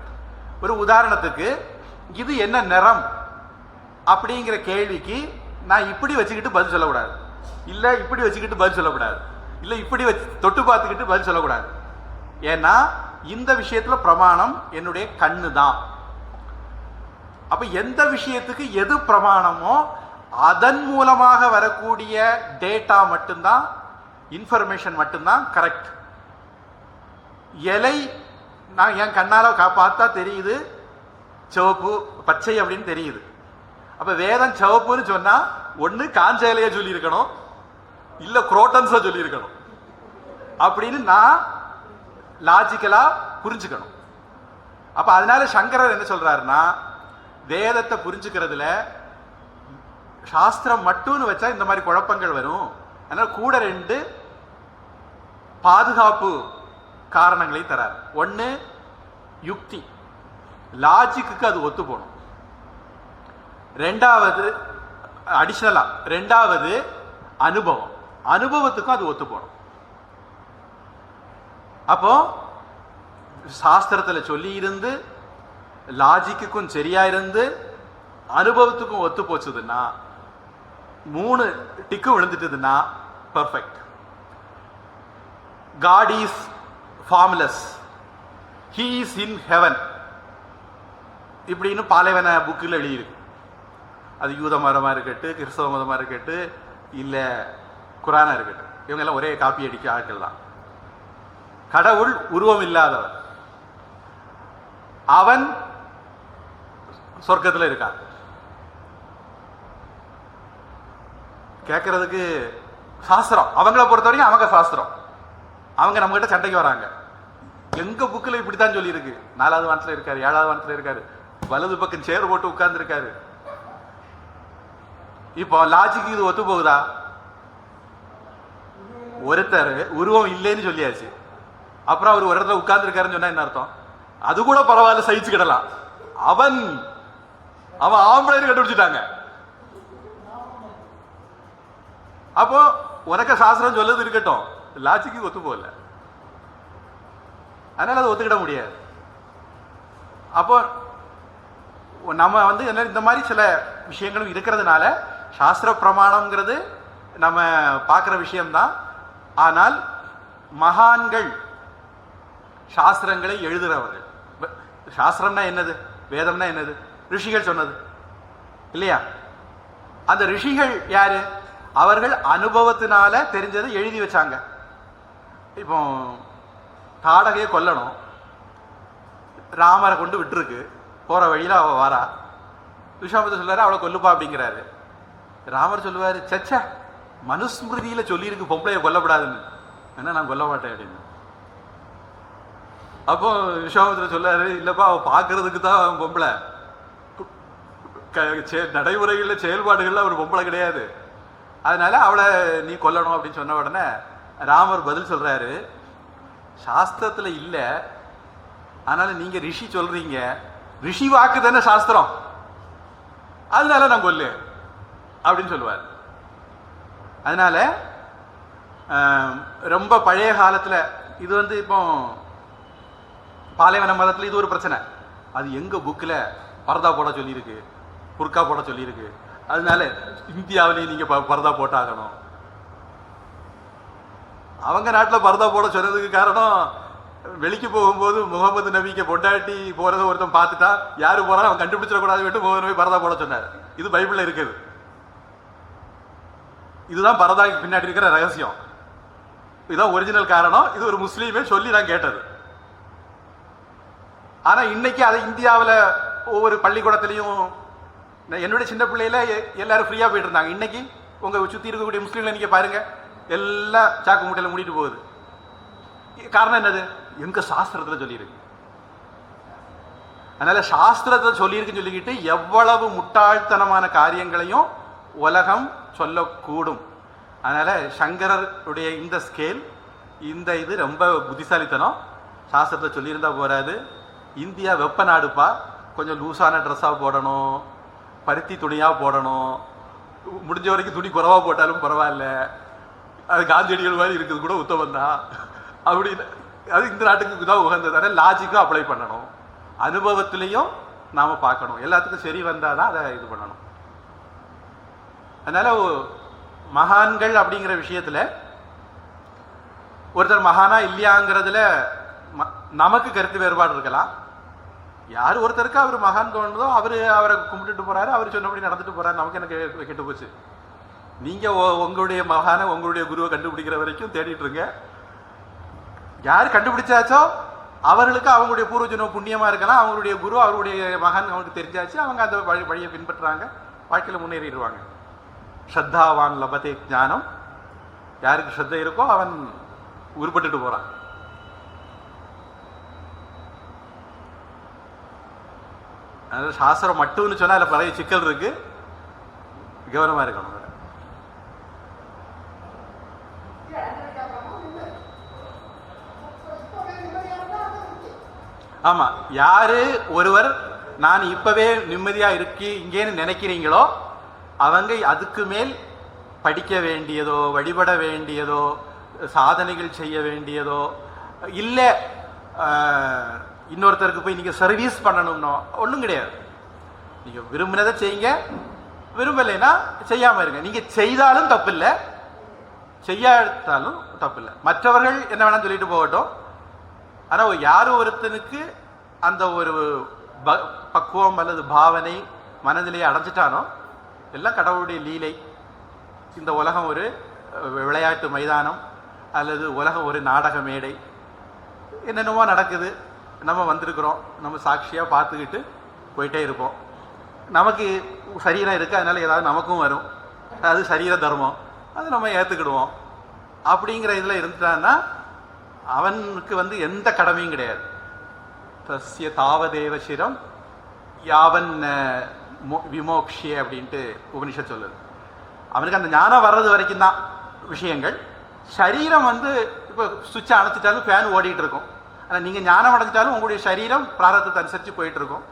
ஒரு உதாரணத்துக்கு, இது என்ன நிறம் அப்படிங்கிற கேள்விக்கு நான் இப்படி வச்சுக்கிட்டு பதில் சொல்லக்கூடாது, இல்லை இப்படி வச்சுக்கிட்டு பதில் சொல்லக்கூடாது, இல்லை இப்படி தொட்டு பார்த்துக்கிட்டு பதில் சொல்லக்கூடாது. ஏன்னா இந்த விஷயத்துல பிரமாணம் என்னுடைய கண்ணு தான். அப்ப எந்த விஷயத்துக்கு எது பிரமாணமோ அதன் மூலமாக வரக்கூடிய டேட்டா மட்டும்தான், இன்ஃபர்மேஷன் மட்டும்தான் கரெக்ட். இலை நான் என் கண்ணால பார்த்தா தெரியுது சிவப்பு பச்சை அப்படின்னு தெரியுது. அப்ப வேதம் சிவப்புன்னு சொன்னா ஒண்ணு காஞ்ச இலைய சொல்லி இருக்கணும், இல்ல குரோட்டன்ஸ சொல்லி இருக்கணும் அப்படின்னு நான் லாஜிக்கலா புரிஞ்சுக்கணும். அப்ப அதனால சங்கரர் என்ன சொல்றாருன்னா, வேதத்தை புரிஞ்சுக்கிறதுல சாஸ்திரம் மட்டும்னு வச்சா இந்த மாதிரி குழப்பங்கள் வரும். அதனால கூட 2 பாதுகாப்பு காரணங்களை தரார். ஒன்னு யுக்தி, லாஜிக்கு அது ஒத்து போகணும். ரெண்டாவது அனுபவம், அனுபவத்துக்கும் அது ஒத்து போகணும். அப்போ சாஸ்திரத்தில் சொல்லி இருந்து லாஜிக்குக்கும் சரியா இருந்து அனுபவத்துக்கும் ஒத்து போச்சுதுன்னா, 3 டிக்கு விழுந்துட்டுதுன்னா perfect. God is formless, he is in heaven இப்படின்னு பாலைவன புக்கில் எழுதியிருக்கு. அது யூத மதமாக இருக்கட்டும், கிறிஸ்தவ மதமாக இருக்கட்டும், இல்லை குரானா இருக்கட்டும், இவங்க எல்லாம் ஒரே காப்பி அடிக்க ஆட்கள் தான். கடவுள் உருவம் இல்லாதவன், அவன் சொர்க்கத்தில் இருக்கான். கேட்கறதுக்கு சாஸ்திரம், அவங்கள பொறுத்த வரைக்கும் அவங்க சாஸ்திரம், அவங்க நம்ம கிட்ட சண்டைக்கு வராங்க. எங்க புக்கில் இப்படித்தான் சொல்லி இருக்கு. 4வது வானத்தில் இருக்காரு, 7வது வானத்தில் இருக்காரு, வலது பக்கம் சேர் போட்டு உட்கார்ந்து இருக்காரு. இப்போ லாஜிக்கு இது ஒத்து போகுதா? ஒருத்தர் உருவம் இல்லைன்னு சொல்லியாச்சு, அப்புறம் அவர் ஒரு இடத்துல உட்கார்ந்து இருக்காருன்னு சொன்னா என்ன அர்த்தம்? அது கூட பரவாயில்ல, சகிச்சுக்கிடலாம். அவன் ஆம்பளை கண்டுபிடிச்சிட்டாங்க. அப்போ உனக்கு சாஸ்திரம் சொல்லுது இருக்கட்டும், லாஜிக்கு ஒத்து போகல, அதனால அதை ஒத்துக்கிட முடியாது. அப்போ நம்ம இந்த மாதிரி சில விஷயங்களும் இருக்கிறதுனால சாஸ்திர பிரமாணம்ங்கிறது நம்ம பார்க்குற விஷயம்தான். ஆனால் மகான்கள் சாஸ்திரங்களை எழுதுகிறவர்கள், சாஸ்திரம்னா என்னது, வேதம்னா என்னது, ரிஷிகள் சொன்னது இல்லையா? அந்த ரிஷிகள் யாரு? அவர்கள் அனுபவத்தினால தெரிஞ்சதை எழுதி வச்சாங்க. இப்போ தாடகையை கொல்லணும், ராமரை கொண்டு விட்டுருக்கு, போற வழியில அவ வாரா, விஸ்வாமித்திரர் சொல்றாரு அவளை கொல்லுப்பா அப்படிங்கிறாரு. ராமர் சொல்லுவாரு, சச்ச மனுஸ்மிருதியில சொல்லியிருக்கு பொம்பளைய கொல்லப்படாதுன்னு, என்ன நான் கொல்ல மாட்டேன் அப்படின்னு. அப்போ விஸ்வாமித்திரர் சொல்றாரு, இல்லப்பா அவ பாக்குறதுக்கு தான் பொம்பளை, நடைமுறைகளில் செயல்பாடுகள்ல ஒரு பொம்பளை கிடையாது, அதனால அவளை நீ கொல்லணும் அப்படின்னு சொன்ன உடனே ராமர் பதில் சொல்றாரு, சாஸ்திரத்துல இல்ல, அதனால நீங்க ரிஷி சொல்றீங்க, ரிஷி வாக்கு தானே சாஸ்திரம், அதனால நான் கொல்லு அப்படின்னு சொல்லுவார். அதனால ரொம்ப பழைய காலத்துல இது இப்போ பாலைவன மதத்துல இது ஒரு பிரச்சனை. அது எங்க புக்ல பரதா போட சொல்லியிருக்கு, புர்கா போட சொல்லியிருக்கு, அதனால இந்தியாவிலேயே நீங்க பரதா போட்டாகணும். அவங்க நாட்டில் பரதா போட சொன்னதுக்கு காரணம், வெளிக்கு போகும்போது முகமது நபிக்கு பொண்டாட்டி போறத ஒருத்தன் பார்த்துட்டா யாரு போறான் அவன் கண்டுபிடிச்சிடக்கூடாது, முகமது நபி பரதா போட சொன்னார். இது பைபிள்ல இருக்குது. இதுதான் பரதாக்கு பின்னாடி இருக்கிற ரகசியம். இதுதான் ஒரிஜினல் காரணம். இது ஒரு முஸ்லீமே சொல்லி நான் கேட்டது. ஆனா இன்னைக்கு அது இந்தியாவில் ஒவ்வொரு பள்ளிக்கூடத்திலையும், என்னுடைய சின்ன பிள்ளையில எல்லாரும் ஃப்ரீயா போயிட்டு இருந்தாங்க. இன்னைக்கு உங்க சுத்தி இருக்கக்கூடிய முஸ்லீம்களை நீங்க பாருங்க, எல்லாம் சாக்கு மூட்டையில மூடிட்டு போகுது. காரணம் என்னது? எங்க சாஸ்திரத்துல சொல்லியிருக்கு. அதனால சாஸ்திரத்தை சொல்லியிருக்குன்னு சொல்லிக்கிட்டு எவ்வளவு முட்டாள்தனமான காரியங்களையும் உலகம் சொல்லக்கூடும். அதனால சங்கரருடைய இந்த ஸ்கேல், இந்த இது ரொம்ப புத்திசாலித்தனம். சாஸ்திரத்தை சொல்லியிருந்தா போறாது. இந்தியா வெப்ப நாடுப்பா, கொஞ்சம் லூஸான ட்ரெஸ்ஸாக போடணும், பருத்தி துணியாக போடணும், முடிஞ்ச வரைக்கும் துணி குறவாக போட்டாலும் பரவாயில்ல, அது காந்தியடிகள் மாதிரி இருக்குது கூட உத்தமம் தான் அப்படின்னு. அது இந்த நாட்டுக்கு தான் உகந்தது. அதனால் லாஜிக்காக அப்ளை பண்ணணும், அனுபவத்திலையும் நாம் பார்க்கணும். எல்லாத்துக்கும் சரி வந்தால் தான் அதை இது பண்ணணும். அதனால் மகான்கள் அப்படிங்கிற விஷயத்தில் ஒருத்தர் மகானா இல்லையாங்கிறதுல நமக்கு கருத்து வேறுபாடு இருக்கலாம். யார் ஒருத்தருக்கு அவர் மகான் தோணுதோ அவரை கும்பிட்டுட்டு போறாரு, அவர் சொன்னபடி நடந்துட்டு போறாரு. நமக்கு எனக்கு கெட்டு போச்சு. நீங்க உங்களுடைய மகானை, உங்களுடைய குருவை கண்டுபிடிக்கிற வரைக்கும் தேடிட்டு இருங்க. யார் கண்டுபிடிச்சாச்சோ அவர்களுக்கு அவங்களுடைய பூர்வஜன்ம புண்ணியமா இருக்கலாம். அவங்களுடைய குரு, அவருடைய மகான் அவங்களுக்கு தெரிஞ்சாச்சு, அவங்க அந்த வழியை பின்பற்றுறாங்க, வாழ்க்கையில் முன்னேறிடுவாங்க. ஸ்ரத்தாவான் லபதே ஞானம். யாருக்கு ஸ்ரத்தை இருக்கோ அவன் உருப்பட்டுட்டு போறான். அதனால சாஸ்திரம் மட்டும்னு சொன்னா அதில் பழைய சிக்கல் இருக்கு, கவனமா இருக்கணும். ஆமா, யாரு ஒருவர் நான் இப்பவே நிம்மதியா இங்கேன்னு நினைக்கிறீங்களோ அவங்க அதுக்கு மேல் படிக்க வேண்டியதோ, வழிபட வேண்டியதோ, சாதனைகள் செய்ய வேண்டியதோ இல்லை, இன்னொருத்தருக்கு போய் நீங்கள் சர்வீஸ் பண்ணணும்னோ ஒன்றும் கிடையாது. நீங்கள் விரும்பினதை செய்யுங்க, விரும்பலைன்னா செய்யாமல் இருங்க. நீங்கள் செய்தாலும் தப்பில்லை, செய்யாட்டாலும் தப்பில்லை. மற்றவர்கள் என்ன வேணாலும் சொல்லிட்டு போகட்டும். ஆனால் யாரும் ஒருத்தனுக்கு அந்த ஒரு பக்குவம் அல்லது பாவனை மனநிலையை அடைஞ்சிட்டானோ எல்லாம் கடவுளுடைய லீலை. இந்த உலகம் ஒரு விளையாட்டு மைதானம் அல்லது உலகம் ஒரு நாடக மேடை. என்னென்னமோ நடக்குது, நம்ம வந்திருக்கிறோம், நம்ம சாட்சியாக பார்த்துக்கிட்டு போயிட்டே இருப்போம். நமக்கு சரீரம் இருக்குது, அதனால ஏதாவது நமக்கும் வரும், அது சரீர தர்மம், அது நம்ம ஏற்றுக்கிடுவோம். அப்படிங்கிற இதில் இருந்துட்டான்னா அவனுக்கு எந்த கடமையும் கிடையாது. தஸ்ய தாவதேவ சிரம் யாவன் விமோக்ஷிய அப்படின்ட்டு உபனிஷத் சொல்லுது. அவனுக்கு அந்த ஞானம் வர்றது வரைக்கும் தான் விஷயங்கள். சரீரம் இப்போ சுவிட்சை அணைச்சிட்டாலும் ஃபேன் ஓடிட்டு இருக்கும். ஆனால் நீங்கள் ஞானம் அடைஞ்சிட்டாலும் உங்களுடைய சரீரம் பிராரத்தத்தை அனுசரித்து போயிட்டு இருக்கும்.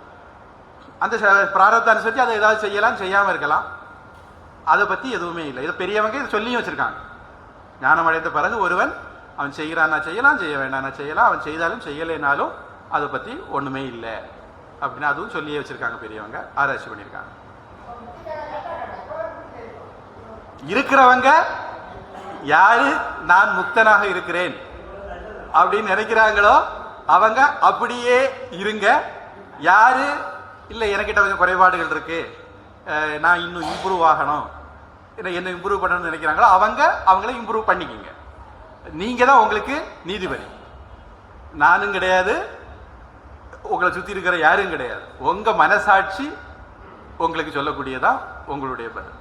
அந்த பிராரத்தை அனுசரித்து அதை ஏதாவது செய்யலாம், செய்யாமல் இருக்கலாம். அதை பற்றி எதுவுமே இல்லை. இதை பெரியவங்க இதை சொல்லியும் வச்சுருக்காங்க. ஞானம் அடைந்த பிறகு ஒருவன் அவன் செய்கிறான்னா செய்யலாம், செய்ய வேண்டாம்னா செய்யலாம், அவன் செய்தாலும் செய்யலைனாலும் அதை பற்றி ஒன்றுமே இல்லை அப்படின்னு அதுவும் சொல்லியே வச்சுருக்காங்க பெரியவங்க, ஆராய்ச்சி பண்ணியிருக்காங்க. இருக்கிறவங்க யாரு நான் முக்தனாக இருக்கிறேன் அப்படின்னு நினைக்கிறாங்களோ அவங்க அப்படியே இருங்க. யாரு இல்லை எனக்கிட்ட கொஞ்சம் குறைபாடுகள் இருக்கு, நான் இன்னும் இம்ப்ரூவ் ஆகணும், என்ன இம்ப்ரூவ் பண்ணணும்னு நினைக்கிறாங்களோ அவங்கள இம்ப்ரூவ் பண்ணிக்கிங்க. நீங்க தான் உங்களுக்கு நீதிபதி. நானும் கிடையாது, உங்களை சுற்றி இருக்கிற யாரும் கிடையாது. உங்க மனசாட்சி உங்களுக்கு சொல்லக்கூடியதான் உங்களுடைய பதில்.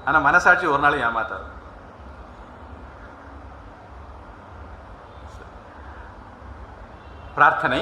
ஆனா மனசாட்சி ஒரு நாள் ஏமாத்தாது. பிரார்த்தனை.